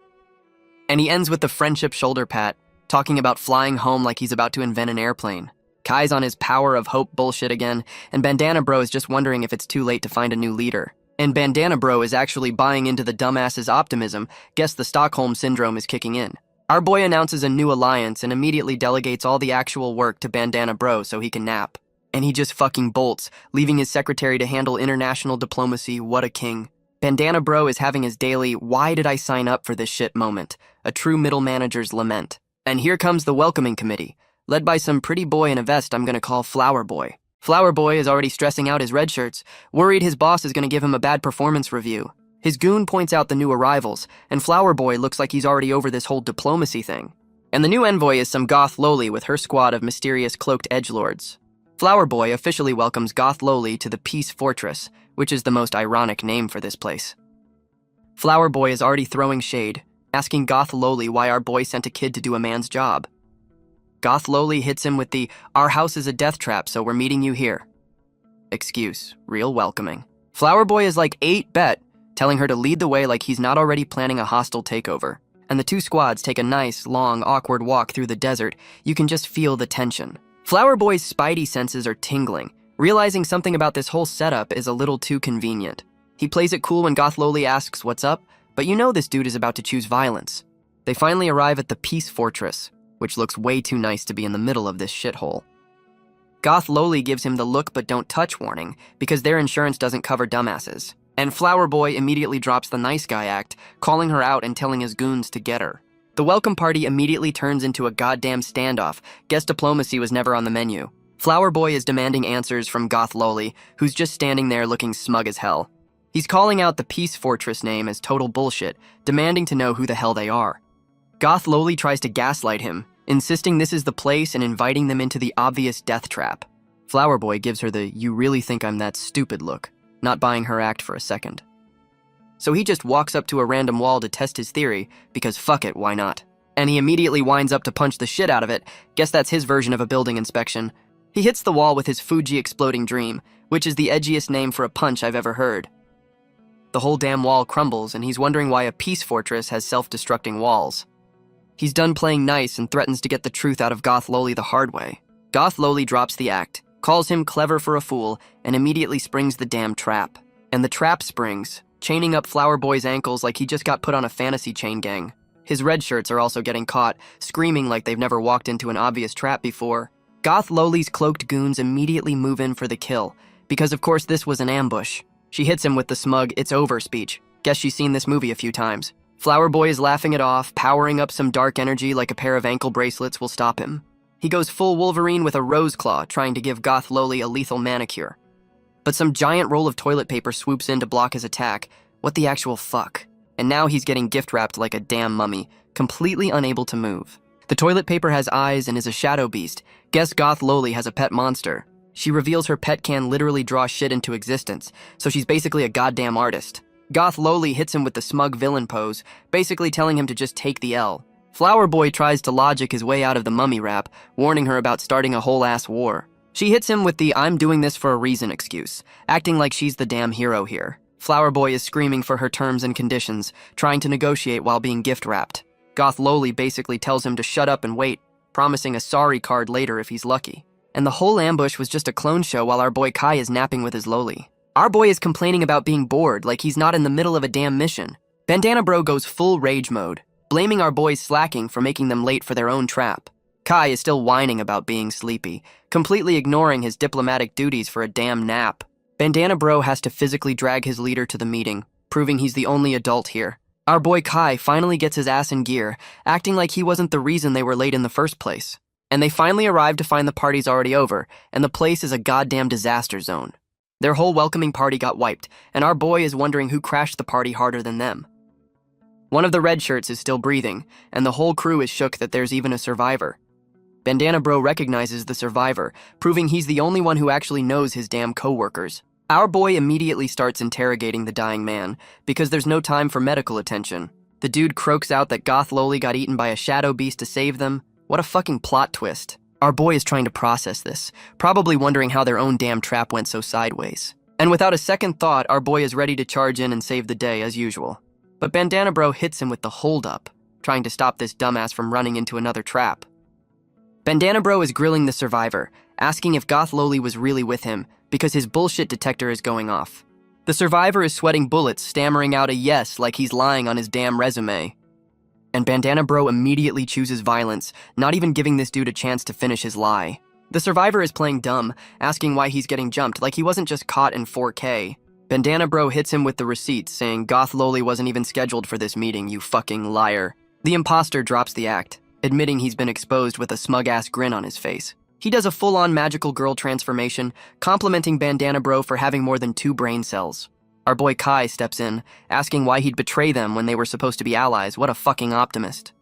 And he ends with the friendship shoulder pat, talking about flying home like he's about to invent an airplane. Kai's on his power of hope bullshit again, and Bandana Bro is just wondering if it's too late to find a new leader. And Bandana Bro is actually buying into the dumbass's optimism. Guess the Stockholm Syndrome is kicking in. Our boy announces a new alliance and immediately delegates all the actual work to Bandana Bro so he can nap. And he just fucking bolts, leaving his secretary to handle international diplomacy. What a king. Bandana Bro is having his daily "why did I sign up for this shit" moment, a true middle manager's lament. And here comes the welcoming committee, led by some pretty boy in a vest I'm gonna call Flower Boy. Flower Boy is already stressing out his red shirts, worried his boss is gonna give him a bad performance review. His goon points out the new arrivals, and Flower Boy looks like he's already over this whole diplomacy thing. And the new envoy is some goth Loli with her squad of mysterious cloaked edgelords. Flower Boy officially welcomes Goth Loli to the Peace Fortress, which is the most ironic name for this place. Flower Boy is already throwing shade, asking Goth Loli why our boy sent a kid to do a man's job. Goth Loli hits him with the "our house is a death trap, so we're meeting you here" excuse, real welcoming. Flower Boy is like 8-bet, telling her to lead the way like he's not already planning a hostile takeover. And the two squads take a nice, long, awkward walk through the desert. You can just feel the tension. Flower Boy's spidey senses are tingling, realizing something about this whole setup is a little too convenient. He plays it cool when Goth Loli asks what's up, but you know this dude is about to choose violence. They finally arrive at the Peace Fortress, which looks way too nice to be in the middle of this shithole. Goth Loli gives him the "look but don't touch" warning because their insurance doesn't cover dumbasses. And Flower Boy immediately drops the nice guy act, calling her out and telling his goons to get her. The welcome party immediately turns into a goddamn standoff. Guess diplomacy was never on the menu. Flower Boy is demanding answers from Goth Loli, who's just standing there looking smug as hell. He's calling out the Peace Fortress name as total bullshit, demanding to know who the hell they are. Goth Loli tries to gaslight him, insisting this is the place and inviting them into the obvious death trap. Flower Boy gives her the "you really think I'm that stupid" look, not buying her act for a second. So he just walks up to a random wall to test his theory, because fuck it, why not? And he immediately winds up to punch the shit out of it. Guess that's his version of a building inspection. He hits the wall with his Fuji Exploding Dream, which is the edgiest name for a punch I've ever heard. The whole damn wall crumbles, and he's wondering why a peace fortress has self-destructing walls. He's done playing nice and threatens to get the truth out of Goth Loli the hard way. Goth Loli drops the act, calls him clever for a fool, and immediately springs the damn trap. And the trap springs, chaining up Flower Boy's ankles like he just got put on a fantasy chain gang. His red shirts are also getting caught, screaming like they've never walked into an obvious trap before. Goth Loli's cloaked goons immediately move in for the kill, because of course this was an ambush. She hits him with the smug "it's over" speech. Guess she's seen this movie a few times. Flower Boy is laughing it off, powering up some dark energy like a pair of ankle bracelets will stop him. He goes full Wolverine with a rose claw, trying to give Goth Loli a lethal manicure. But some giant roll of toilet paper swoops in to block his attack. What the actual fuck? And now he's getting gift-wrapped like a damn mummy, completely unable to move. The toilet paper has eyes and is a shadow beast. Guess Goth Loli has a pet monster. She reveals her pet can literally draw shit into existence, so she's basically a goddamn artist. Goth Loli hits him with the smug villain pose, basically telling him to just take the L. Flower Boy tries to logic his way out of the mummy rap, warning her about starting a whole-ass war. She hits him with the "I'm doing this for a reason" excuse, acting like she's the damn hero here. Flower Boy is screaming for her terms and conditions, trying to negotiate while being gift-wrapped. Goth Loli basically tells him to shut up and wait, promising a sorry card later if he's lucky. And the whole ambush was just a clone show while our boy Kai is napping with his Loli. Our boy is complaining about being bored like he's not in the middle of a damn mission. Bandana Bro goes full rage mode, blaming our boys slacking for making them late for their own trap. Kai is still whining about being sleepy, completely ignoring his diplomatic duties for a damn nap. Bandana Bro has to physically drag his leader to the meeting, proving he's the only adult here. Our boy Kai finally gets his ass in gear, acting like he wasn't the reason they were late in the first place. And they finally arrive to find the party's already over, and the place is a goddamn disaster zone. Their whole welcoming party got wiped, and our boy is wondering who crashed the party harder than them. One of the red shirts is still breathing, and the whole crew is shook that there's even a survivor. Bandana Bro recognizes the survivor, proving he's the only one who actually knows his damn co-workers. Our boy immediately starts interrogating the dying man, because there's no time for medical attention. The dude croaks out that Goth Loli got eaten by a shadow beast to save them. What a fucking plot twist. Our boy is trying to process this, probably wondering how their own damn trap went so sideways. And without a second thought, our boy is ready to charge in and save the day as usual. But Bandana Bro hits him with the hold-up, trying to stop this dumbass from running into another trap. Bandana Bro is grilling the survivor, asking if Goth Loli was really with him, because his bullshit detector is going off. The survivor is sweating bullets, stammering out a yes like he's lying on his damn resume. And Bandana Bro immediately chooses violence, not even giving this dude a chance to finish his lie. The survivor is playing dumb, asking why he's getting jumped like he wasn't just caught in 4K. Bandana Bro hits him with the receipts, saying Goth Loli wasn't even scheduled for this meeting, you fucking liar. The imposter drops the act, admitting he's been exposed with a smug-ass grin on his face. He does a full-on magical girl transformation, complimenting Bandana Bro for having more than 2 brain cells. Our boy Kai steps in, asking why he'd betray them when they were supposed to be allies. What a fucking optimist.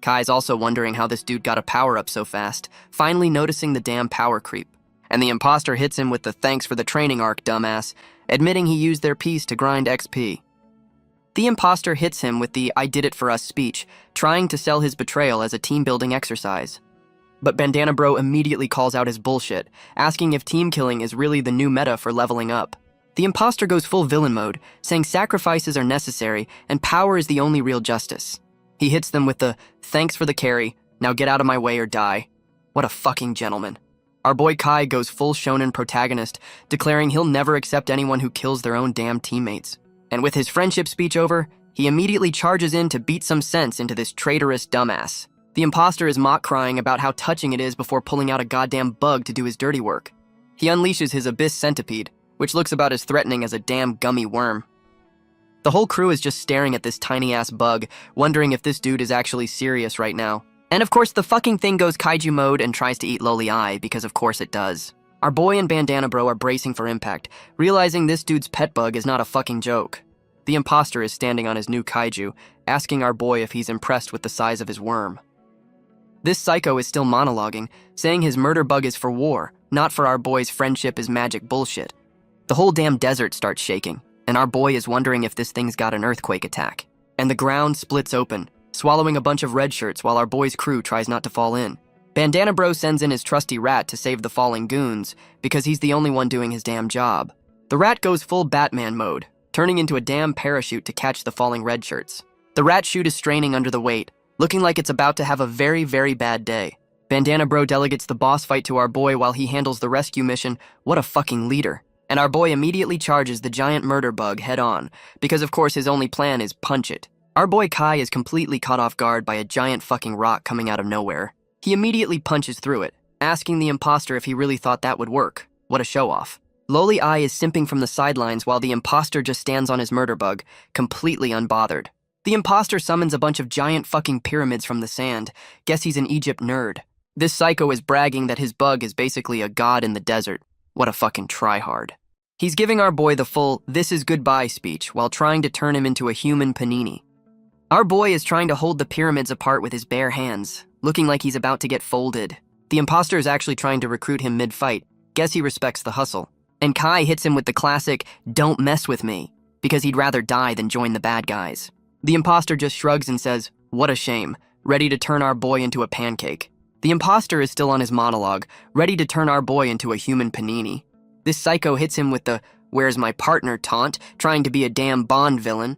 Kai's also wondering how this dude got a power-up so fast, finally noticing the damn power creep. And the imposter hits him with the "thanks for the training arc, dumbass," admitting he used their piece to grind XP. The imposter hits him with the "I did it for us" speech, trying to sell his betrayal as a team-building exercise. But Bandana Bro immediately calls out his bullshit, asking if team killing is really the new meta for leveling up. The imposter goes full villain mode, saying sacrifices are necessary and power is the only real justice. He hits them with the "thanks for the carry, now get out of my way or die." What a fucking gentleman. Our boy Kai goes full shonen protagonist, declaring he'll never accept anyone who kills their own damn teammates. And with his friendship speech over, he immediately charges in to beat some sense into this traitorous dumbass. The imposter is mock crying about how touching it is before pulling out a goddamn bug to do his dirty work. He unleashes his abyss centipede, which looks about as threatening as a damn gummy worm. The whole crew is just staring at this tiny-ass bug, wondering if this dude is actually serious right now. And of course, the fucking thing goes kaiju mode and tries to eat Loli Eye, because of course it does. Our boy and Bandana Bro are bracing for impact, realizing this dude's pet bug is not a fucking joke. The imposter is standing on his new kaiju, asking our boy if he's impressed with the size of his worm. This psycho is still monologuing, saying his murder bug is for war, not for our boy's friendship is magic bullshit. The whole damn desert starts shaking, and our boy is wondering if this thing's got an earthquake attack. And the ground splits open, swallowing a bunch of red shirts while our boy's crew tries not to fall in. Bandana Bro sends in his trusty rat to save the falling goons, because he's the only one doing his damn job. The rat goes full Batman mode, turning into a damn parachute to catch the falling red shirts. The rat chute is straining under the weight, looking like it's about to have a very, very bad day. Bandana Bro delegates the boss fight to our boy while he handles the rescue mission. What a fucking leader. And our boy immediately charges the giant murder bug head-on, because of course his only plan is punch it. Our boy Kai is completely caught off guard by a giant fucking rock coming out of nowhere. He immediately punches through it, asking the imposter if he really thought that would work. What a show-off. Loli Eye is simping from the sidelines while the imposter just stands on his murder bug, completely unbothered. The imposter summons a bunch of giant fucking pyramids from the sand. Guess he's an Egypt nerd. This psycho is bragging that his bug is basically a god in the desert. What a fucking tryhard. He's giving our boy the full "this is goodbye" speech while trying to turn him into a human panini. Our boy is trying to hold the pyramids apart with his bare hands, looking like he's about to get folded. The imposter is actually trying to recruit him mid-fight. Guess he respects the hustle. And Kai hits him with the classic "don't mess with me," because he'd rather die than join the bad guys. The imposter just shrugs and says, "What a shame," ready to turn our boy into a pancake. The imposter is still on his monologue, ready to turn our boy into a human panini. This psycho hits him with the "where's my partner" taunt, trying to be a damn Bond villain.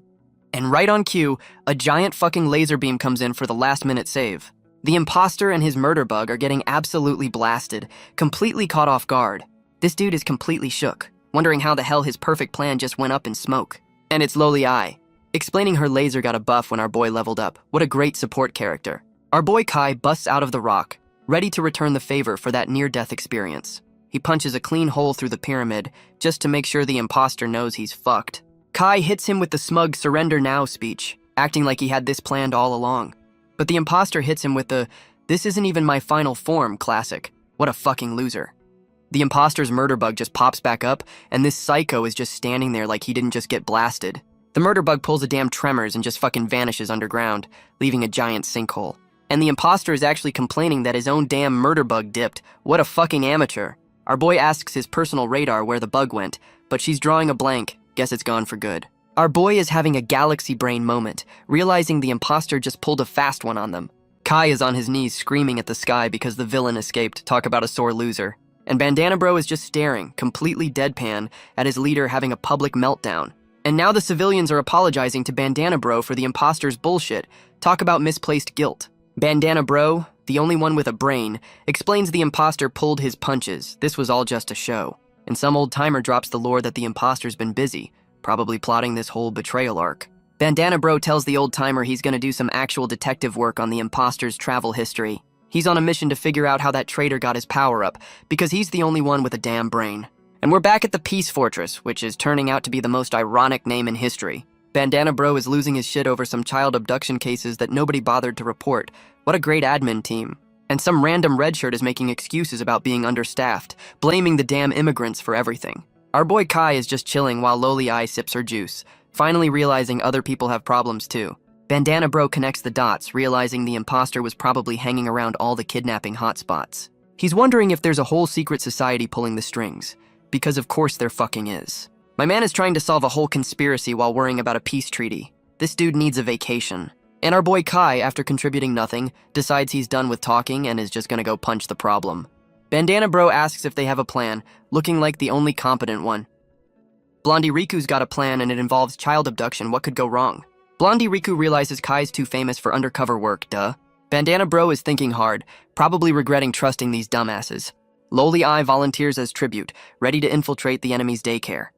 And right on cue, a giant fucking laser beam comes in for the last-minute save. The imposter and his murder bug are getting absolutely blasted, completely caught off guard. This dude is completely shook, wondering how the hell his perfect plan just went up in smoke. And it's Loli Eye, explaining her laser got a buff when our boy leveled up. What a great support character. Our boy Kai busts out of the rock, ready to return the favor for that near-death experience. He punches a clean hole through the pyramid, just to make sure the imposter knows he's fucked. Kai hits him with the smug "surrender now" speech, acting like he had this planned all along. But the imposter hits him with the "this isn't even my final form" classic. What a fucking loser. The imposter's murder bug just pops back up, and this psycho is just standing there like he didn't just get blasted. The murder bug pulls a damn tremors and just fucking vanishes underground, leaving a giant sinkhole. And the imposter is actually complaining that his own damn murder bug dipped. What a fucking amateur. Our boy asks his personal radar where the bug went, but she's drawing a blank. Guess it's gone for good. Our boy is having a galaxy brain moment, realizing the imposter just pulled a fast one on them. Kai is on his knees screaming at the sky because the villain escaped. Talk about a sore loser. And Bandana Bro is just staring, completely deadpan, at his leader having a public meltdown. And now the civilians are apologizing to Bandana Bro for the imposter's bullshit. Talk about misplaced guilt. Bandana Bro, the only one with a brain, explains the imposter pulled his punches. This was all just a show. And some old timer drops the lore that the imposter's been busy, probably plotting this whole betrayal arc. Bandana Bro tells the old timer he's gonna do some actual detective work on the imposter's travel history. He's on a mission to figure out how that traitor got his power up, because he's the only one with a damn brain. And we're back at the Peace Fortress, which is turning out to be the most ironic name in history. Bandana Bro is losing his shit over some child abduction cases that nobody bothered to report. What a great admin team. And some random redshirt is making excuses about being understaffed, blaming the damn immigrants for everything. Our boy Kai is just chilling while Loli Eye sips her juice, finally realizing other people have problems too. Bandana Bro connects the dots, realizing the imposter was probably hanging around all the kidnapping hotspots. He's wondering if there's a whole secret society pulling the strings, because of course there fucking is. My man is trying to solve a whole conspiracy while worrying about a peace treaty. This dude needs a vacation. And our boy Kai, after contributing nothing, decides he's done with talking and is just gonna go punch the problem. Bandana Bro asks if they have a plan, looking like the only competent one. Blondie Riku's got a plan and it involves child abduction. What could go wrong? Blondie Riku realizes Kai's too famous for undercover work, duh. Bandana Bro is thinking hard, probably regretting trusting these dumbasses. Loli Eye volunteers as tribute, ready to infiltrate the enemy's daycare.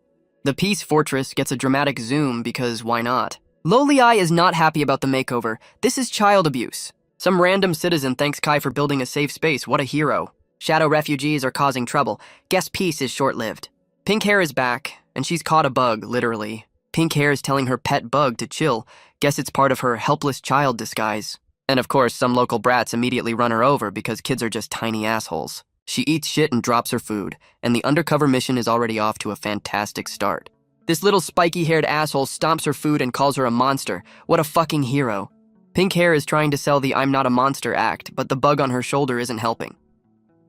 The Peace Fortress gets a dramatic zoom because why not? Loli Eye is not happy about the makeover. This is child abuse. Some random citizen thanks Kai for building a safe space. What a hero. Shadow refugees are causing trouble. Guess peace is short-lived. Pink Hair is back, and she's caught a bug, literally. Pink Hair is telling her pet bug to chill. Guess it's part of her helpless child disguise. And of course, some local brats immediately run her over because kids are just tiny assholes. She eats shit and drops her food, and the undercover mission is already off to a fantastic start. This little spiky-haired asshole stomps her food and calls her a monster. What a fucking hero. Pink Hair is trying to sell the "I'm not a monster" act, but the bug on her shoulder isn't helping.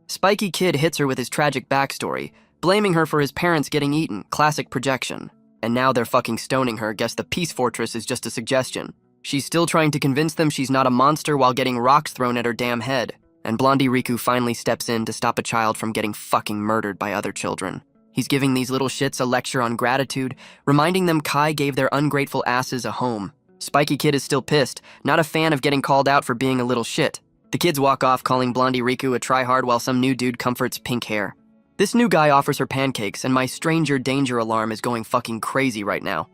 Spiky Kid hits her with his tragic backstory, blaming her for his parents getting eaten, classic projection. And now they're fucking stoning her. Guess the Peace Fortress is just a suggestion. She's still trying to convince them she's not a monster while getting rocks thrown at her damn head. And Blondie Riku finally steps in to stop a child from getting fucking murdered by other children. He's giving these little shits a lecture on gratitude, reminding them Kai gave their ungrateful asses a home. Spiky Kid is still pissed, not a fan of getting called out for being a little shit. The kids walk off calling Blondie Riku a tryhard while some new dude comforts Pink Hair. This new guy offers her pancakes, and my stranger danger alarm is going fucking crazy right now.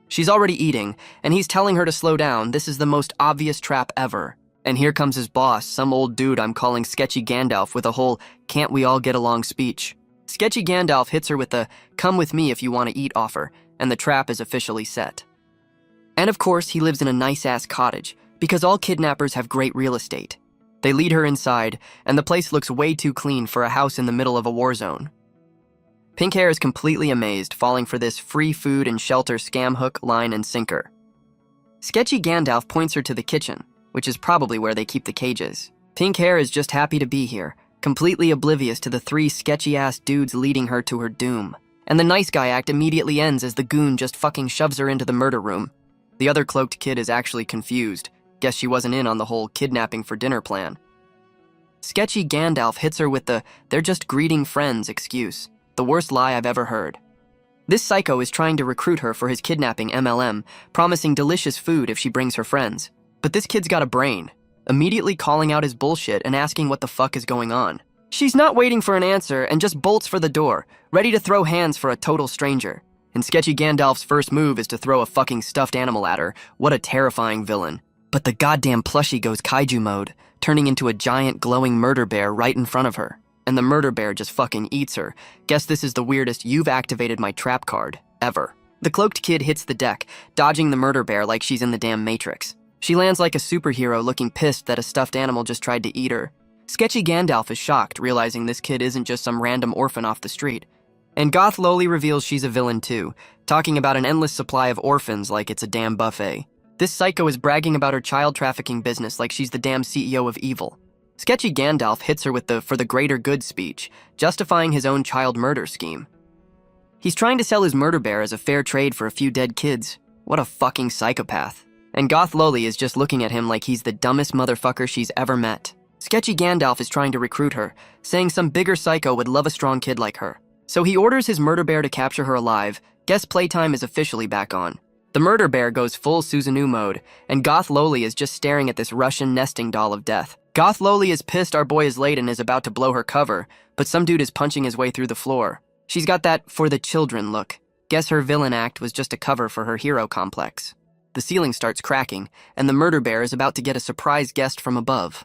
She's already eating, and he's telling her to slow down. This is the most obvious trap ever. And here comes his boss, some old dude I'm calling Sketchy Gandalf with a whole "can't we all get along" speech. Sketchy Gandalf hits her with the "come with me if you want to eat" offer, and the trap is officially set. And of course, he lives in a nice-ass cottage, because all kidnappers have great real estate. They lead her inside, and the place looks way too clean for a house in the middle of a war zone. Pink Hair is completely amazed, falling for this free food and shelter scam hook, line, and sinker. Sketchy Gandalf points her to the kitchen, which is probably where they keep the cages. Pink Hair is just happy to be here, completely oblivious to the three sketchy-ass dudes leading her to her doom. And the nice guy act immediately ends as the goon just fucking shoves her into the murder room. The other cloaked kid is actually confused. Guess she wasn't in on the whole kidnapping for dinner plan. Sketchy Gandalf hits her with the "they're just greeting friends" excuse, the worst lie I've ever heard. This psycho is trying to recruit her for his kidnapping MLM, promising delicious food if she brings her friends. But this kid's got a brain, immediately calling out his bullshit and asking what the fuck is going on. She's not waiting for an answer and just bolts for the door, ready to throw hands for a total stranger. And Sketchy Gandalf's first move is to throw a fucking stuffed animal at her. What a terrifying villain. But the goddamn plushie goes kaiju mode, turning into a giant glowing murder bear right in front of her. And the murder bear just fucking eats her. Guess this is the weirdest "you've activated my trap" card ever. The cloaked kid hits the deck, dodging the murder bear like she's in the damn Matrix. She lands like a superhero, looking pissed that a stuffed animal just tried to eat her. Sketchy Gandalf is shocked, realizing this kid isn't just some random orphan off the street. And Goth Loli reveals she's a villain too, talking about an endless supply of orphans like it's a damn buffet. This psycho is bragging about her child trafficking business like she's the damn CEO of evil. Sketchy Gandalf hits her with the "for the greater good" speech, justifying his own child murder scheme. He's trying to sell his murder bear as a fair trade for a few dead kids. What a fucking psychopath. And Goth Loli is just looking at him like he's the dumbest motherfucker she's ever met. Sketchy Gandalf is trying to recruit her, saying some bigger psycho would love a strong kid like her. So he orders his murder bear to capture her alive. Guess playtime is officially back on. The murder bear goes full Susanoo mode, and Goth Loli is just staring at this Russian nesting doll of death. Goth Loli is pissed our boy is late and is about to blow her cover, but some dude is punching his way through the floor. She's got that "for the children" look. Guess her villain act was just a cover for her hero complex. The ceiling starts cracking, and the murder bear is about to get a surprise guest from above.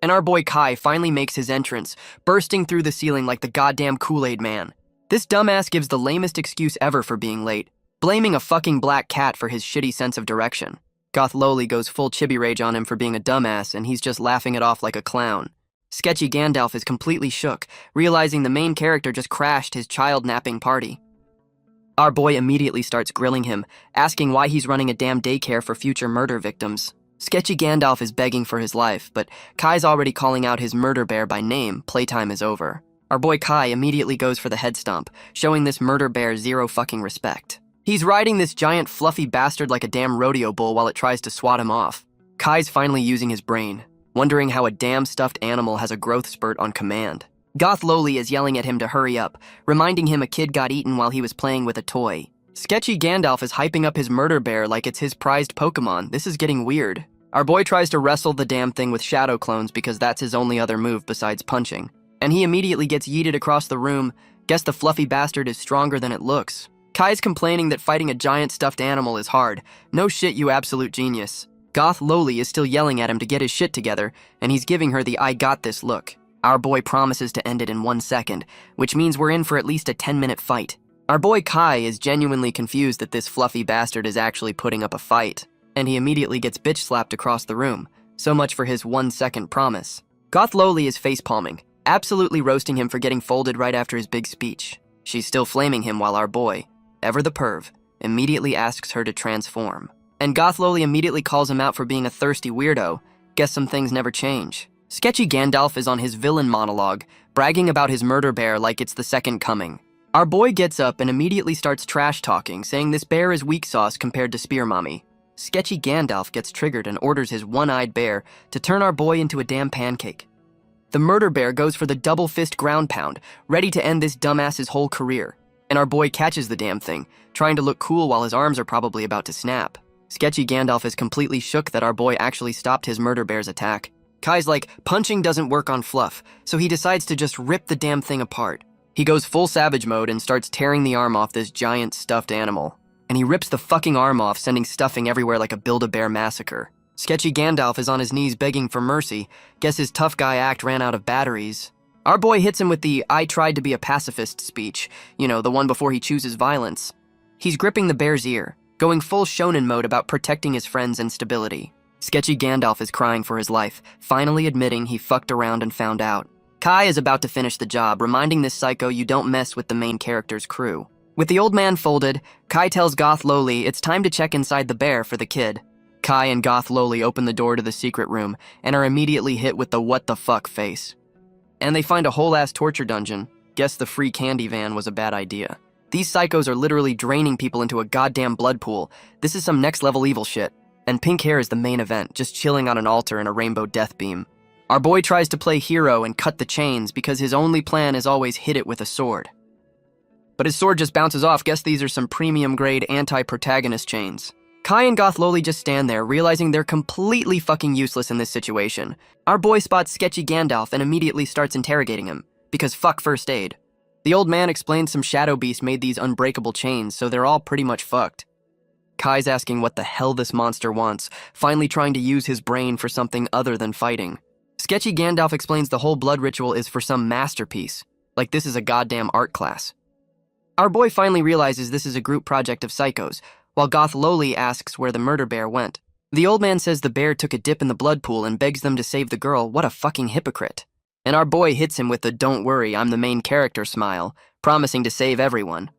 And our boy Kai finally makes his entrance, bursting through the ceiling like the goddamn Kool-Aid man. This dumbass gives the lamest excuse ever for being late, blaming a fucking black cat for his shitty sense of direction. Goth Loli goes full chibi rage on him for being a dumbass, and he's just laughing it off like a clown. Sketchy Gandalf is completely shook, realizing the main character just crashed his child napping party. Our boy immediately starts grilling him, asking why he's running a damn daycare for future murder victims. Sketchy Gandalf is begging for his life, but Kai's already calling out his murder bear by name. Playtime is over. Our boy Kai immediately goes for the head stomp, showing this murder bear zero fucking respect. He's riding this giant fluffy bastard like a damn rodeo bull while it tries to swat him off. Kai's finally using his brain, wondering how a damn stuffed animal has a growth spurt on command. Goth Loli is yelling at him to hurry up, reminding him a kid got eaten while he was playing with a toy. Sketchy Gandalf is hyping up his murder bear like it's his prized Pokemon. This is getting weird. Our boy tries to wrestle the damn thing with shadow clones because that's his only other move besides punching. And he immediately gets yeeted across the room. Guess the fluffy bastard is stronger than it looks. Kai's complaining that fighting a giant stuffed animal is hard. No shit, you absolute genius. Goth Loli is still yelling at him to get his shit together, and he's giving her the "I got this" look. Our boy promises to end it in 1 second, which means we're in for at least a 10-minute fight. Our boy Kai is genuinely confused that this fluffy bastard is actually putting up a fight, and he immediately gets bitch slapped across the room. So much for his 1-second promise. Goth Loli is facepalming, absolutely roasting him for getting folded right after his big speech. She's still flaming him while our boy, ever the perv, immediately asks her to transform. And Goth Loli immediately calls him out for being a thirsty weirdo. Guess some things never change. Sketchy Gandalf is on his villain monologue, bragging about his murder bear like it's the second coming. Our boy gets up and immediately starts trash talking, saying this bear is weak sauce compared to Spear Mommy. Sketchy Gandalf gets triggered and orders his one-eyed bear to turn our boy into a damn pancake. The murder bear goes for the double fist ground pound, ready to end this dumbass's whole career. And our boy catches the damn thing, trying to look cool while his arms are probably about to snap. Sketchy Gandalf is completely shook that our boy actually stopped his murder bear's attack. Kai's like, punching doesn't work on fluff, so he decides to just rip the damn thing apart. He goes full savage mode and starts tearing the arm off this giant stuffed animal. And he rips the fucking arm off, sending stuffing everywhere like a Build-A-Bear massacre. Sketchy Gandalf is on his knees begging for mercy. Guess his tough guy act ran out of batteries. Our boy hits him with the "I tried to be a pacifist" speech, the one before he chooses violence. He's gripping the bear's ear, going full shonen mode about protecting his friends and stability. Sketchy Gandalf is crying for his life, finally admitting he fucked around and found out. Kai is about to finish the job, reminding this psycho you don't mess with the main character's crew. With the old man folded, Kai tells Goth Loli it's time to check inside the bear for the kid. Kai and Goth Loli open the door to the secret room and are immediately hit with the what the fuck face. And they find a whole-ass torture dungeon. Guess the free candy van was a bad idea. These psychos are literally draining people into a goddamn blood pool. This is some next-level evil shit. And pink hair is the main event, just chilling on an altar in a rainbow death beam. Our boy tries to play hero and cut the chains because his only plan is always hit it with a sword. But his sword just bounces off. Guess these are some premium-grade anti-protagonist chains. Kai and Goth Loli just stand there, realizing they're completely fucking useless in this situation. Our boy spots sketchy Gandalf and immediately starts interrogating him, because fuck first aid. The old man explains some shadow beast made these unbreakable chains, so they're all pretty much fucked. Kai's asking what the hell this monster wants, finally trying to use his brain for something other than fighting. Sketchy Gandalf explains the whole blood ritual is for some masterpiece, like this is a goddamn art class. Our boy finally realizes this is a group project of psychos, while Goth Loli asks where the murder bear went. The old man says the bear took a dip in the blood pool and begs them to save the girl. What a fucking hypocrite. And our boy hits him with the "don't worry, I'm the main character" smile, promising to save everyone.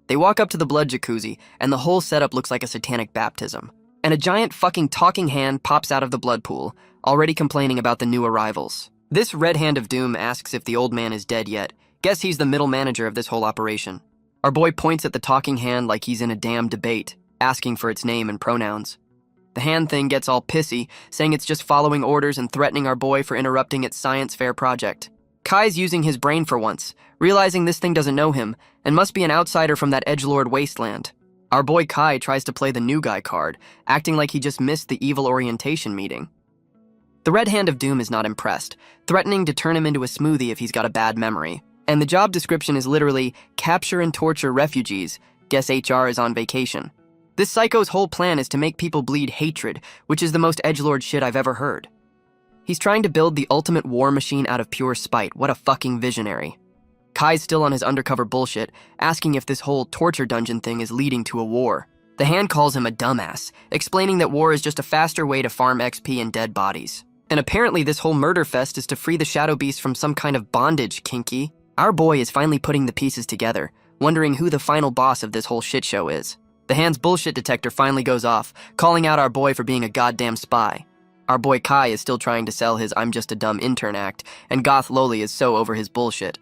They walk up to the blood jacuzzi, and the whole setup looks like a satanic baptism. And a giant fucking talking hand pops out of the blood pool, already complaining about the new arrivals. This Red Hand of Doom asks if the old man is dead yet. Guess he's the middle manager of this whole operation. Our boy points at the talking hand like he's in a damn debate, asking for its name and pronouns. The hand thing gets all pissy, saying it's just following orders and threatening our boy for interrupting its science fair project. Kai's using his brain for once, realizing this thing doesn't know him and must be an outsider from that edgelord wasteland. Our boy Kai tries to play the new guy card, acting like he just missed the evil orientation meeting. The Red Hand of Doom is not impressed, threatening to turn him into a smoothie if he's got a bad memory. And the job description is literally capture and torture refugees. Guess HR is on vacation. This psycho's whole plan is to make people bleed hatred, which is the most edgelord shit I've ever heard. He's trying to build the ultimate war machine out of pure spite. What a fucking visionary. Kai's still on his undercover bullshit, asking if this whole torture dungeon thing is leading to a war. The hand calls him a dumbass, explaining that war is just a faster way to farm XP and dead bodies. And apparently this whole murder fest is to free the shadow beast from some kind of bondage, kinky. Our boy is finally putting the pieces together, wondering who the final boss of this whole shit show is. The hand's bullshit detector finally goes off, calling out our boy for being a goddamn spy. Our boy Kai is still trying to sell his "I'm just a dumb intern" act, and Goth Loli is so over his bullshit.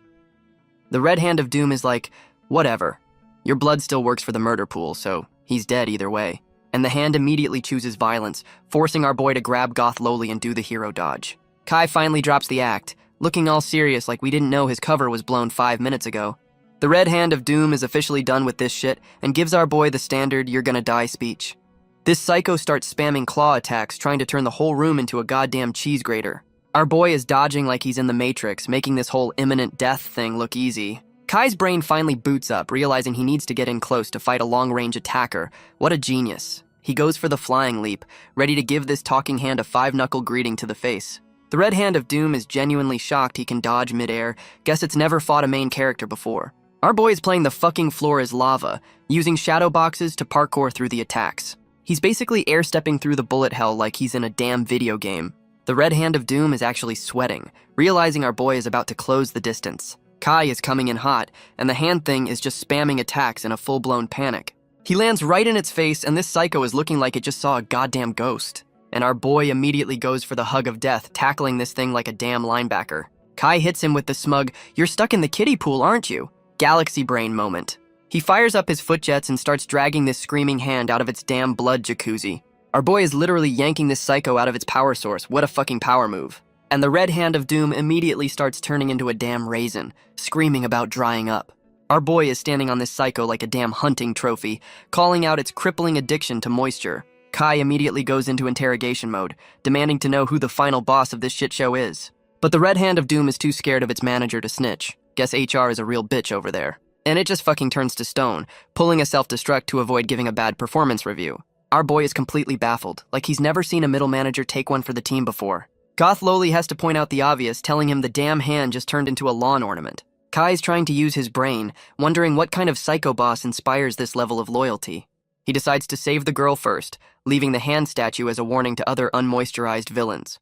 The Red Hand of Doom is like, whatever. Your blood still works for the murder pool, so he's dead either way. And the hand immediately chooses violence, forcing our boy to grab Goth Loli and do the hero dodge. Kai finally drops the act, looking all serious like we didn't know his cover was blown 5 minutes ago. The Red Hand of Doom is officially done with this shit and gives our boy the standard "you're gonna die" speech. This psycho starts spamming claw attacks, trying to turn the whole room into a goddamn cheese grater. Our boy is dodging like he's in the Matrix, making this whole imminent death thing look easy. Kai's brain finally boots up, realizing he needs to get in close to fight a long-range attacker. What a genius. He goes for the flying leap, ready to give this talking hand a 5-knuckle greeting to the face. The Red Hand of Doom is genuinely shocked he can dodge midair. Guess it's never fought a main character before. Our boy is playing the fucking floor as lava, using shadow boxes to parkour through the attacks. He's basically air-stepping through the bullet hell like he's in a damn video game. The Red Hand of Doom is actually sweating, realizing our boy is about to close the distance. Kai is coming in hot, and the hand thing is just spamming attacks in a full-blown panic. He lands right in its face, and this psycho is looking like it just saw a goddamn ghost. And our boy immediately goes for the hug of death, tackling this thing like a damn linebacker. Kai hits him with the smug, "You're stuck in the kiddie pool, aren't you?" Galaxy brain moment. He fires up his foot jets and starts dragging this screaming hand out of its damn blood jacuzzi. Our boy is literally yanking this psycho out of its power source. What a fucking power move. And the Red Hand of Doom immediately starts turning into a damn raisin, screaming about drying up. Our boy is standing on this psycho like a damn hunting trophy, calling out its crippling addiction to moisture. Kai immediately goes into interrogation mode, demanding to know who the final boss of this shit show is. But the Red Hand of Doom is too scared of its manager to snitch. Guess HR is a real bitch over there. And it just fucking turns to stone, pulling a self-destruct to avoid giving a bad performance review. Our boy is completely baffled, like he's never seen a middle manager take one for the team before. Goth Loli has to point out the obvious, telling him the damn hand just turned into a lawn ornament. Kai's trying to use his brain, wondering what kind of psycho boss inspires this level of loyalty. He decides to save the girl first, leaving the hand statue as a warning to other unmoisturized villains.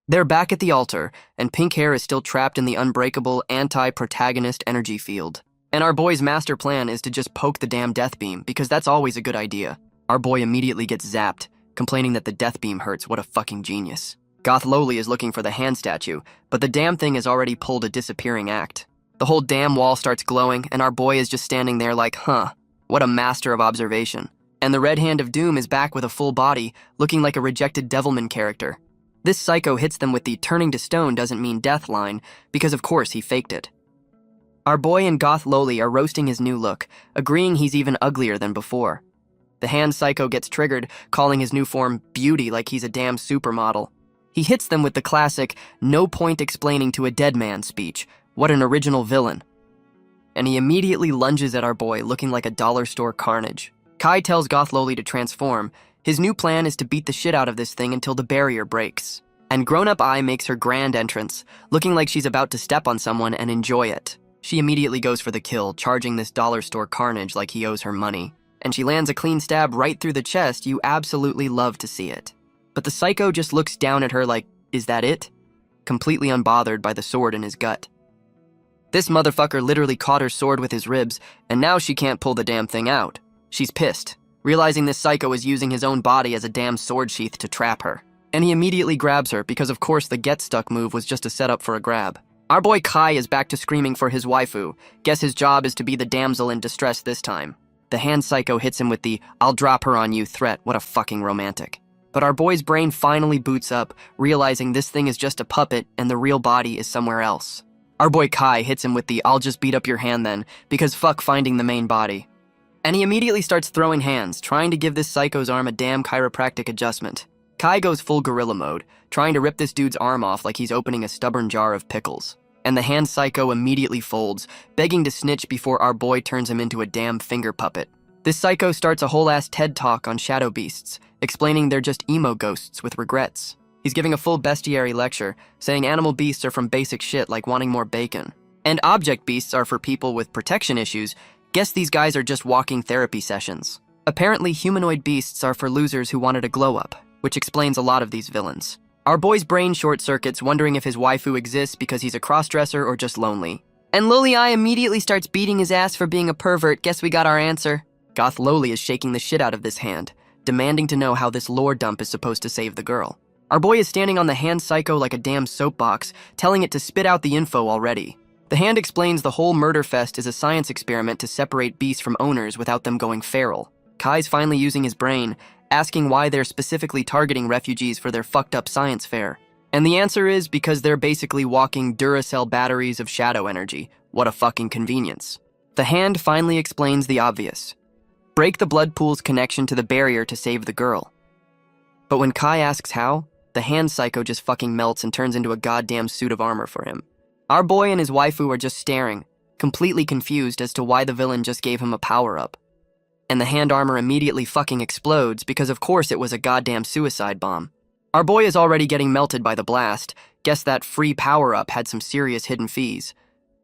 They're back at the altar, and Pink Hair is still trapped in the unbreakable anti-protagonist energy field. And our boy's master plan is to just poke the damn death beam, because that's always a good idea. Our boy immediately gets zapped, complaining that the death beam hurts. What a fucking genius. Goth Loli is looking for the hand statue, but the damn thing has already pulled a disappearing act. The whole damn wall starts glowing, and our boy is just standing there like, huh, what a master of observation. And the Red Hand of Doom is back with a full body, looking like a rejected Devilman character. This psycho hits them with the turning to stone doesn't mean death line, because of course he faked it. Our boy and Goth Loli are roasting his new look, agreeing he's even uglier than before. The hand psycho gets triggered, calling his new form beauty like he's a damn supermodel. He hits them with the classic, no point explaining to a dead man speech. What an original villain. And he immediately lunges at our boy, looking like a dollar store carnage. Kai tells Goth Loli to transform. His new plan is to beat the shit out of this thing until the barrier breaks. And grown-up Ai makes her grand entrance, looking like she's about to step on someone and enjoy it. She immediately goes for the kill, charging this dollar store carnage like he owes her money. And she lands a clean stab right through the chest. You absolutely love to see it. But the psycho just looks down at her like, is that it? Completely unbothered by the sword in his gut. This motherfucker literally caught her sword with his ribs, and now she can't pull the damn thing out. She's pissed, realizing this psycho is using his own body as a damn sword sheath to trap her. And he immediately grabs her, because of course the get stuck move was just a setup for a grab. Our boy Kai is back to screaming for his waifu. Guess his job is to be the damsel in distress this time. The hand psycho hits him with the, I'll drop her on you threat. What a fucking romantic. But our boy's brain finally boots up, realizing this thing is just a puppet and the real body is somewhere else. Our boy Kai hits him with the, I'll just beat up your hand then, because fuck finding the main body. And he immediately starts throwing hands, trying to give this psycho's arm a damn chiropractic adjustment. Kai goes full gorilla mode, trying to rip this dude's arm off like he's opening a stubborn jar of pickles. And the hand psycho immediately folds, begging to snitch before our boy turns him into a damn finger puppet. This psycho starts a whole-ass TED talk on shadow beasts, explaining they're just emo ghosts with regrets. He's giving a full bestiary lecture, saying animal beasts are from basic shit like wanting more bacon. And object beasts are for people with protection issues. Guess these guys are just walking therapy sessions. Apparently, humanoid beasts are for losers who wanted a glow-up, which explains a lot of these villains. Our boy's brain short-circuits, wondering if his waifu exists because he's a crossdresser or just lonely. And Loli immediately starts beating his ass for being a pervert. Guess we got our answer. Goth Loli is shaking the shit out of this hand, demanding to know how this lore dump is supposed to save the girl. Our boy is standing on the hand psycho like a damn soapbox, telling it to spit out the info already. The hand explains the whole murder fest is a science experiment to separate beasts from owners without them going feral. Kai's finally using his brain, asking why they're specifically targeting refugees for their fucked up science fair. And the answer is because they're basically walking Duracell batteries of shadow energy. What a fucking convenience. The hand finally explains the obvious. Break the blood pool's connection to the barrier to save the girl. But when Kai asks how, the hand psycho just fucking melts and turns into a goddamn suit of armor for him. Our boy and his waifu are just staring, completely confused as to why the villain just gave him a power-up. And the hand armor immediately fucking explodes because of course it was a goddamn suicide bomb. Our boy is already getting melted by the blast. Guess that free power-up had some serious hidden fees.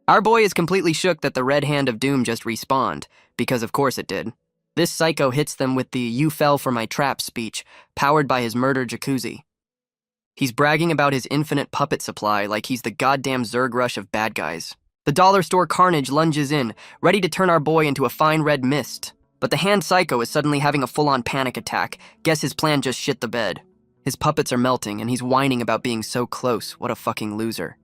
Our boy is completely shook that the Red Hand of Doom just respawned, because of course it did. This psycho hits them with the "you fell for my trap" speech, powered by his murder jacuzzi. He's bragging about his infinite puppet supply like he's the goddamn Zerg Rush of bad guys. The dollar store carnage lunges in, ready to turn our boy into a fine red mist. But the hand psycho is suddenly having a full-on panic attack. Guess his plan just shit the bed. His puppets are melting, and he's whining about being so close. What a fucking loser.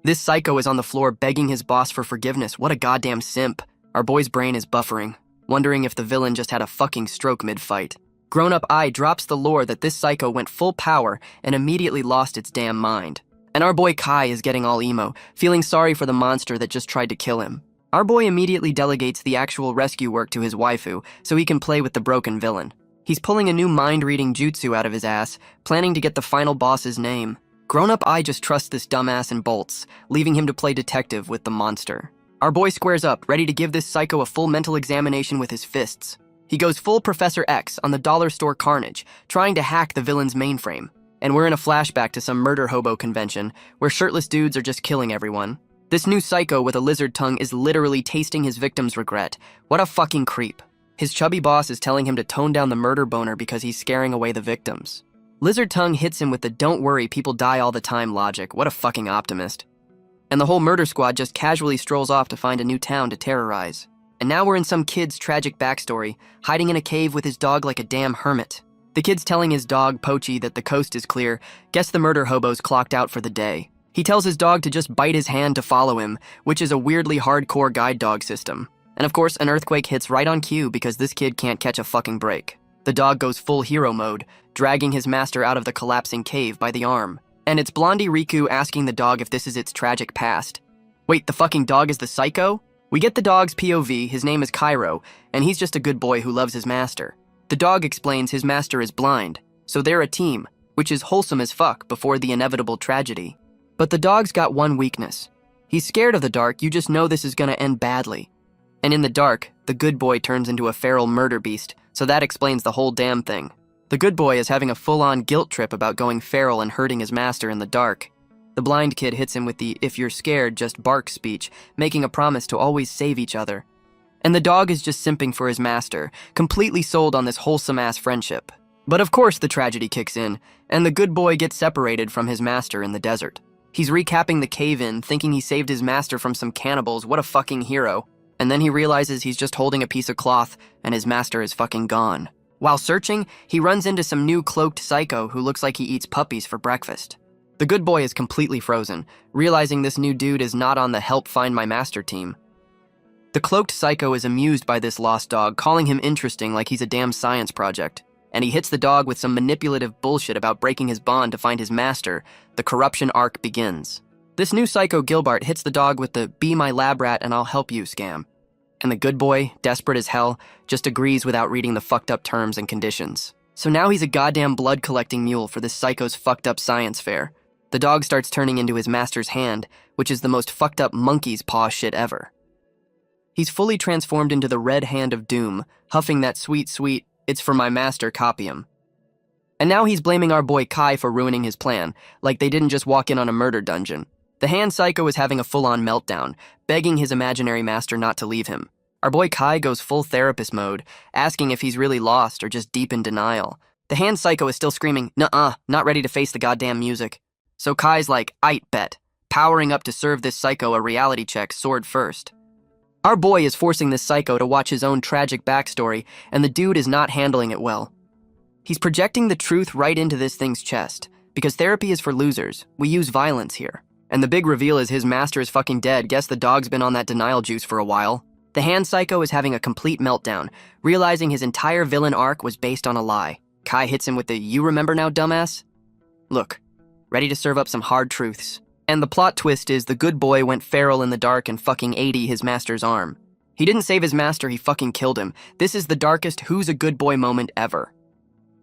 This psycho is on the floor begging his boss for forgiveness. What a goddamn simp. Our boy's brain is buffering, wondering if the villain just had a fucking stroke mid-fight. Grown-up Ai drops the lore that this psycho went full power and immediately lost its damn mind. And our boy Kai is getting all emo, feeling sorry for the monster that just tried to kill him. Our boy immediately delegates the actual rescue work to his waifu so he can play with the broken villain. He's pulling a new mind-reading jutsu out of his ass, planning to get the final boss's name. Grown-up Ai just trusts this dumbass and bolts, leaving him to play detective with the monster. Our boy squares up, ready to give this psycho a full mental examination with his fists. He goes full Professor X on the dollar store carnage, trying to hack the villain's mainframe. and we're in a flashback to some murder hobo convention where shirtless dudes are just killing everyone. This new psycho with a lizard tongue is literally tasting his victim's regret. What a fucking creep. His chubby boss is telling him to tone down the murder boner because he's scaring away the victims. Lizard tongue hits him with the "don't worry, people die all the time" logic. What a fucking optimist. And the whole murder squad just casually strolls off to find a new town to terrorize. And now we're in some kid's tragic backstory, hiding in a cave with his dog like a damn hermit. The kid's telling his dog, Pochi, that the coast is clear. Guess the murder hobo's clocked out for the day. He tells his dog to just bite his hand to follow him, which is a weirdly hardcore guide dog system. And of course, an earthquake hits right on cue because this kid can't catch a fucking break. The dog goes full hero mode, dragging his master out of the collapsing cave by the arm. And it's Blondie Riku asking the dog if this is its tragic past. Wait, the fucking dog is the psycho? We get the dog's POV, his name is Cairo, and he's just a good boy who loves his master. The dog explains his master is blind, so they're a team, which is wholesome as fuck before the inevitable tragedy. But the dog's got one weakness. He's scared of the dark, you just know this is gonna end badly. And in the dark, the good boy turns into a feral murder beast, so that explains the whole damn thing. The good boy is having a full-on guilt trip about going feral and hurting his master in the dark. The blind kid hits him with the "if you're scared, just bark" speech, making a promise to always save each other. And the dog is just simping for his master, completely sold on this wholesome-ass friendship. But of course the tragedy kicks in, and the good boy gets separated from his master in the desert. He's recapping the cave-in, thinking he saved his master from some cannibals. What a fucking hero. And then he realizes he's just holding a piece of cloth, and his master is fucking gone. While searching, he runs into some new cloaked psycho who looks like he eats puppies for breakfast. The good boy is completely frozen, realizing this new dude is not on the help find my master team. The cloaked psycho is amused by this lost dog, calling him interesting like he's a damn science project. And he hits the dog with some manipulative bullshit about breaking his bond to find his master. The corruption arc begins. This new psycho Gilbart hits the dog with the "be my lab rat and I'll help you" scam. And the good boy, desperate as hell, just agrees without reading the fucked up terms and conditions. So now he's a goddamn blood collecting mule for this psycho's fucked up science fair. The dog starts turning into his master's hand, which is the most fucked up monkey's paw shit ever. He's fully transformed into the red hand of doom, huffing that sweet, "it's for my master" copium. And now he's blaming our boy Kai for ruining his plan, like they didn't just walk in on a murder dungeon. The hand psycho is having a full-on meltdown, begging his imaginary master not to leave him. Our boy Kai goes full therapist mode, asking if he's really lost or just deep in denial. The hand psycho is still screaming, "Nuh-uh, not ready to face the goddamn music." So Kai's like, "Aight, bet," powering up to serve this psycho a reality check, sword first. Our boy is forcing this psycho to watch his own tragic backstory, and the dude is not handling it well. He's projecting the truth right into this thing's chest, because therapy is for losers. We use violence here. And the big reveal is his master is fucking dead. Guess the dog's been on that denial juice for a while. The hand psycho is having a complete meltdown, realizing his entire villain arc was based on a lie. Kai hits him with the "you remember now, dumbass?" Look, ready to serve up some hard truths. And the plot twist is the good boy went feral in the dark and fucking 80 his master's arm. He didn't save his master, he fucking killed him. This is the darkest who's a good boy moment ever.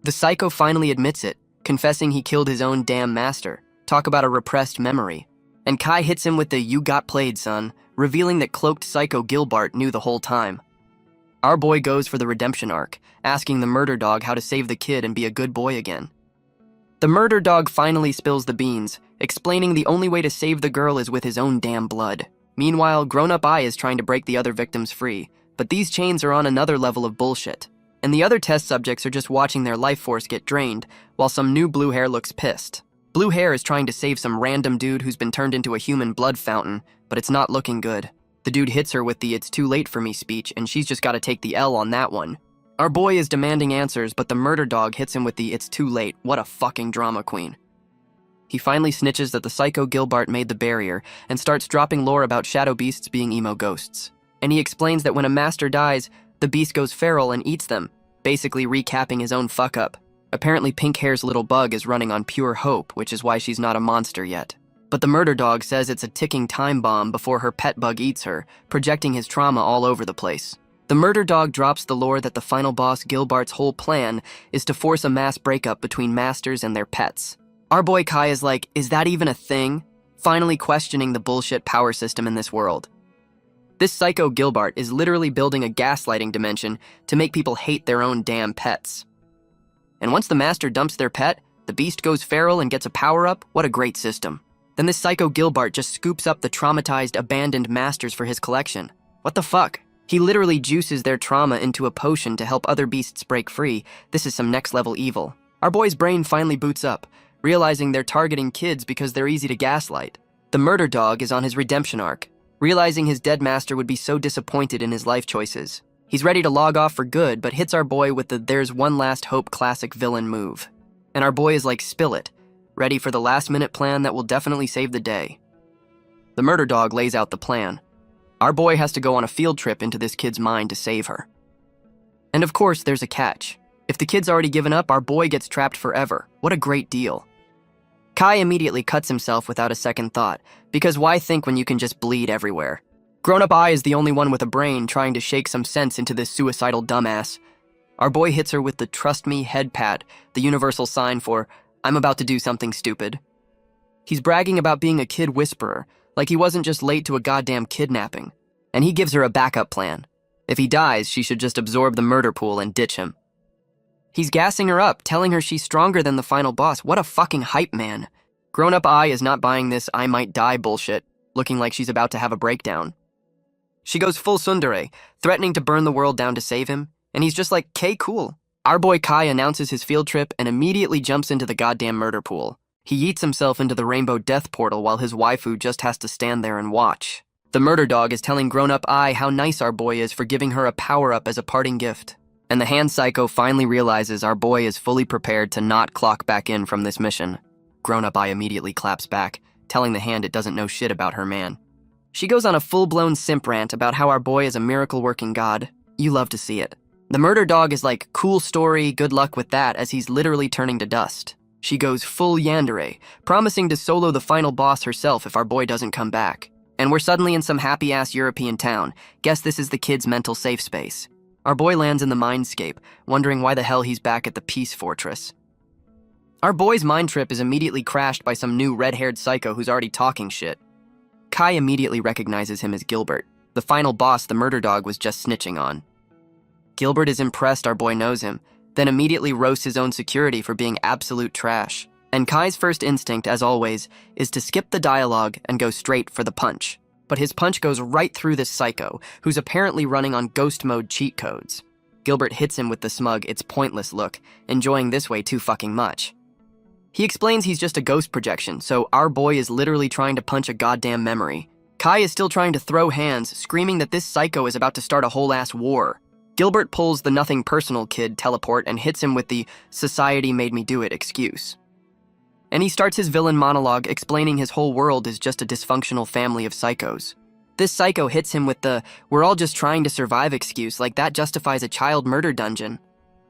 The psycho finally admits it, confessing he killed his own damn master. Talk about a repressed memory. And Kai hits him with the "you got played, son," revealing that cloaked psycho Gilbart knew the whole time. Our boy goes for the redemption arc, asking the murder dog how to save the kid and be a good boy again. The murder dog finally spills the beans, explaining the only way to save the girl is with his own damn blood. Meanwhile, grown-up I is trying to break the other victims free, but these chains are on another level of bullshit. And the other test subjects are just watching their life force get drained, while some new blue hair looks pissed. Blue hair is trying to save some random dude who's been turned into a human blood fountain, but it's not looking good. The dude hits her with the "it's too late for me" speech, and she's just gotta take the L on that one. Our boy is demanding answers, but the murder dog hits him with the "it's too late." What a fucking drama queen. He finally snitches that the psycho Gilbart made the barrier and starts dropping lore about shadow beasts being emo ghosts. And he explains that when a master dies, the beast goes feral and eats them, basically recapping his own fuck-up. Apparently Pink Hair's little bug is running on pure hope, which is why she's not a monster yet. But the murder dog says it's a ticking time bomb before her pet bug eats her, projecting his trauma all over the place. The murder dog drops the lore that the final boss Gilbart's whole plan is to force a mass breakup between masters and their pets. Our boy Kai is like, is that even a thing? Finally questioning the bullshit power system in this world. This psycho Gilbart is literally building a gaslighting dimension to make people hate their own damn pets. And once the master dumps their pet, The beast goes feral and gets a power-up? What a great system. Then this psycho Gilbert just scoops up the traumatized, abandoned masters for his collection. What the fuck? He literally juices their trauma into a potion to help other beasts break free. This is some next-level evil. Our boy's brain finally boots up, realizing they're targeting kids because they're easy to gaslight. The murder dog is on his redemption arc, realizing his dead master would be so disappointed in his life choices. He's ready to log off for good, but hits our boy with the "there's one last hope" classic villain move. And our boy is like, spill it, ready for the last-minute plan that will definitely save the day. The murder dog lays out the plan. Our boy has to go on a field trip into this kid's mind to save her. And of course, there's a catch. If the kid's already given up, our boy gets trapped forever. What a great deal. Kai immediately cuts himself without a second thought, because why think when you can just bleed everywhere? Grown-up I is the only one with a brain trying to shake some sense into this suicidal dumbass. Our boy hits her with the "trust me" head pat, the universal sign for, I'm about to do something stupid. He's bragging about being a kid whisperer, like he wasn't just late to a goddamn kidnapping. And he gives her a backup plan. If he dies, she should just absorb the murder pool and ditch him. He's gassing her up, telling her she's stronger than the final boss. What a fucking hype man. Grown-up I is not buying this "I might die" bullshit, looking like she's about to have a breakdown. She goes full tsundere, threatening to burn the world down to save him, and he's just like, "K, cool." Our boy Kai announces his field trip and immediately jumps into the goddamn murder pool. He yeets himself into the rainbow death portal while his waifu just has to stand there and watch. The murder dog is telling grown-up I how nice our boy is for giving her a power-up as a parting gift. And the hand psycho finally realizes our boy is fully prepared to not clock back in from this mission. Grown-up I immediately claps back, telling the hand it doesn't know shit about her man. She goes on a full-blown simp rant about how our boy is a miracle-working god. You love to see it. The murder dog is like, cool story, good luck with that, as he's literally turning to dust. She goes full yandere, promising to solo the final boss herself if our boy doesn't come back. And we're suddenly in some happy-ass European town. Guess this is the kid's mental safe space. Our boy lands in the mindscape, wondering why the hell he's back at the Peace Fortress. Our boy's mind trip is immediately crashed by some new red-haired psycho who's already talking shit. Kai immediately recognizes him as Gilbert, the final boss the murder dog was just snitching on. Gilbert is impressed our boy knows him, then immediately roasts his own security for being absolute trash. And Kai's first instinct, as always, is to skip the dialogue and go straight for the punch. But his punch goes right through this psycho, who's apparently running on ghost mode cheat codes. Gilbert hits him with the smug, "it's pointless" look, enjoying this way too fucking much. He explains he's just a ghost projection, so our boy is literally trying to punch a goddamn memory. Kai is still trying to throw hands, screaming that this psycho is about to start a whole-ass war. Gilbert pulls the nothing personal kid teleport and hits him with the "society made me do it" excuse. And he starts his villain monologue explaining his whole world is just a dysfunctional family of psychos. This psycho hits him with the "we're all just trying to survive" excuse, like that justifies a child murder dungeon.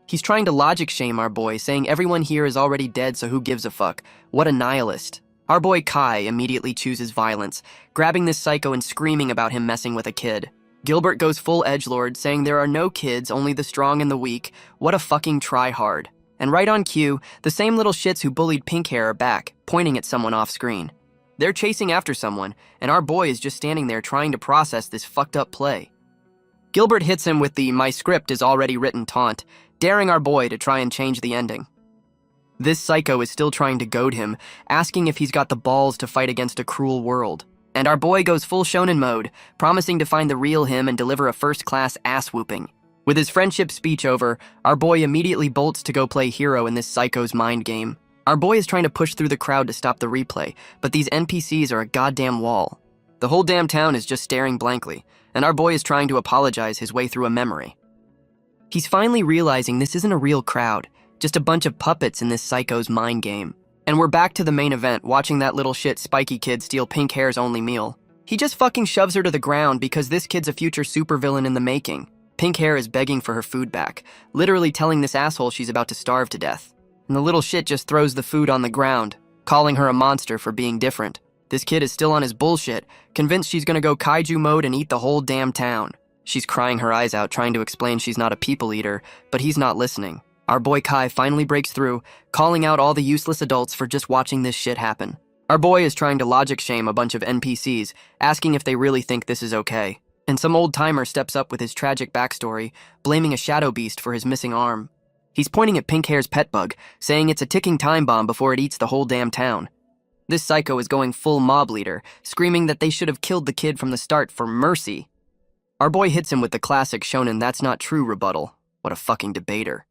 He's trying to logic shame our boy, saying everyone here is already dead, so who gives a fuck? What a nihilist. Our boy Kai immediately chooses violence, grabbing this psycho and screaming about him messing with a kid. Gilbert goes full edgelord, saying there are no kids, only the strong and the weak. What a fucking try-hard. And right on cue, the same little shits who bullied pink hair are back, pointing at someone off screen. They're chasing after someone, and our boy is just standing there trying to process this fucked up play. Gilbert hits him with the "my script is already written" taunt, daring our boy to try and change the ending. This psycho is still trying to goad him, asking if he's got the balls to fight against a cruel world. And our boy goes full shonen mode, promising to find the real him and deliver a first-class ass-whooping. With his friendship speech over, our boy immediately bolts to go play hero in this psycho's mind game. Our boy is trying to push through the crowd to stop the replay, but these NPCs are a goddamn wall. The whole damn town is just staring blankly, and our boy is trying to apologize his way through a memory. He's finally realizing this isn't a real crowd, just a bunch of puppets in this psycho's mind game. And we're back to the main event, watching that little shit spiky kid steal pink hair's only meal. He just fucking shoves her to the ground because this kid's a future supervillain in the making. Pink hair is begging for her food back, literally telling this asshole she's about to starve to death. And the little shit just throws the food on the ground, calling her a monster for being different. This kid is still on his bullshit, convinced she's gonna go kaiju mode and eat the whole damn town. She's crying her eyes out, trying to explain she's not a people eater, but he's not listening. Our boy Kai finally breaks through, calling out all the useless adults for just watching this shit happen. Our boy is trying to logic shame a bunch of NPCs, asking if they really think this is okay. And some old timer steps up with his tragic backstory, blaming a shadow beast for his missing arm. He's pointing at Pink Hair's pet bug, saying it's a ticking time bomb before it eats the whole damn town. This psycho is going full mob leader, screaming that they should have killed the kid from the start for mercy. Our boy hits him with the classic shonen "that's not true" rebuttal. What a fucking debater.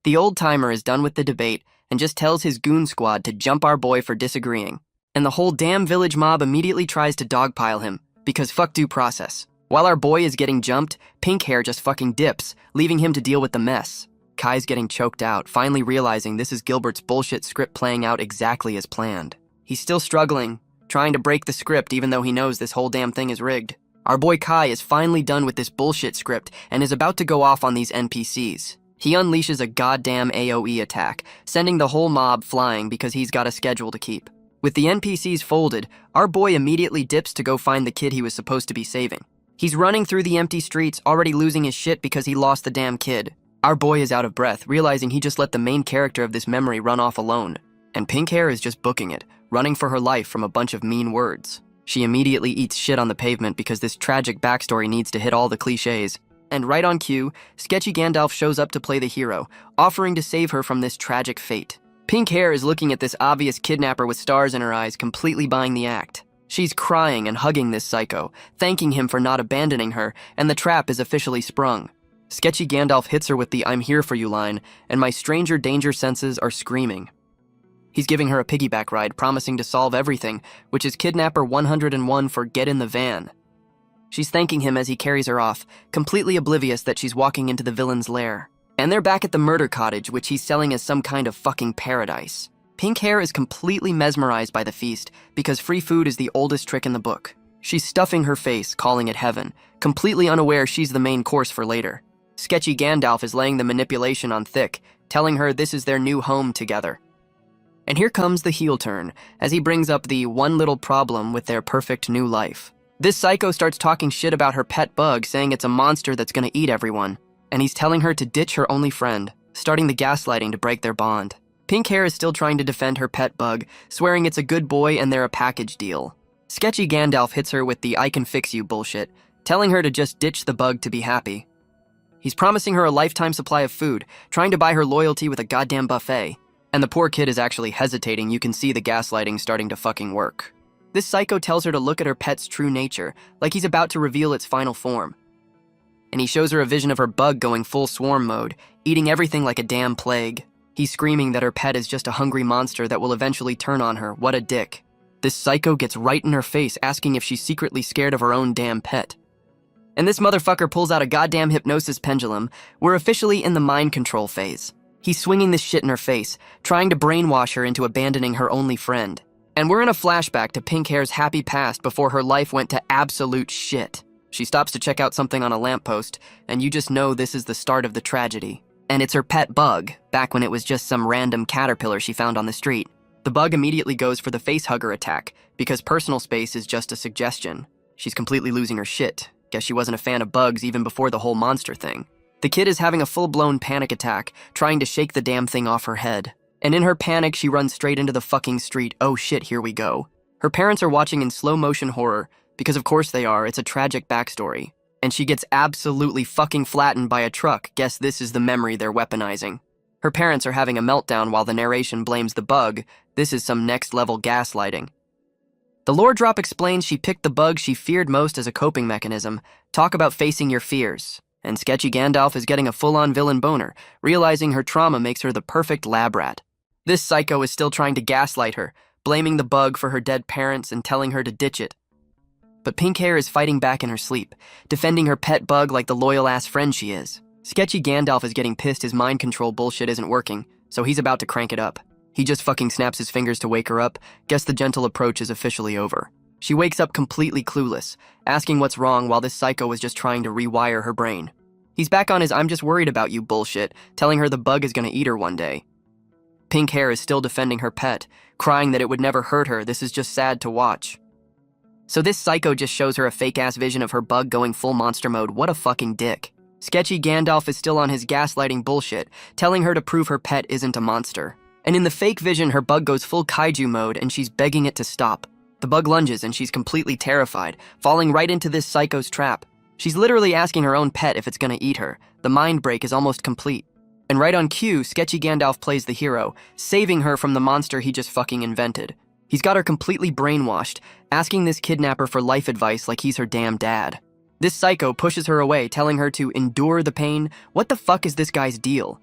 The old-timer is done with the debate and just tells his goon squad to jump our boy for disagreeing. And the whole damn village mob immediately tries to dogpile him, because fuck due process. While our boy is getting jumped, Pink Hair just fucking dips, leaving him to deal with the mess. Kai's getting choked out, finally realizing this is Gilbert's bullshit script playing out exactly as planned. He's still struggling, trying to break the script even though he knows this whole damn thing is rigged. Our boy Kai is finally done with this bullshit script and is about to go off on these NPCs. He unleashes a goddamn AoE attack, sending the whole mob flying because he's got a schedule to keep. With the NPCs folded, our boy immediately dips to go find the kid he was supposed to be saving. He's running through the empty streets, already losing his shit because he lost the damn kid. Our boy is out of breath, realizing he just let the main character of this memory run off alone. And Pink Hair is just booking it, running for her life from a bunch of mean words. She immediately eats shit on the pavement because this tragic backstory needs to hit all the cliches. And right on cue, sketchy Gandalf shows up to play the hero, offering to save her from this tragic fate. Pink Hair is looking at this obvious kidnapper with stars in her eyes, completely buying the act. She's crying and hugging this psycho, thanking him for not abandoning her, and the trap is officially sprung. Sketchy Gandalf hits her with the "I'm here for you" line, and my stranger danger senses are screaming. He's giving her a piggyback ride, promising to solve everything, which is Kidnapper 101 for "get in the van." She's thanking him as he carries her off, completely oblivious that she's walking into the villain's lair. And they're back at the murder cottage, which he's selling as some kind of fucking paradise. Pink Hair is completely mesmerized by the feast, because free food is the oldest trick in the book. She's stuffing her face, calling it heaven, completely unaware she's the main course for later. Sketchy Gandalf is laying the manipulation on thick, telling her this is their new home together. And here comes the heel turn, as he brings up the one little problem with their perfect new life. This psycho starts talking shit about her pet bug, saying it's a monster that's gonna eat everyone. And he's telling her to ditch her only friend, starting the gaslighting to break their bond. Pink Hair is still trying to defend her pet bug, swearing it's a good boy and they're a package deal. Sketchy Gandalf hits her with the "I can fix you" bullshit, telling her to just ditch the bug to be happy. He's promising her a lifetime supply of food, trying to buy her loyalty with a goddamn buffet. And the poor kid is actually hesitating. You can see the gaslighting starting to fucking work. This psycho tells her to look at her pet's true nature, like he's about to reveal its final form. And he shows her a vision of her bug going full swarm mode, eating everything like a damn plague. He's screaming that her pet is just a hungry monster that will eventually turn on her. What a dick. This psycho gets right in her face, asking if she's secretly scared of her own damn pet. And this motherfucker pulls out a goddamn hypnosis pendulum. We're officially in the mind control phase. He's swinging this shit in her face, trying to brainwash her into abandoning her only friend. And we're in a flashback to Pink Hair's happy past before her life went to absolute shit. She stops to check out something on a lamppost, and you just know this is the start of the tragedy. And it's her pet bug, back when it was just some random caterpillar she found on the street. The bug immediately goes for the facehugger attack, because personal space is just a suggestion. She's completely losing her shit. Guess she wasn't a fan of bugs even before the whole monster thing. The kid is having a full-blown panic attack, trying to shake the damn thing off her head. And in her panic, she runs straight into the fucking street. Oh shit, here we go. Her parents are watching in slow-motion horror, because of course they are, it's a tragic backstory. And she gets absolutely fucking flattened by a truck. Guess this is the memory they're weaponizing. Her parents are having a meltdown while the narration blames the bug. This is some next-level gaslighting. The lore drop explains she picked the bug she feared most as a coping mechanism. Talk about facing your fears. And sketchy Gandalf is getting a full-on villain boner, realizing her trauma makes her the perfect lab rat. This psycho is still trying to gaslight her, blaming the bug for her dead parents and telling her to ditch it. But Pink Hair is fighting back in her sleep, defending her pet bug like the loyal-ass friend she is. Sketchy Gandalf is getting pissed his mind control bullshit isn't working, so he's about to crank it up. He just fucking snaps his fingers to wake her up. Guess the gentle approach is officially over. She wakes up completely clueless, asking what's wrong while this psycho is just trying to rewire her brain. He's back on his "I'm just worried about you" bullshit, telling her the bug is gonna eat her one day. Pink Hair is still defending her pet, crying that it would never hurt her. This is just sad to watch. So this psycho just shows her a fake-ass vision of her bug going full monster mode. What a fucking dick. Sketchy Gandalf is still on his gaslighting bullshit, telling her to prove her pet isn't a monster. And in the fake vision, her bug goes full kaiju mode and she's begging it to stop. The bug lunges and she's completely terrified, falling right into this psycho's trap. She's literally asking her own pet if it's gonna eat her. The mind break is almost complete. And right on cue, sketchy Gandalf plays the hero, saving her from the monster he just fucking invented. He's got her completely brainwashed, asking this kidnapper for life advice like he's her damn dad. This psycho pushes her away, telling her to endure the pain. What the fuck is this guy's deal?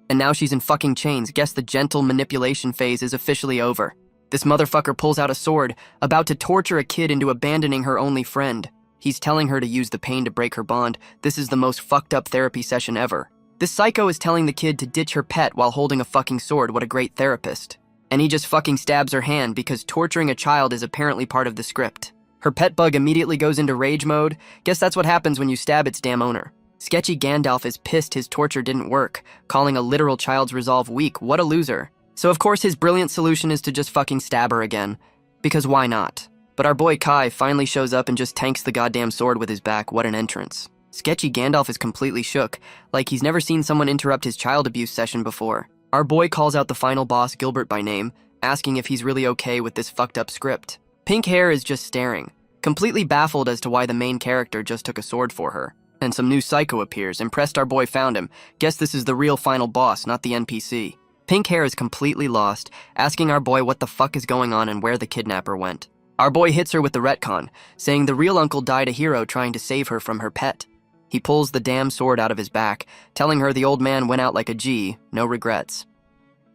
And now she's in fucking chains. Guess the gentle manipulation phase is officially over. This motherfucker pulls out a sword, about to torture a kid into abandoning her only friend. He's telling her to use the pain to break her bond. This is the most fucked up therapy session ever. This psycho is telling the kid to ditch her pet while holding a fucking sword. What a great therapist. And he just fucking stabs her hand because torturing a child is apparently part of the script. Her pet bug immediately goes into rage mode. Guess that's what happens when you stab its damn owner. Sketchy Gandalf is pissed his torture didn't work, calling a literal child's resolve weak. What a loser. So of course his brilliant solution is to just fucking stab her again. Because why not? But our boy Kai finally shows up and just tanks the goddamn sword with his back. What an entrance. Sketchy Gandalf is completely shook, like he's never seen someone interrupt his child abuse session before. Our boy calls out the final boss, Gilbert by name, asking if he's really okay with this fucked up script. Pink Hair is just staring, completely baffled as to why the main character just took a sword for her. And some new psycho appears, impressed our boy found him. Guess this is the real final boss, not the NPC. Pink Hair is completely lost, asking our boy what the fuck is going on and where the kidnapper went. Our boy hits her with the retcon, saying the real uncle died a hero trying to save her from her pet. He pulls the damn sword out of his back, telling her the old man went out like a G, no regrets.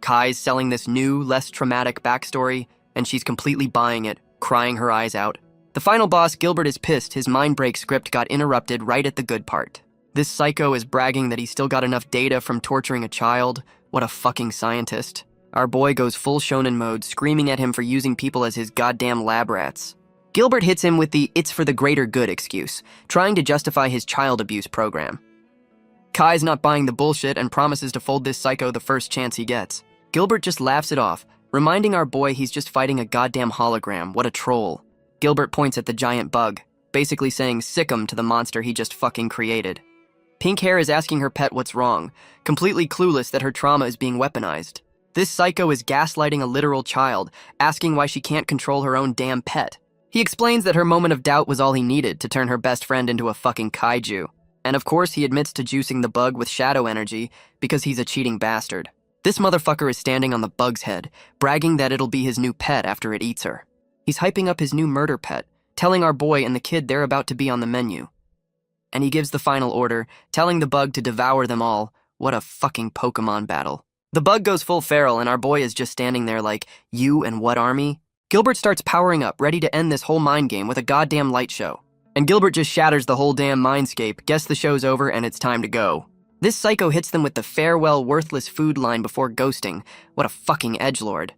Kai's selling this new, less traumatic backstory, and she's completely buying it, crying her eyes out. The final boss, Gilbert, is pissed his mind break script got interrupted right at the good part. This psycho is bragging that he's still got enough data from torturing a child. What a fucking scientist. Our boy goes full shonen mode, screaming at him for using people as his goddamn lab rats. Gilbert hits him with the "it's for the greater good" excuse, trying to justify his child abuse program. Kai's not buying the bullshit and promises to fold this psycho the first chance he gets. Gilbert just laughs it off, reminding our boy he's just fighting a goddamn hologram. What a troll. Gilbert points at the giant bug, basically saying sick 'em to the monster he just fucking created. Pink Hair is asking her pet what's wrong, completely clueless that her trauma is being weaponized. This psycho is gaslighting a literal child, asking why she can't control her own damn pet. He explains that her moment of doubt was all he needed to turn her best friend into a fucking kaiju. And of course he admits to juicing the bug with shadow energy because he's a cheating bastard. This motherfucker is standing on the bug's head, bragging that it'll be his new pet after it eats her. He's hyping up his new murder pet, telling our boy and the kid they're about to be on the menu. And he gives the final order, telling the bug to devour them all. What a fucking Pokemon battle. The bug goes full feral and our boy is just standing there like, you and what army? Gilbert starts powering up, ready to end this whole mind game with a goddamn light show. And Gilbert just shatters the whole damn mindscape. Guess the show's over and it's time to go. This psycho hits them with the farewell worthless food line before ghosting. What a fucking edgelord.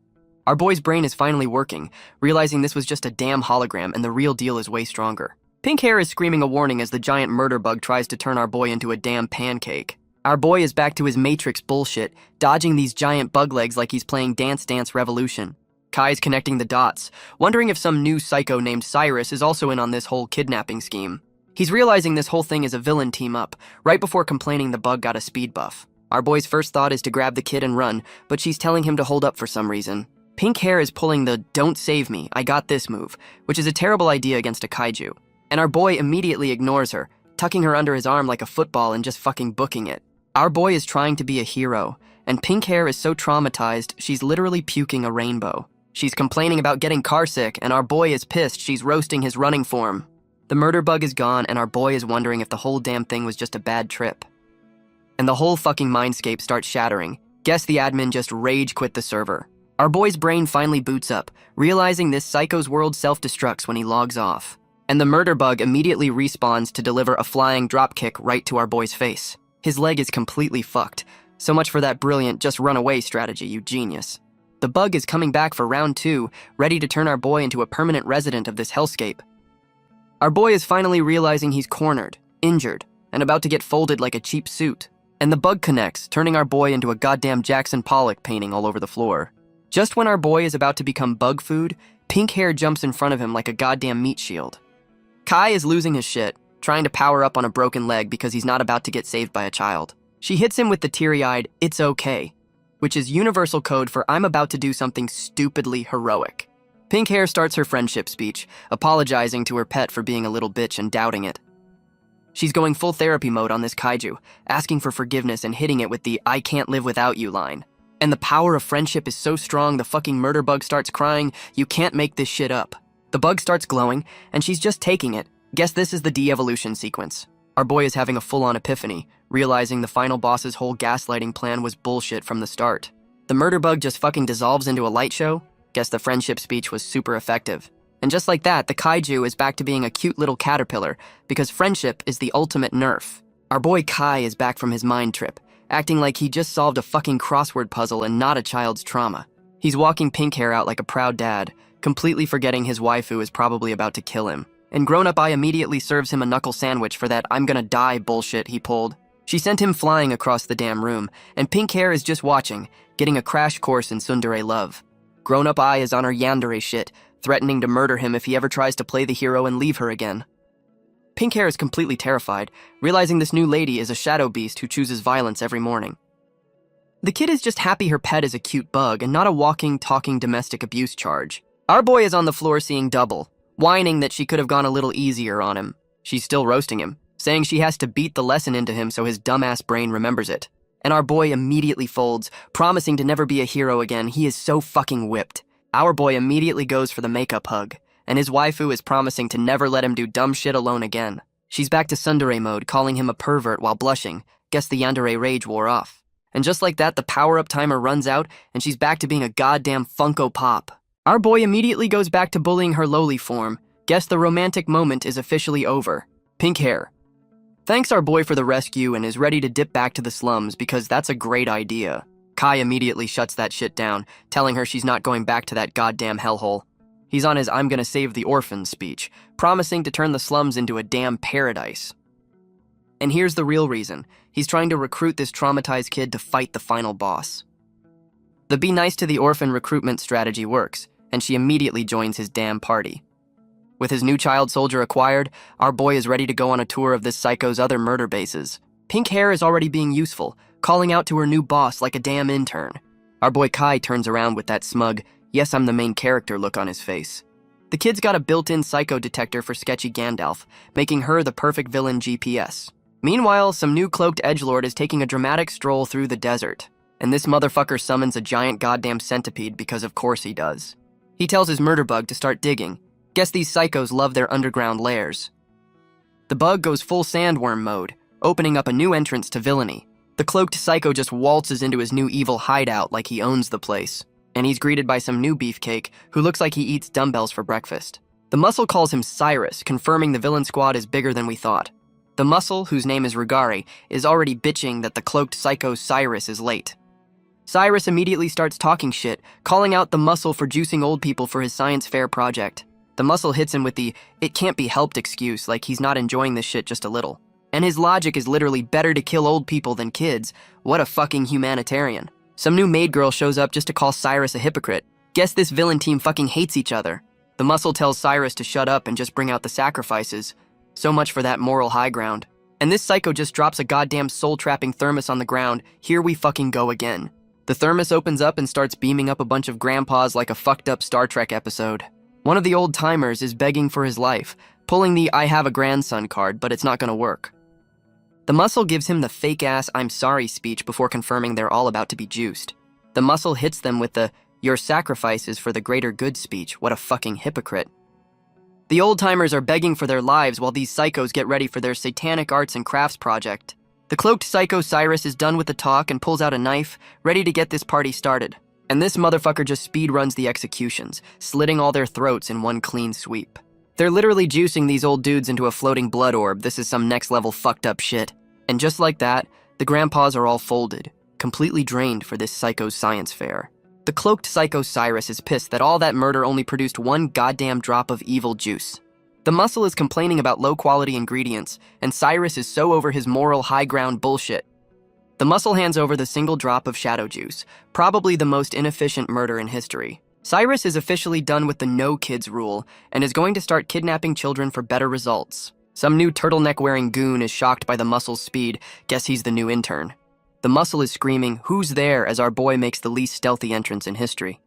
Our boy's brain is finally working, realizing this was just a damn hologram and the real deal is way stronger. Pink Hair is screaming a warning as the giant murder bug tries to turn our boy into a damn pancake. Our boy is back to his Matrix bullshit, dodging these giant bug legs like he's playing Dance Dance Revolution. Kai's connecting the dots, wondering if some new psycho named Cyrus is also in on this whole kidnapping scheme. He's realizing this whole thing is a villain team-up, right before complaining the bug got a speed buff. Our boy's first thought is to grab the kid and run, but she's telling him to hold up for some reason. Pink Hair is pulling the "don't save me, I got this" move, which is a terrible idea against a kaiju. And our boy immediately ignores her, tucking her under his arm like a football and just fucking booking it. Our boy is trying to be a hero, and Pink Hair is so traumatized she's literally puking a rainbow. She's complaining about getting carsick, and our boy is pissed she's roasting his running form. The murder bug is gone, and our boy is wondering if the whole damn thing was just a bad trip. And the whole fucking mindscape starts shattering. Guess the admin just rage quit the server. Our boy's brain finally boots up, realizing this psycho's world self-destructs when he logs off. And the murder bug immediately respawns to deliver a flying dropkick right to our boy's face. His leg is completely fucked. So much for that brilliant just run away strategy, you genius. The bug is coming back for round 2, ready to turn our boy into a permanent resident of this hellscape. Our boy is finally realizing he's cornered, injured, and about to get folded like a cheap suit. And the bug connects, turning our boy into a goddamn Jackson Pollock painting all over the floor. Just when our boy is about to become bug food, Pink Hair jumps in front of him like a goddamn meat shield. Kai is losing his shit, trying to power up on a broken leg because he's not about to get saved by a child. She hits him with the teary-eyed, "it's okay," which is universal code for "I'm about to do something stupidly heroic." Pink Hair starts her friendship speech, apologizing to her pet for being a little bitch and doubting it. She's going full therapy mode on this kaiju, asking for forgiveness and hitting it with the "I can't live without you" line. And the power of friendship is so strong the fucking murder bug starts crying, "You can't make this shit up." The bug starts glowing, and she's just taking it. Guess this is the de-evolution sequence. Our boy is having a full-on epiphany, realizing the final boss's whole gaslighting plan was bullshit from the start. The murder bug just fucking dissolves into a light show. Guess the friendship speech was super effective. And just like that, the kaiju is back to being a cute little caterpillar, because friendship is the ultimate nerf. Our boy Kai is back from his mind trip, acting like he just solved a fucking crossword puzzle and not a child's trauma. He's walking pink hair out like a proud dad, completely forgetting his waifu is probably about to kill him. And grown-up I immediately serves him a knuckle sandwich for that "I'm gonna die" bullshit he pulled. She sent him flying across the damn room, and pink hair is just watching, getting a crash course in tsundere love. Grown-up I is on her yandere shit, threatening to murder him if he ever tries to play the hero and leave her again. Pink hair is completely terrified, realizing this new lady is a shadow beast who chooses violence every morning. The kid is just happy her pet is a cute bug and not a walking, talking domestic abuse charge. Our boy is on the floor seeing double, whining that she could have gone a little easier on him. She's still roasting him, saying she has to beat the lesson into him so his dumbass brain remembers it. And our boy immediately folds, promising to never be a hero again. He is so fucking whipped. Our boy immediately goes for the makeup hug, and his waifu is promising to never let him do dumb shit alone again. She's back to tsundere mode, calling him a pervert while blushing. Guess the yandere rage wore off. And just like that, the power-up timer runs out, and she's back to being a goddamn Funko Pop. Our boy immediately goes back to bullying her lowly form. Guess the romantic moment is officially over. Pink hair thanks our boy for the rescue and is ready to dip back to the slums because that's a great idea. Kai immediately shuts that shit down, telling her she's not going back to that goddamn hellhole. He's on his "I'm gonna save the orphans" speech, promising to turn the slums into a damn paradise. And here's the real reason. He's trying to recruit this traumatized kid to fight the final boss. The be nice to the orphan recruitment strategy works, and she immediately joins his damn party. With his new child soldier acquired, our boy is ready to go on a tour of this psycho's other murder bases. Pink hair is already being useful, calling out to her new boss like a damn intern. Our boy Kai turns around with that smug, "Yes, I'm the main character" look on his face. The kid's got a built-in psycho detector for sketchy Gandalf, making her the perfect villain GPS. Meanwhile, some new cloaked edgelord is taking a dramatic stroll through the desert, and this motherfucker summons a giant goddamn centipede because of course he does. He tells his murder bug to start digging. Guess these psychos love their underground lairs. The bug goes full sandworm mode, opening up a new entrance to villainy. The cloaked psycho just waltzes into his new evil hideout like he owns the place, and he's greeted by some new beefcake who looks like he eats dumbbells for breakfast. The muscle calls him Cyrus, confirming the villain squad is bigger than we thought. The muscle, whose name is Rugari, is already bitching that the cloaked psycho Cyrus is late. Cyrus immediately starts talking shit, calling out the muscle for juicing old people for his science fair project. The muscle hits him with the "it can't be helped" excuse like he's not enjoying this shit just a little. And his logic is literally better to kill old people than kids. What a fucking humanitarian. Some new maid girl shows up just to call Cyrus a hypocrite. Guess this villain team fucking hates each other. The muscle tells Cyrus to shut up and just bring out the sacrifices. So much for that moral high ground. And this psycho just drops a goddamn soul-trapping thermos on the ground. Here we fucking go again. The thermos opens up and starts beaming up a bunch of grandpas like a fucked up Star Trek episode. One of the old timers is begging for his life, pulling the "I have a grandson" card, but it's not gonna work. The muscle gives him the fake-ass "I'm sorry" speech before confirming they're all about to be juiced. The muscle hits them with the "your sacrifice is for the greater good" speech. What a fucking hypocrite. The old-timers are begging for their lives while these psychos get ready for their satanic arts and crafts project. The cloaked psycho Cyrus is done with the talk and pulls out a knife, ready to get this party started. And this motherfucker just speed runs the executions, slitting all their throats in one clean sweep. They're literally juicing these old dudes into a floating blood orb. This is some next-level fucked up shit. And just like that, the grandpas are all folded, completely drained for this psycho's science fair. The cloaked psycho Cyrus is pissed that all that murder only produced one goddamn drop of evil juice. The muscle is complaining about low-quality ingredients, and Cyrus is so over his moral high-ground bullshit. The muscle hands over the single drop of shadow juice, probably the most inefficient murder in history. Cyrus is officially done with the no kids rule and is going to start kidnapping children for better results. Some new turtleneck-wearing goon is shocked by the muscle's speed. Guess he's the new intern. The muscle is screaming, "Who's there?" as our boy makes the least stealthy entrance in history.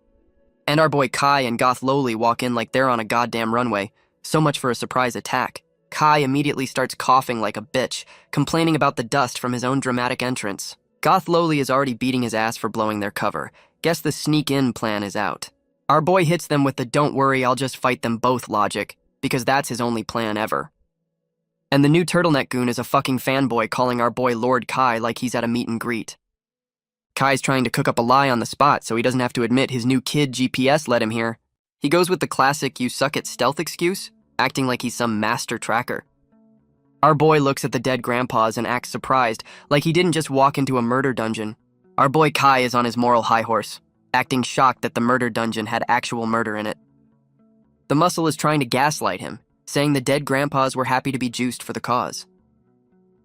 And our boy Kai and Goth Lowly walk in like they're on a goddamn runway. So much for a surprise attack. Kai immediately starts coughing like a bitch, complaining about the dust from his own dramatic entrance. Goth Lowly is already beating his ass for blowing their cover. Guess the sneak-in plan is out. Our boy hits them with the "don't worry, I'll just fight them both" logic, because that's his only plan ever. And the new turtleneck goon is a fucking fanboy calling our boy Lord Kai like he's at a meet and greet. Kai's trying to cook up a lie on the spot so he doesn't have to admit his new kid GPS led him here. He goes with the classic "you suck at stealth" excuse, acting like he's some master tracker. Our boy looks at the dead grandpas and acts surprised, like he didn't just walk into a murder dungeon. Our boy Kai is on his moral high horse, acting shocked that the murder dungeon had actual murder in it. The muscle is trying to gaslight him, saying the dead grandpas were happy to be juiced for the cause.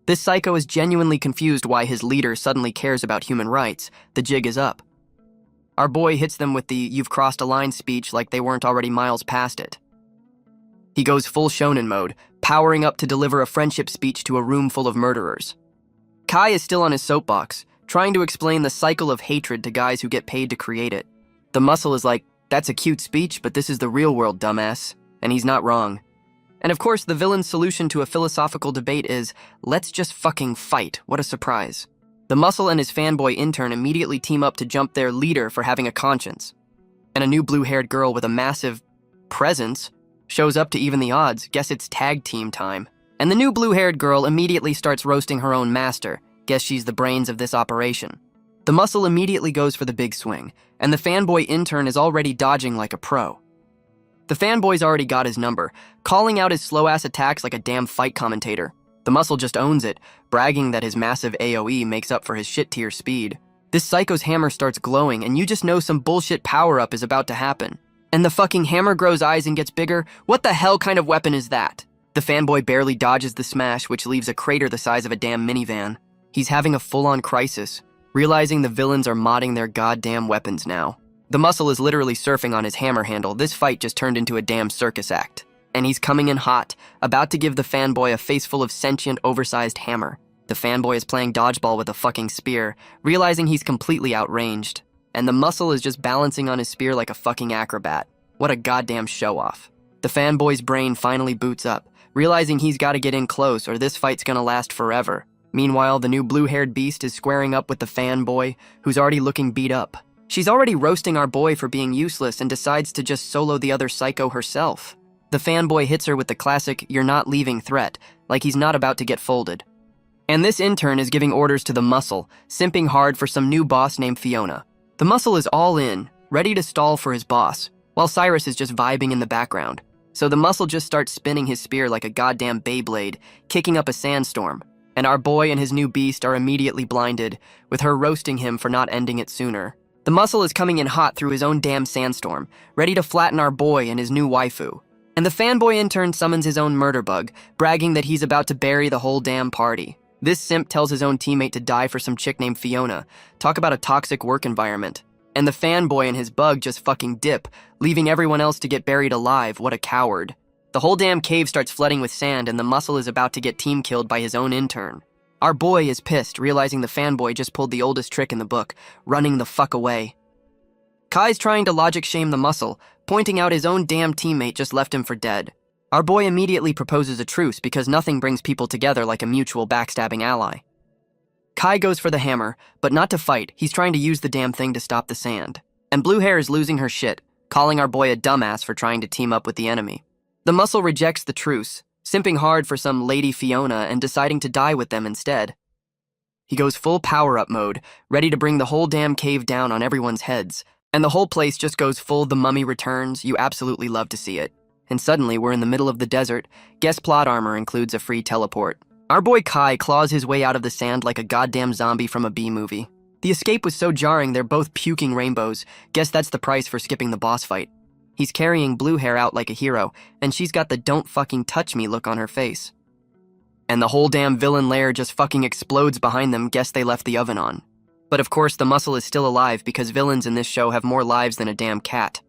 This psycho is genuinely confused why his leader suddenly cares about human rights. The jig is up. Our boy hits them with the "you've crossed a line" speech like they weren't already miles past it. He goes full shonen mode, powering up to deliver a friendship speech to a room full of murderers. Kai is still on his soapbox, trying to explain the cycle of hatred to guys who get paid to create it. The muscle is like, "That's a cute speech, but this is the real world, dumbass." And he's not wrong. And of course, the villain's solution to a philosophical debate is, "Let's just fucking fight." What a surprise. The muscle and his fanboy intern immediately team up to jump their leader for having a conscience. And a new blue-haired girl with a massive presence shows up to even the odds. Guess it's tag team time. And the new blue-haired girl immediately starts roasting her own master. Guess she's the brains of this operation. The muscle immediately goes for the big swing, and the fanboy intern is already dodging like a pro. The fanboy's already got his number, calling out his slow-ass attacks like a damn fight commentator. The muscle just owns it, bragging that his massive AoE makes up for his shit-tier speed. This psycho's hammer starts glowing, and you just know some bullshit power-up is about to happen. And the fucking hammer grows eyes and gets bigger? What the hell kind of weapon is that? The fanboy barely dodges the smash, which leaves a crater the size of a damn minivan. He's having a full-on crisis, realizing the villains are modding their goddamn weapons now. The muscle is literally surfing on his hammer handle. This fight just turned into a damn circus act. And he's coming in hot, about to give the fanboy a face full of sentient, oversized hammer. The fanboy is playing dodgeball with a fucking spear, realizing he's completely outranged. And the muscle is just balancing on his spear like a fucking acrobat. What a goddamn show-off. The fanboy's brain finally boots up, realizing he's got to get in close or this fight's gonna last forever. Meanwhile, the new blue-haired beast is squaring up with the fanboy, who's already looking beat up. She's already roasting our boy for being useless and decides to just solo the other psycho herself. The fanboy hits her with the classic "you're not leaving" threat, like he's not about to get folded. And this intern is giving orders to the muscle, simping hard for some new boss named Fiona. The muscle is all in, ready to stall for his boss, while Cyrus is just vibing in the background. So the muscle just starts spinning his spear like a goddamn Beyblade, kicking up a sandstorm. And our boy and his new beast are immediately blinded, with her roasting him for not ending it sooner. The muscle is coming in hot through his own damn sandstorm, ready to flatten our boy and his new waifu. And the fanboy intern summons his own murder bug, bragging that he's about to bury the whole damn party. This simp tells his own teammate to die for some chick named Fiona. Talk about a toxic work environment. And the fanboy and his bug just fucking dip, leaving everyone else to get buried alive. What a coward. The whole damn cave starts flooding with sand, and the muscle is about to get team killed by his own intern. Our boy is pissed, realizing the fanboy just pulled the oldest trick in the book, running the fuck away. Kai's trying to logic shame the muscle, pointing out his own damn teammate just left him for dead. Our boy immediately proposes a truce because nothing brings people together like a mutual backstabbing ally. Kai goes for the hammer, but not to fight. He's trying to use the damn thing to stop the sand. And Blue Hair is losing her shit, calling our boy a dumbass for trying to team up with the enemy. The muscle rejects the truce, simping hard for some Lady Fiona and deciding to die with them instead. He goes full power-up mode, ready to bring the whole damn cave down on everyone's heads, and the whole place just goes full The Mummy Returns. You absolutely love to see it. And suddenly, we're in the middle of the desert. Guess plot armor includes a free teleport. Our boy Kai claws his way out of the sand like a goddamn zombie from a B-movie. The escape was so jarring they're both puking rainbows. Guess that's the price for skipping the boss fight. He's carrying Blue Hair out like a hero, and she's got the "don't fucking touch me" look on her face. And the whole damn villain lair just fucking explodes behind them. Guess they left the oven on. But of course, the muscle is still alive because villains in this show have more lives than a damn cat.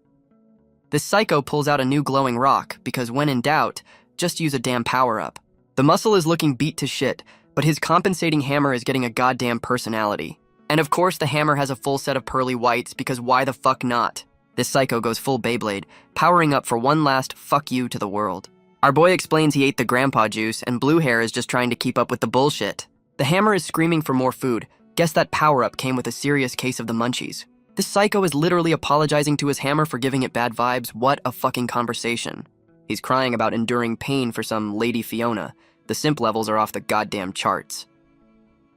This psycho pulls out a new glowing rock because when in doubt, just use a damn power-up. The muscle is looking beat to shit, but his compensating hammer is getting a goddamn personality. And of course, the hammer has a full set of pearly whites because why the fuck not? This psycho goes full Beyblade, powering up for one last fuck you to the world. Our boy explains he ate the grandpa juice, and blue hair is just trying to keep up with the bullshit. The hammer is screaming for more food. Guess that power-up came with a serious case of the munchies. This psycho is literally apologizing to his hammer for giving it bad vibes. What a fucking conversation. He's crying about enduring pain for some Lady Fiona. The simp levels are off the goddamn charts.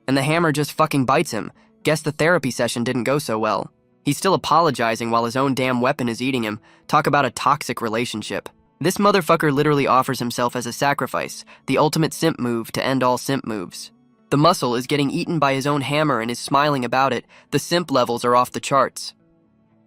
And the hammer just fucking bites him. Guess the therapy session didn't go so well. He's still apologizing while his own damn weapon is eating him. Talk about a toxic relationship. This motherfucker literally offers himself as a sacrifice, the ultimate simp move to end all simp moves. The muscle is getting eaten by his own hammer and is smiling about it. The simp levels are off the charts.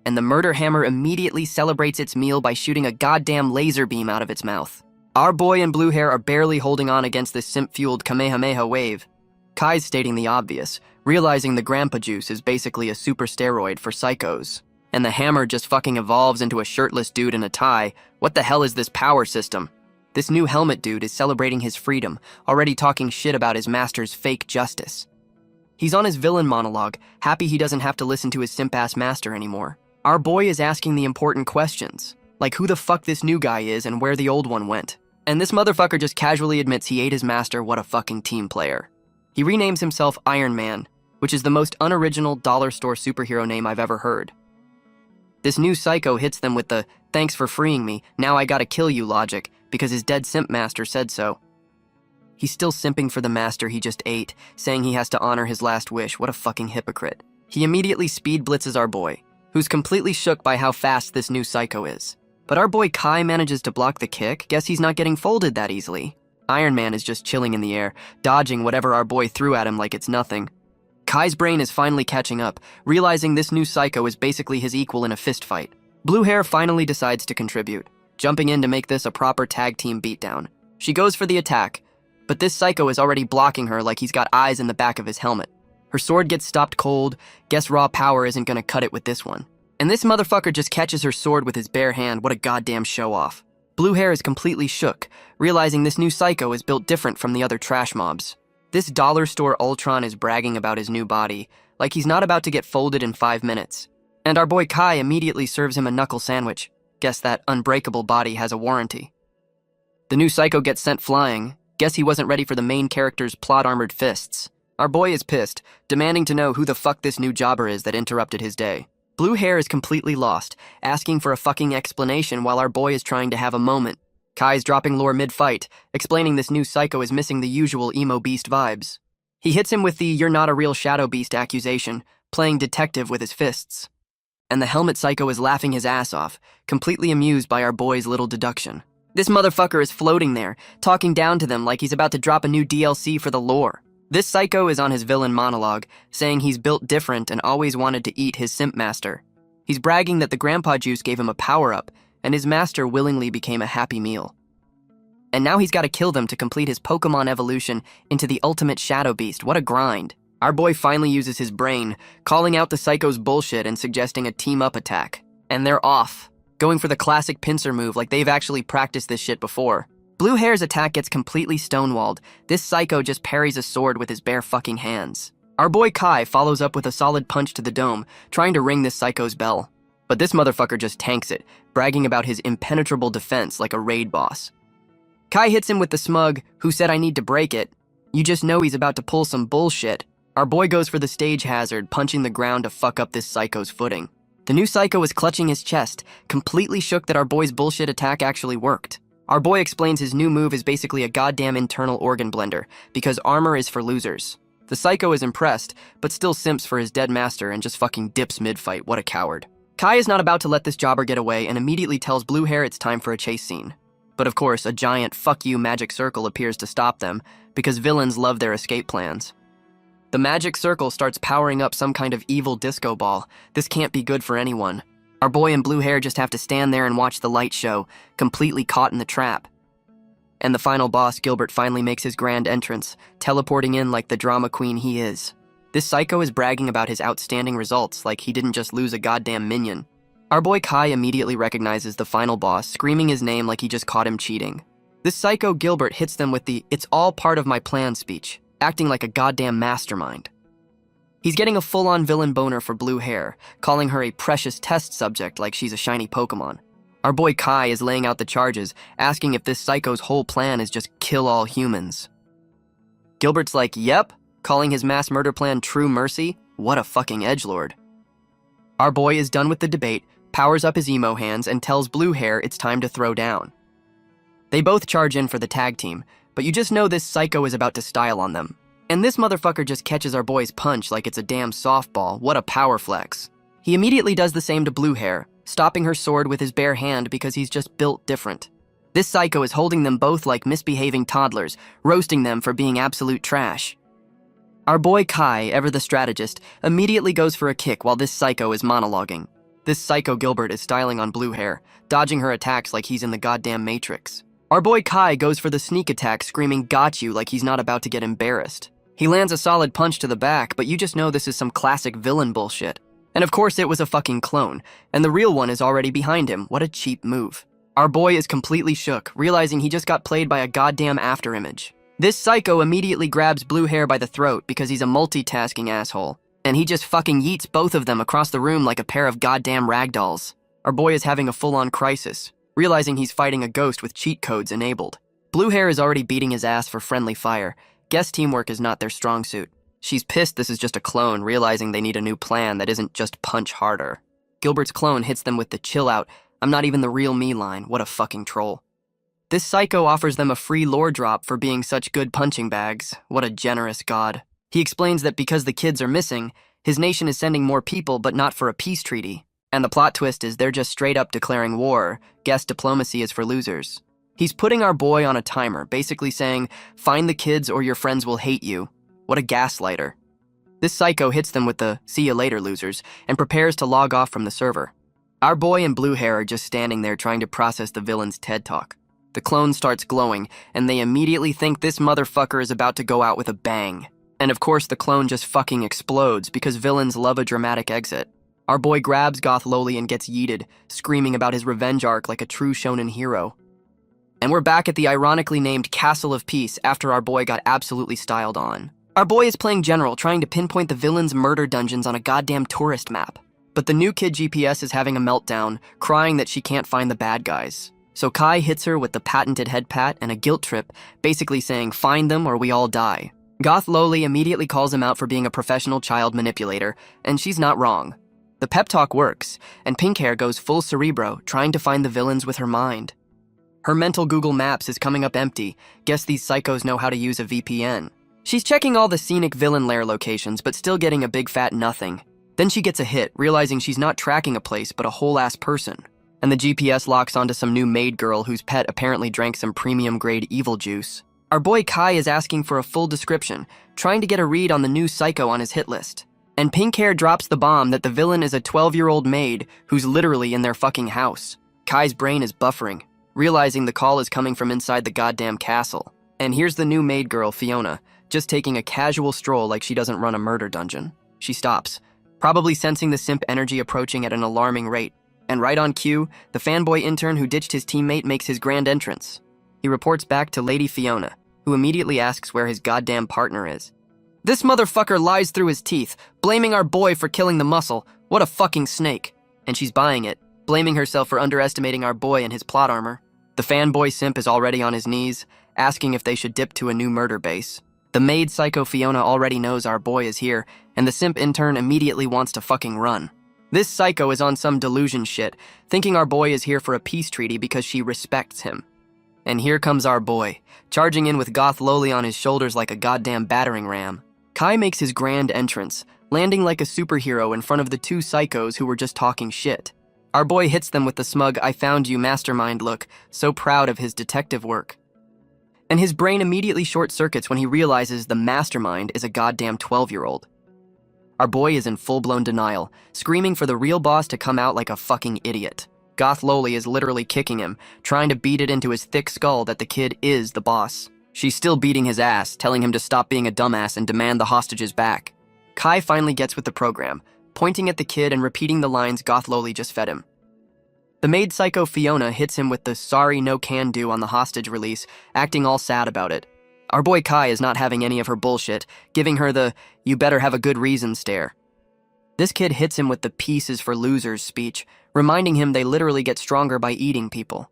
And the murder hammer immediately celebrates its meal by shooting a goddamn laser beam out of its mouth. Our boy and blue hair are barely holding on against this simp-fueled Kamehameha wave. Kai's stating the obvious, realizing the grandpa juice is basically a super steroid for psychos. And the hammer just fucking evolves into a shirtless dude in a tie. What the hell is this power system? This new helmet dude is celebrating his freedom, already talking shit about his master's fake justice. He's on his villain monologue, happy he doesn't have to listen to his simp-ass master anymore. Our boy is asking the important questions, like who the fuck this new guy is and where the old one went. And this motherfucker just casually admits he ate his master. What a fucking team player. He renames himself Iron Man, which is the most unoriginal dollar store superhero name I've ever heard. This new psycho hits them with the, "Thanks for freeing me, now I gotta kill you" logic, because his dead simp master said so. He's still simping for the master he just ate, saying he has to honor his last wish. What a fucking hypocrite. He immediately speed blitzes our boy, who's completely shook by how fast this new psycho is. But our boy Kai manages to block the kick. Guess he's not getting folded that easily. Iron Man is just chilling in the air, dodging whatever our boy threw at him like it's nothing. Kai's brain is finally catching up, realizing this new psycho is basically his equal in a fist fight. Blue hair finally decides to contribute, jumping in to make this a proper tag team beatdown. She goes for the attack, but this psycho is already blocking her like he's got eyes in the back of his helmet. Her sword gets stopped cold. Guess raw power isn't gonna cut it with this one. And this motherfucker just catches her sword with his bare hand. What a goddamn show-off. Blue hair is completely shook, realizing this new psycho is built different from the other trash mobs. This dollar store Ultron is bragging about his new body, like he's not about to get folded in 5 minutes. And our boy Kai immediately serves him a knuckle sandwich. Guess that unbreakable body has a warranty. The new psycho gets sent flying. Guess he wasn't ready for the main character's plot-armored fists. Our boy is pissed, demanding to know who the fuck this new jobber is that interrupted his day. Blue hair is completely lost, asking for a fucking explanation while our boy is trying to have a moment. Kai's dropping lore mid-fight, explaining this new psycho is missing the usual emo beast vibes. He hits him with the "you're not a real shadow beast" accusation, playing detective with his fists. And the helmet psycho is laughing his ass off, completely amused by our boy's little deduction. This motherfucker is floating there, talking down to them like he's about to drop a new DLC for the lore. This psycho is on his villain monologue, saying he's built different and always wanted to eat his simp master. He's bragging that the grandpa juice gave him a power-up, and his master willingly became a happy meal. And now he's got to kill them to complete his Pokemon evolution into the ultimate shadow beast. What a grind. Our boy finally uses his brain, calling out the psycho's bullshit and suggesting a team-up attack. And they're off, going for the classic pincer move like they've actually practiced this shit before. Blue hair's attack gets completely stonewalled. This psycho just parries a sword with his bare fucking hands. Our boy Kai follows up with a solid punch to the dome, trying to ring this psycho's bell. But this motherfucker just tanks it, bragging about his impenetrable defense like a raid boss. Kai hits him with the smug, "Who said I need to break it?" You just know he's about to pull some bullshit. Our boy goes for the stage hazard, punching the ground to fuck up this psycho's footing. The new psycho is clutching his chest, completely shook that our boy's bullshit attack actually worked. Our boy explains his new move is basically a goddamn internal organ blender, because armor is for losers. The psycho is impressed, but still simps for his dead master and just fucking dips mid-fight. What a coward. Kai is not about to let this jobber get away and immediately tells Blue hair it's time for a chase scene. But of course, a giant "fuck you" magic circle appears to stop them, because villains love their escape plans. The magic circle starts powering up some kind of evil disco ball. This can't be good for anyone. Our boy in blue hair just have to stand there and watch the light show, completely caught in the trap. And the final boss, Gilbert, finally makes his grand entrance, teleporting in like the drama queen he is. This psycho is bragging about his outstanding results like he didn't just lose a goddamn minion. Our boy Kai immediately recognizes the final boss, screaming his name like he just caught him cheating. This psycho Gilbert hits them with the "it's all part of my plan" speech, acting like a goddamn mastermind. He's getting a full-on villain boner for blue hair, calling her a precious test subject like she's a shiny Pokemon. Our boy Kai is laying out the charges, asking if this psycho's whole plan is just kill all humans. Gilbert's like, yep, calling his mass murder plan true mercy? What a fucking edgelord. Our boy is done with the debate, powers up his emo hands, and tells Blue Hair it's time to throw down. They both charge in for the tag team, but you just know this psycho is about to style on them. And this motherfucker just catches our boy's punch like it's a damn softball. What a power flex. He immediately does the same to Blue Hair, stopping her sword with his bare hand because he's just built different. This psycho is holding them both like misbehaving toddlers, roasting them for being absolute trash. Our boy Kai, ever the strategist, immediately goes for a kick while this psycho is monologuing. This psycho Gilbert is styling on Blue Hair, dodging her attacks like he's in the goddamn Matrix. Our boy Kai goes for the sneak attack, screaming "got you" like he's not about to get embarrassed. He lands a solid punch to the back, but you just know this is some classic villain bullshit. And of course it was a fucking clone, and the real one is already behind him. What a cheap move. Our boy is completely shook, realizing he just got played by a goddamn afterimage. This psycho immediately grabs Blue Hair by the throat because he's a multitasking asshole, and he just fucking yeets both of them across the room like a pair of goddamn ragdolls. Our boy is having a full-on crisis, realizing he's fighting a ghost with cheat codes enabled. Blue Hair is already beating his ass for friendly fire. Guess teamwork is not their strong suit. She's pissed this is just a clone, realizing they need a new plan that isn't just punch harder. Gilbert's clone hits them with the chill out, "I'm not even the real me" line. What a fucking troll. This psycho offers them a free lore drop for being such good punching bags. What a generous god. He explains that because the kids are missing, his nation is sending more people but not for a peace treaty. And the plot twist is they're just straight up declaring war. Guess diplomacy is for losers. He's putting our boy on a timer, basically saying, find the kids or your friends will hate you. What a gaslighter. This psycho hits them with the "see you later, losers," and prepares to log off from the server. Our boy and Blue Hair are just standing there trying to process the villain's TED Talk. The clone starts glowing, and they immediately think this motherfucker is about to go out with a bang. And of course the clone just fucking explodes because villains love a dramatic exit. Our boy grabs Goth Loli and gets yeeted, screaming about his revenge arc like a true shonen hero. And we're back at the ironically named Castle of Peace after our boy got absolutely styled on. Our boy is playing general, trying to pinpoint the villain's murder dungeons on a goddamn tourist map. But the new kid GPS is having a meltdown, crying that she can't find the bad guys. So Kai hits her with the patented head pat and a guilt trip, basically saying, find them or we all die. Goth Loli immediately calls him out for being a professional child manipulator, and she's not wrong. The pep talk works, and Pink Hair goes full cerebro, trying to find the villains with her mind. Her mental Google Maps is coming up empty. Guess these psychos know how to use a VPN. She's checking all the scenic villain lair locations, but still getting a big fat nothing. Then she gets a hit, realizing she's not tracking a place, but a whole-ass person. And the GPS locks onto some new maid girl whose pet apparently drank some premium-grade evil juice. Our boy Kai is asking for a full description, trying to get a read on the new psycho on his hit list. And Pink Hair drops the bomb that the villain is a 12-year-old maid who's literally in their fucking house. Kai's brain is buffering, realizing the call is coming from inside the goddamn castle. And here's the new maid girl, Fiona, just taking a casual stroll like she doesn't run a murder dungeon. She stops, probably sensing the simp energy approaching at an alarming rate. And right on cue, the fanboy intern who ditched his teammate makes his grand entrance. He reports back to Lady Fiona, who immediately asks where his goddamn partner is. This motherfucker lies through his teeth, blaming our boy for killing the muscle. What a fucking snake. And she's buying it, blaming herself for underestimating our boy and his plot armor. The fanboy simp is already on his knees, asking if they should dip to a new murder base. The maid psycho Fiona already knows our boy is here, and the simp intern immediately wants to fucking run. This psycho is on some delusion shit, thinking our boy is here for a peace treaty because she respects him. And here comes our boy, charging in with Goth Loli on his shoulders like a goddamn battering ram. Kai makes his grand entrance, landing like a superhero in front of the two psychos who were just talking shit. Our boy hits them with the smug "I found you" mastermind look, so proud of his detective work. And his brain immediately short-circuits when he realizes the mastermind is a goddamn 12-year-old. Our boy is in full-blown denial, screaming for the real boss to come out like a fucking idiot. Goth Loli is literally kicking him, trying to beat it into his thick skull that the kid is the boss. She's still beating his ass, telling him to stop being a dumbass and demand the hostages back. Kai finally gets with the program, pointing at the kid and repeating the lines Goth Loli just fed him. The maid psycho Fiona hits him with the "sorry, no can do" on the hostage release, acting all sad about it. Our boy Kai is not having any of her bullshit, giving her the "you better have a good reason" stare. This kid hits him with the "peace is for losers" speech, reminding him they literally get stronger by eating people.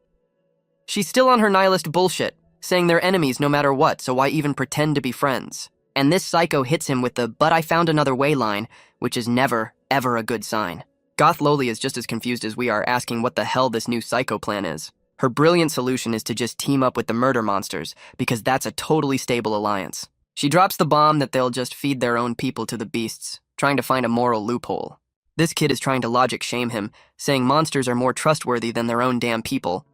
She's still on her nihilist bullshit, saying they're enemies no matter what, so why even pretend to be friends? And this psycho hits him with the "but I found another way" line, which is never, ever a good sign. Goth Loli is just as confused as we are, asking what the hell this new psycho plan is. Her brilliant solution is to just team up with the murder monsters, because that's a totally stable alliance. She drops the bomb that they'll just feed their own people to the beasts, trying to find a moral loophole. This kid is trying to logic shame him, saying monsters are more trustworthy than their own damn people.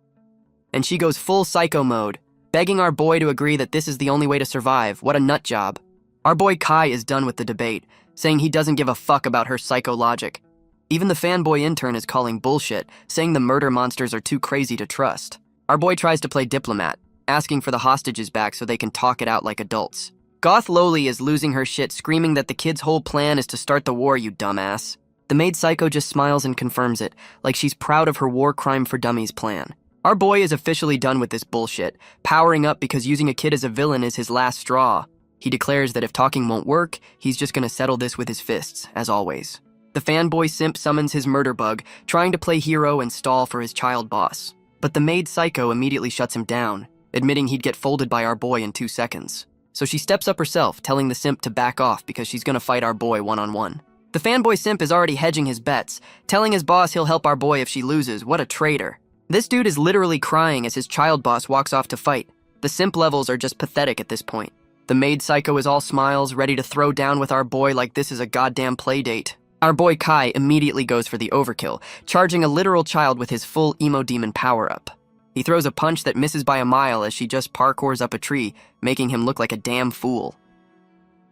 And she goes full psycho mode, begging our boy to agree that this is the only way to survive. What a nut job. Our boy Kai is done with the debate, saying he doesn't give a fuck about her psycho logic. Even the fanboy intern is calling bullshit, saying the murder monsters are too crazy to trust. Our boy tries to play diplomat, asking for the hostages back so they can talk it out like adults. Goth Loli is losing her shit, screaming that the kid's whole plan is to start the war, you dumbass. The maid psycho just smiles and confirms it, like she's proud of her war crime for dummies plan. Our boy is officially done with this bullshit, powering up because using a kid as a villain is his last straw. He declares that if talking won't work, he's just gonna settle this with his fists, as always. The fanboy simp summons his murder bug, trying to play hero and stall for his child boss. But the maid psycho immediately shuts him down, admitting he'd get folded by our boy in 2 seconds. So she steps up herself, telling the simp to back off because she's gonna fight our boy one-on-one. The fanboy simp is already hedging his bets, telling his boss he'll help our boy if she loses. What a traitor. This dude is literally crying as his child boss walks off to fight. The simp levels are just pathetic at this point. The maid psycho is all smiles, ready to throw down with our boy like this is a goddamn play date. Our boy Kai immediately goes for the overkill, charging a literal child with his full emo demon power-up. He throws a punch that misses by a mile as she just parkours up a tree, making him look like a damn fool.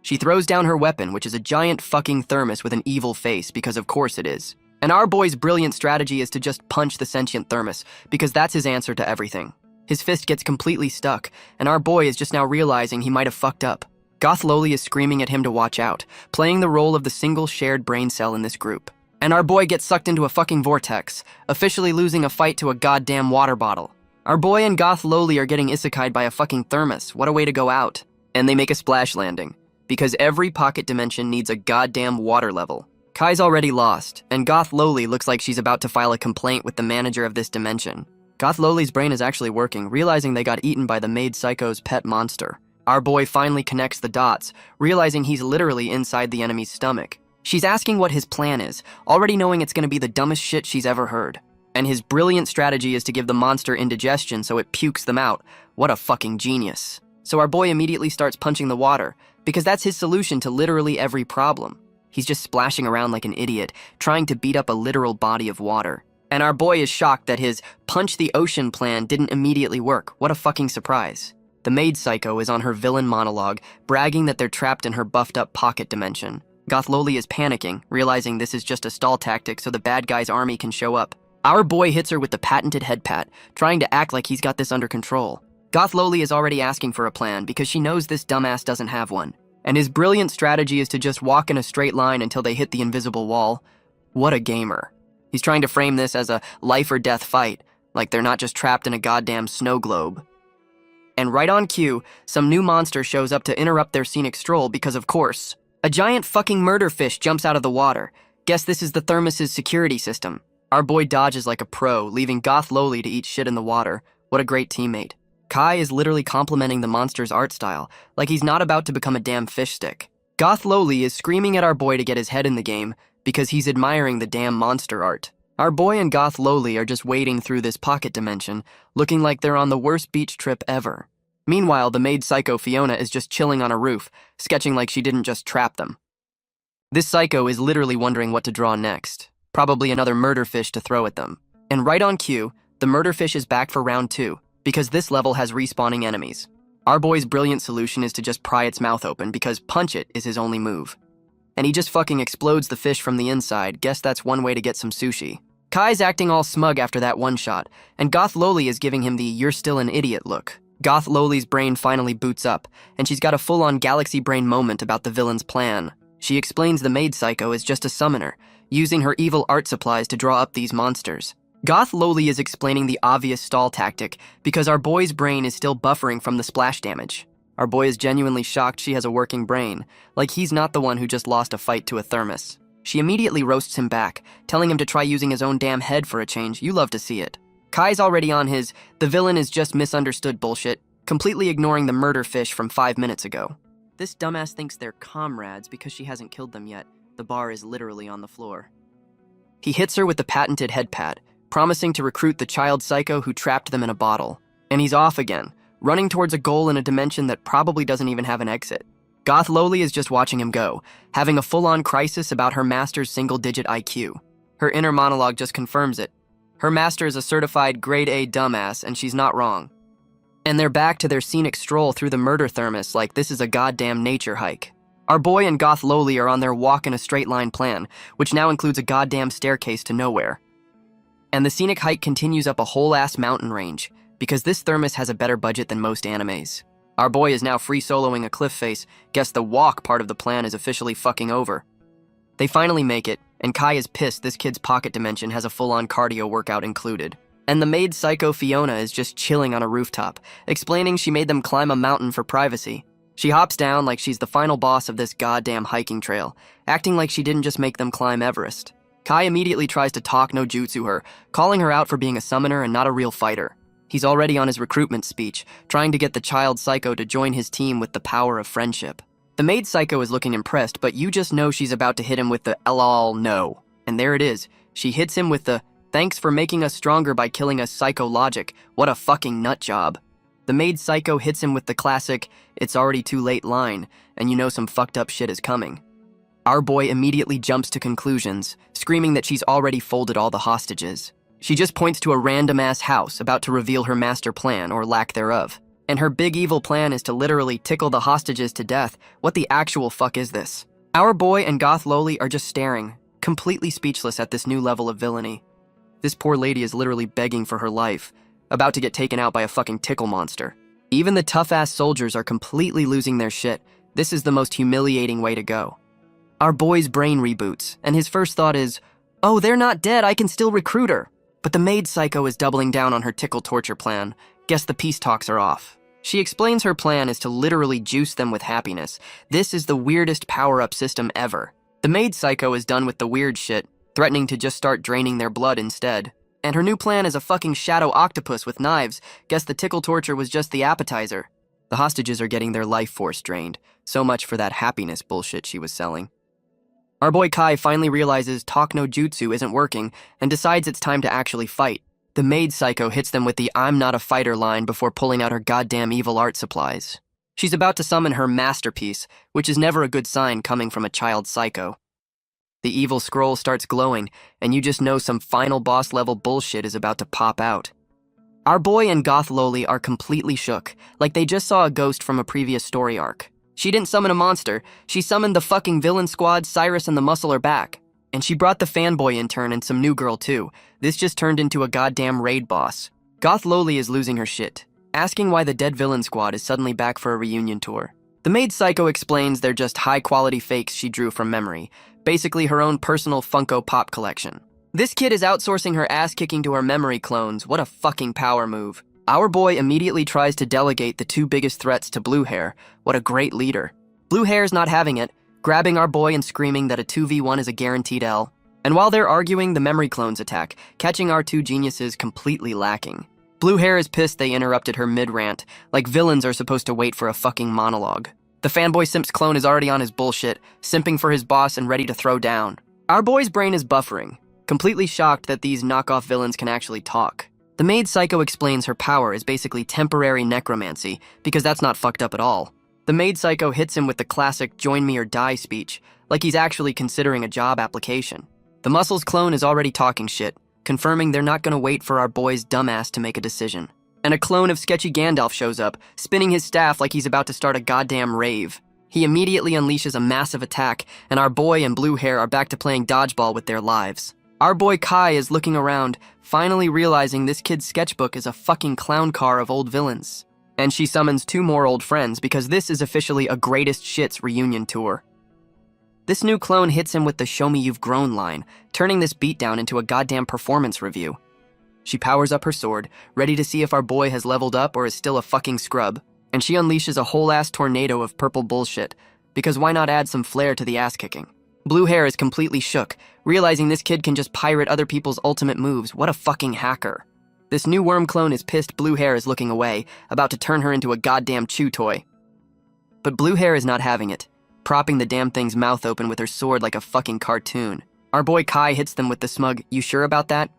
She throws down her weapon, which is a giant fucking thermos with an evil face, because of course it is. And our boy's brilliant strategy is to just punch the sentient thermos, because that's his answer to everything. His fist gets completely stuck, and our boy is just now realizing he might have fucked up. Goth Loli is screaming at him to watch out, playing the role of the single shared brain cell in this group. And our boy gets sucked into a fucking vortex, officially losing a fight to a goddamn water bottle. Our boy and Goth Loli are getting isekai'd by a fucking thermos. What a way to go out. And they make a splash landing, because every pocket dimension needs a goddamn water level. Kai's already lost, and Goth Loli looks like she's about to file a complaint with the manager of this dimension. Goth Loli's brain is actually working, realizing they got eaten by the maid psycho's pet monster. Our boy finally connects the dots, realizing he's literally inside the enemy's stomach. She's asking what his plan is, already knowing it's gonna be the dumbest shit she's ever heard. And his brilliant strategy is to give the monster indigestion so it pukes them out. What a fucking genius. So our boy immediately starts punching the water, because that's his solution to literally every problem. He's just splashing around like an idiot, trying to beat up a literal body of water. And our boy is shocked that his punch the ocean plan didn't immediately work. What a fucking surprise. The maid psycho is on her villain monologue, bragging that they're trapped in her buffed-up pocket dimension. Goth Loli is panicking, realizing this is just a stall tactic so the bad guy's army can show up. Our boy hits her with the patented head pat, trying to act like he's got this under control. Goth Loli is already asking for a plan because she knows this dumbass doesn't have one. And his brilliant strategy is to just walk in a straight line until they hit the invisible wall. What a gamer. He's trying to frame this as a life or death fight, like they're not just trapped in a goddamn snow globe. And right on cue, some new monster shows up to interrupt their scenic stroll because, of course, a giant fucking murder fish jumps out of the water. Guess this is the thermos's security system. Our boy dodges like a pro, leaving Goth Loli to eat shit in the water. What a great teammate. Kai is literally complimenting the monster's art style, like he's not about to become a damn fish stick. Goth Loli is screaming at our boy to get his head in the game because he's admiring the damn monster art. Our boy and Goth Loli are just wading through this pocket dimension, looking like they're on the worst beach trip ever. Meanwhile, the maid psycho Fiona is just chilling on a roof, sketching like she didn't just trap them. This psycho is literally wondering what to draw next. Probably another murder fish to throw at them. And right on cue, the murder fish is back for round 2, because this level has respawning enemies. Our boy's brilliant solution is to just pry its mouth open because punch it is his only move. And he just fucking explodes the fish from the inside. Guess that's one way to get some sushi. Kai's acting all smug after that one shot, and Goth Loli is giving him the "you're still an idiot" look. Goth Loli's brain finally boots up, and she's got a full-on galaxy brain moment about the villain's plan. She explains the maid psycho is just a summoner, using her evil art supplies to draw up these monsters. Goth Loli is explaining the obvious stall tactic because our boy's brain is still buffering from the splash damage. Our boy is genuinely shocked she has a working brain, like he's not the one who just lost a fight to a thermos. She immediately roasts him back, telling him to try using his own damn head for a change. You love to see it. Kai's already on his "the villain is just misunderstood" bullshit, completely ignoring the murder fish from 5 minutes ago. This dumbass thinks they're comrades because she hasn't killed them yet. The bar is literally on the floor. He hits her with the patented head pad, promising to recruit the child psycho who trapped them in a bottle. And he's off again, running towards a goal in a dimension that probably doesn't even have an exit. Goth Loli is just watching him go, having a full-on crisis about her master's single-digit IQ. Her inner monologue just confirms it. Her master is a certified grade A dumbass, and she's not wrong. And they're back to their scenic stroll through the murder thermos like this is a goddamn nature hike. Our boy and Goth Loli are on their walk in a straight-line plan, which now includes a goddamn staircase to nowhere. And the scenic hike continues up a whole-ass mountain range, because this thermos has a better budget than most animes. Our boy is now free soloing a cliff face. Guess the walk part of the plan is officially fucking over. They finally make it, and Kai is pissed this kid's pocket dimension has a full-on cardio workout included. And the maid psycho Fiona is just chilling on a rooftop, explaining she made them climb a mountain for privacy. She hops down like she's the final boss of this goddamn hiking trail, acting like she didn't just make them climb Everest. Kai immediately tries to talk no jutsu her, calling her out for being a summoner and not a real fighter. He's already on his recruitment speech, trying to get the child psycho to join his team with the power of friendship. The maid psycho is looking impressed, but you just know she's about to hit him with the "lol no." And there it is. She hits him with the "thanks for making us stronger by killing us psycho logic. What a fucking nut job." The maid psycho hits him with the classic "it's already too late" line, and you know some fucked up shit is coming. Our boy immediately jumps to conclusions, screaming that she's already folded all the hostages. She just points to a random-ass house about to reveal her master plan, or lack thereof. And her big evil plan is to literally tickle the hostages to death. What the actual fuck is this? Our boy and Goth Loli are just staring, completely speechless at this new level of villainy. This poor lady is literally begging for her life, about to get taken out by a fucking tickle monster. Even the tough-ass soldiers are completely losing their shit. This is the most humiliating way to go. Our boy's brain reboots, and his first thought is, "Oh, they're not dead, I can still recruit her." But the maid psycho is doubling down on her tickle torture plan. Guess the peace talks are off. She explains her plan is to literally juice them with happiness. This is the weirdest power-up system ever. The maid psycho is done with the weird shit, threatening to just start draining their blood instead. And her new plan is a fucking shadow octopus with knives. Guess the tickle torture was just the appetizer. The hostages are getting their life force drained. So much for that happiness bullshit she was selling. Our boy Kai finally realizes talk no jutsu isn't working and decides it's time to actually fight. The maid psycho hits them with the "I'm not a fighter" line before pulling out her goddamn evil art supplies. She's about to summon her masterpiece, which is never a good sign coming from a child psycho. The evil scroll starts glowing, and you just know some final boss level bullshit is about to pop out. Our boy and Goth Loli are completely shook, like they just saw a ghost from a previous story arc. She didn't summon a monster, she summoned the fucking villain squad. Cyrus and the Muscle are back. And she brought the fanboy intern and some new girl too. This just turned into a goddamn raid boss. Goth Loli is losing her shit, asking why the dead villain squad is suddenly back for a reunion tour. The maid psycho explains they're just high-quality fakes she drew from memory, basically her own personal Funko Pop collection. This kid is outsourcing her ass-kicking to her memory clones. What a fucking power move. Our boy immediately tries to delegate the two biggest threats to Blue Hair. What a great leader. Blue Hair's not having it, grabbing our boy and screaming that a 2v1 is a guaranteed L. And while they're arguing, the memory clones attack, catching our two geniuses completely lacking. Blue Hair is pissed they interrupted her mid-rant, like villains are supposed to wait for a fucking monologue. The fanboy Simp's clone is already on his bullshit, simping for his boss and ready to throw down. Our boy's brain is buffering, completely shocked that these knockoff villains can actually talk. The maid psycho explains her power is basically temporary necromancy, because that's not fucked up at all. The maid psycho hits him with the classic "join me or die" speech, like he's actually considering a job application. The Muscles clone is already talking shit, confirming they're not gonna wait for our boy's dumbass to make a decision. And a clone of sketchy Gandalf shows up, spinning his staff like he's about to start a goddamn rave. He immediately unleashes a massive attack, and our boy and Blue Hair are back to playing dodgeball with their lives. Our boy Kai is looking around, finally realizing this kid's sketchbook is a fucking clown car of old villains. And she summons two more old friends because this is officially a greatest shits reunion tour. This new clone hits him with the "show me you've grown" line, turning this beatdown into a goddamn performance review. She powers up her sword, ready to see if our boy has leveled up or is still a fucking scrub, and she unleashes a whole-ass tornado of purple bullshit, because why not add some flair to the ass-kicking? Blue Hair is completely shook, realizing this kid can just pirate other people's ultimate moves. What a fucking hacker. This new worm clone is pissed Blue Hair is looking away, about to turn her into a goddamn chew toy. But Blue Hair is not having it, propping the damn thing's mouth open with her sword like a fucking cartoon. Our boy Kai hits them with the smug, "You sure about that?"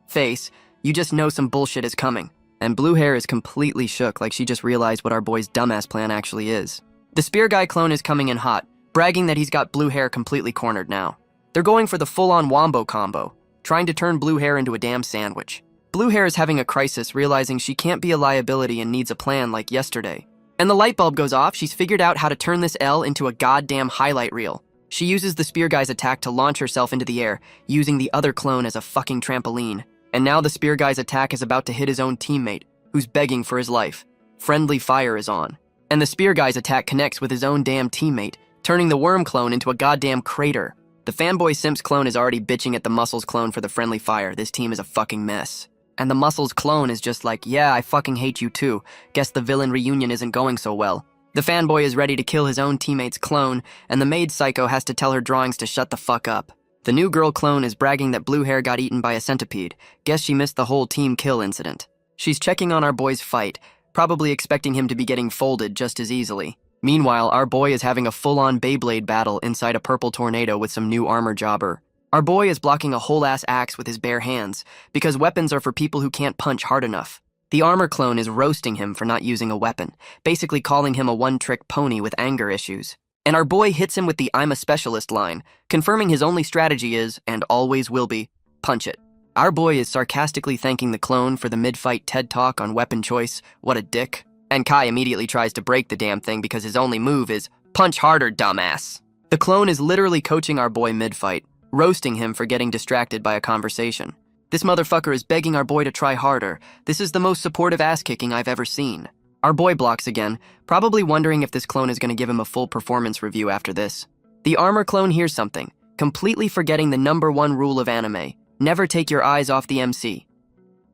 face. You just know some bullshit is coming. And Blue Hair is completely shook, like she just realized what our boy's dumbass plan actually is. The Spear Guy clone is coming in hot, bragging that he's got Blue Hair completely cornered now. They're going for the full-on wombo combo, trying to turn Blue Hair into a damn sandwich. Blue Hair is having a crisis, realizing she can't be a liability and needs a plan like yesterday. And the light bulb goes off. She's figured out how to turn this L into a goddamn highlight reel. She uses the Spear Guy's attack to launch herself into the air, using the other clone as a fucking trampoline. And now the Spear Guy's attack is about to hit his own teammate, who's begging for his life. Friendly fire is on. And the Spear Guy's attack connects with his own damn teammate, turning the worm clone into a goddamn crater. The fanboy Simps clone is already bitching at the Muscles clone for the friendly fire. This team is a fucking mess. And the Muscles clone is just like, yeah, I fucking hate you too. Guess the villain reunion isn't going so well. The fanboy is ready to kill his own teammate's clone, and the maid psycho has to tell her drawings to shut the fuck up. The new girl clone is bragging that Blue Hair got eaten by a centipede. Guess she missed the whole team kill incident. She's checking on our boy's fight, probably expecting him to be getting folded just as easily. Meanwhile, our boy is having a full-on Beyblade battle inside a purple tornado with some new armor jobber. Our boy is blocking a whole-ass axe with his bare hands, because weapons are for people who can't punch hard enough. The armor clone is roasting him for not using a weapon, basically calling him a one-trick pony with anger issues. And our boy hits him with the "I'm a specialist" line, confirming his only strategy is, and always will be, punch it. Our boy is sarcastically thanking the clone for the mid-fight TED Talk on weapon choice. What a dick. And Kai immediately tries to break the damn thing because his only move is, punch harder, dumbass. The clone is literally coaching our boy mid-fight, roasting him for getting distracted by a conversation. This motherfucker is begging our boy to try harder. This is the most supportive ass-kicking I've ever seen. Our boy blocks again, probably wondering if this clone is going to give him a full performance review after this. The armor clone hears something, completely forgetting the #1 rule of anime. Never take your eyes off the MC.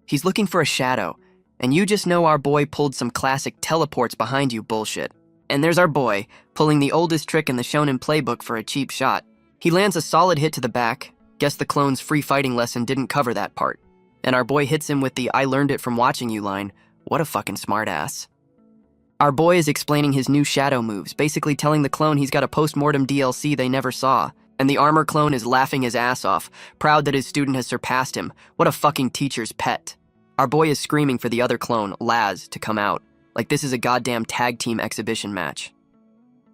He's looking for a shadow, and you just know our boy pulled some classic teleports behind you bullshit. And there's our boy, pulling the oldest trick in the shonen playbook for a cheap shot. He lands a solid hit to the back. Guess the clone's free fighting lesson didn't cover that part. And our boy hits him with the "I learned it from watching you" line. What a fucking smartass. Our boy is explaining his new shadow moves, basically telling the clone he's got a post-mortem DLC they never saw. And the armor clone is laughing his ass off, proud that his student has surpassed him. What a fucking teacher's pet. Our boy is screaming for the other clone, Laz, to come out, like this is a goddamn tag team exhibition match.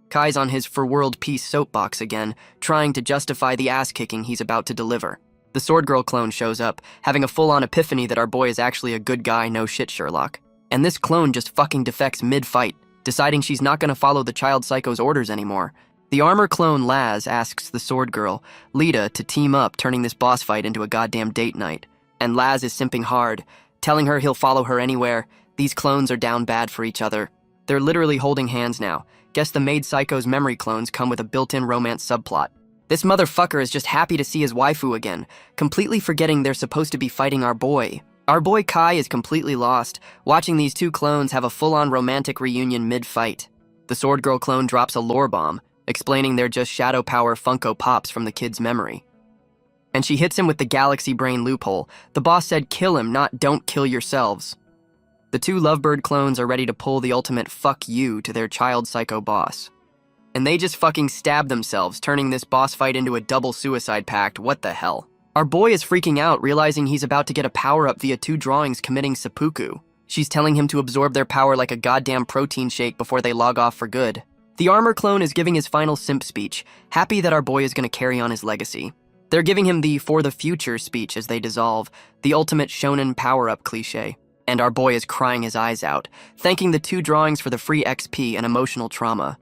Kai's on his for world peace soapbox again, trying to justify the ass-kicking he's about to deliver. The Sword Girl clone shows up, having a full-on epiphany that our boy is actually a good guy, no shit Sherlock. And this clone just fucking defects mid-fight, deciding she's not gonna follow the child psycho's orders anymore. The armor clone Laz asks the Sword Girl, Lita, to team up, turning this boss fight into a goddamn date night. And Laz is simping hard, telling her he'll follow her anywhere. These clones are down bad for each other. They're literally holding hands now. Guess the maid psycho's memory clones come with a built-in romance subplot. This motherfucker is just happy to see his waifu again, completely forgetting they're supposed to be fighting our boy. Our boy Kai is completely lost, watching these two clones have a full-on romantic reunion mid-fight. The Sword Girl clone drops a lore bomb, explaining they're just shadow power Funko Pops from the kid's memory. And she hits him with the galaxy brain loophole. The boss said kill him, not don't kill yourselves. The two Lovebird clones are ready to pull the ultimate fuck you to their child psycho boss. And they just fucking stab themselves, turning this boss fight into a double suicide pact. What the hell? Our boy is freaking out, realizing he's about to get a power-up via two drawings committing seppuku. She's telling him to absorb their power like a goddamn protein shake before they log off for good. The armor clone is giving his final simp speech, happy that our boy is going to carry on his legacy. They're giving him the "for the future" speech as they dissolve, the ultimate shonen power-up cliche. And our boy is crying his eyes out, thanking the two drawings for the free XP and emotional trauma.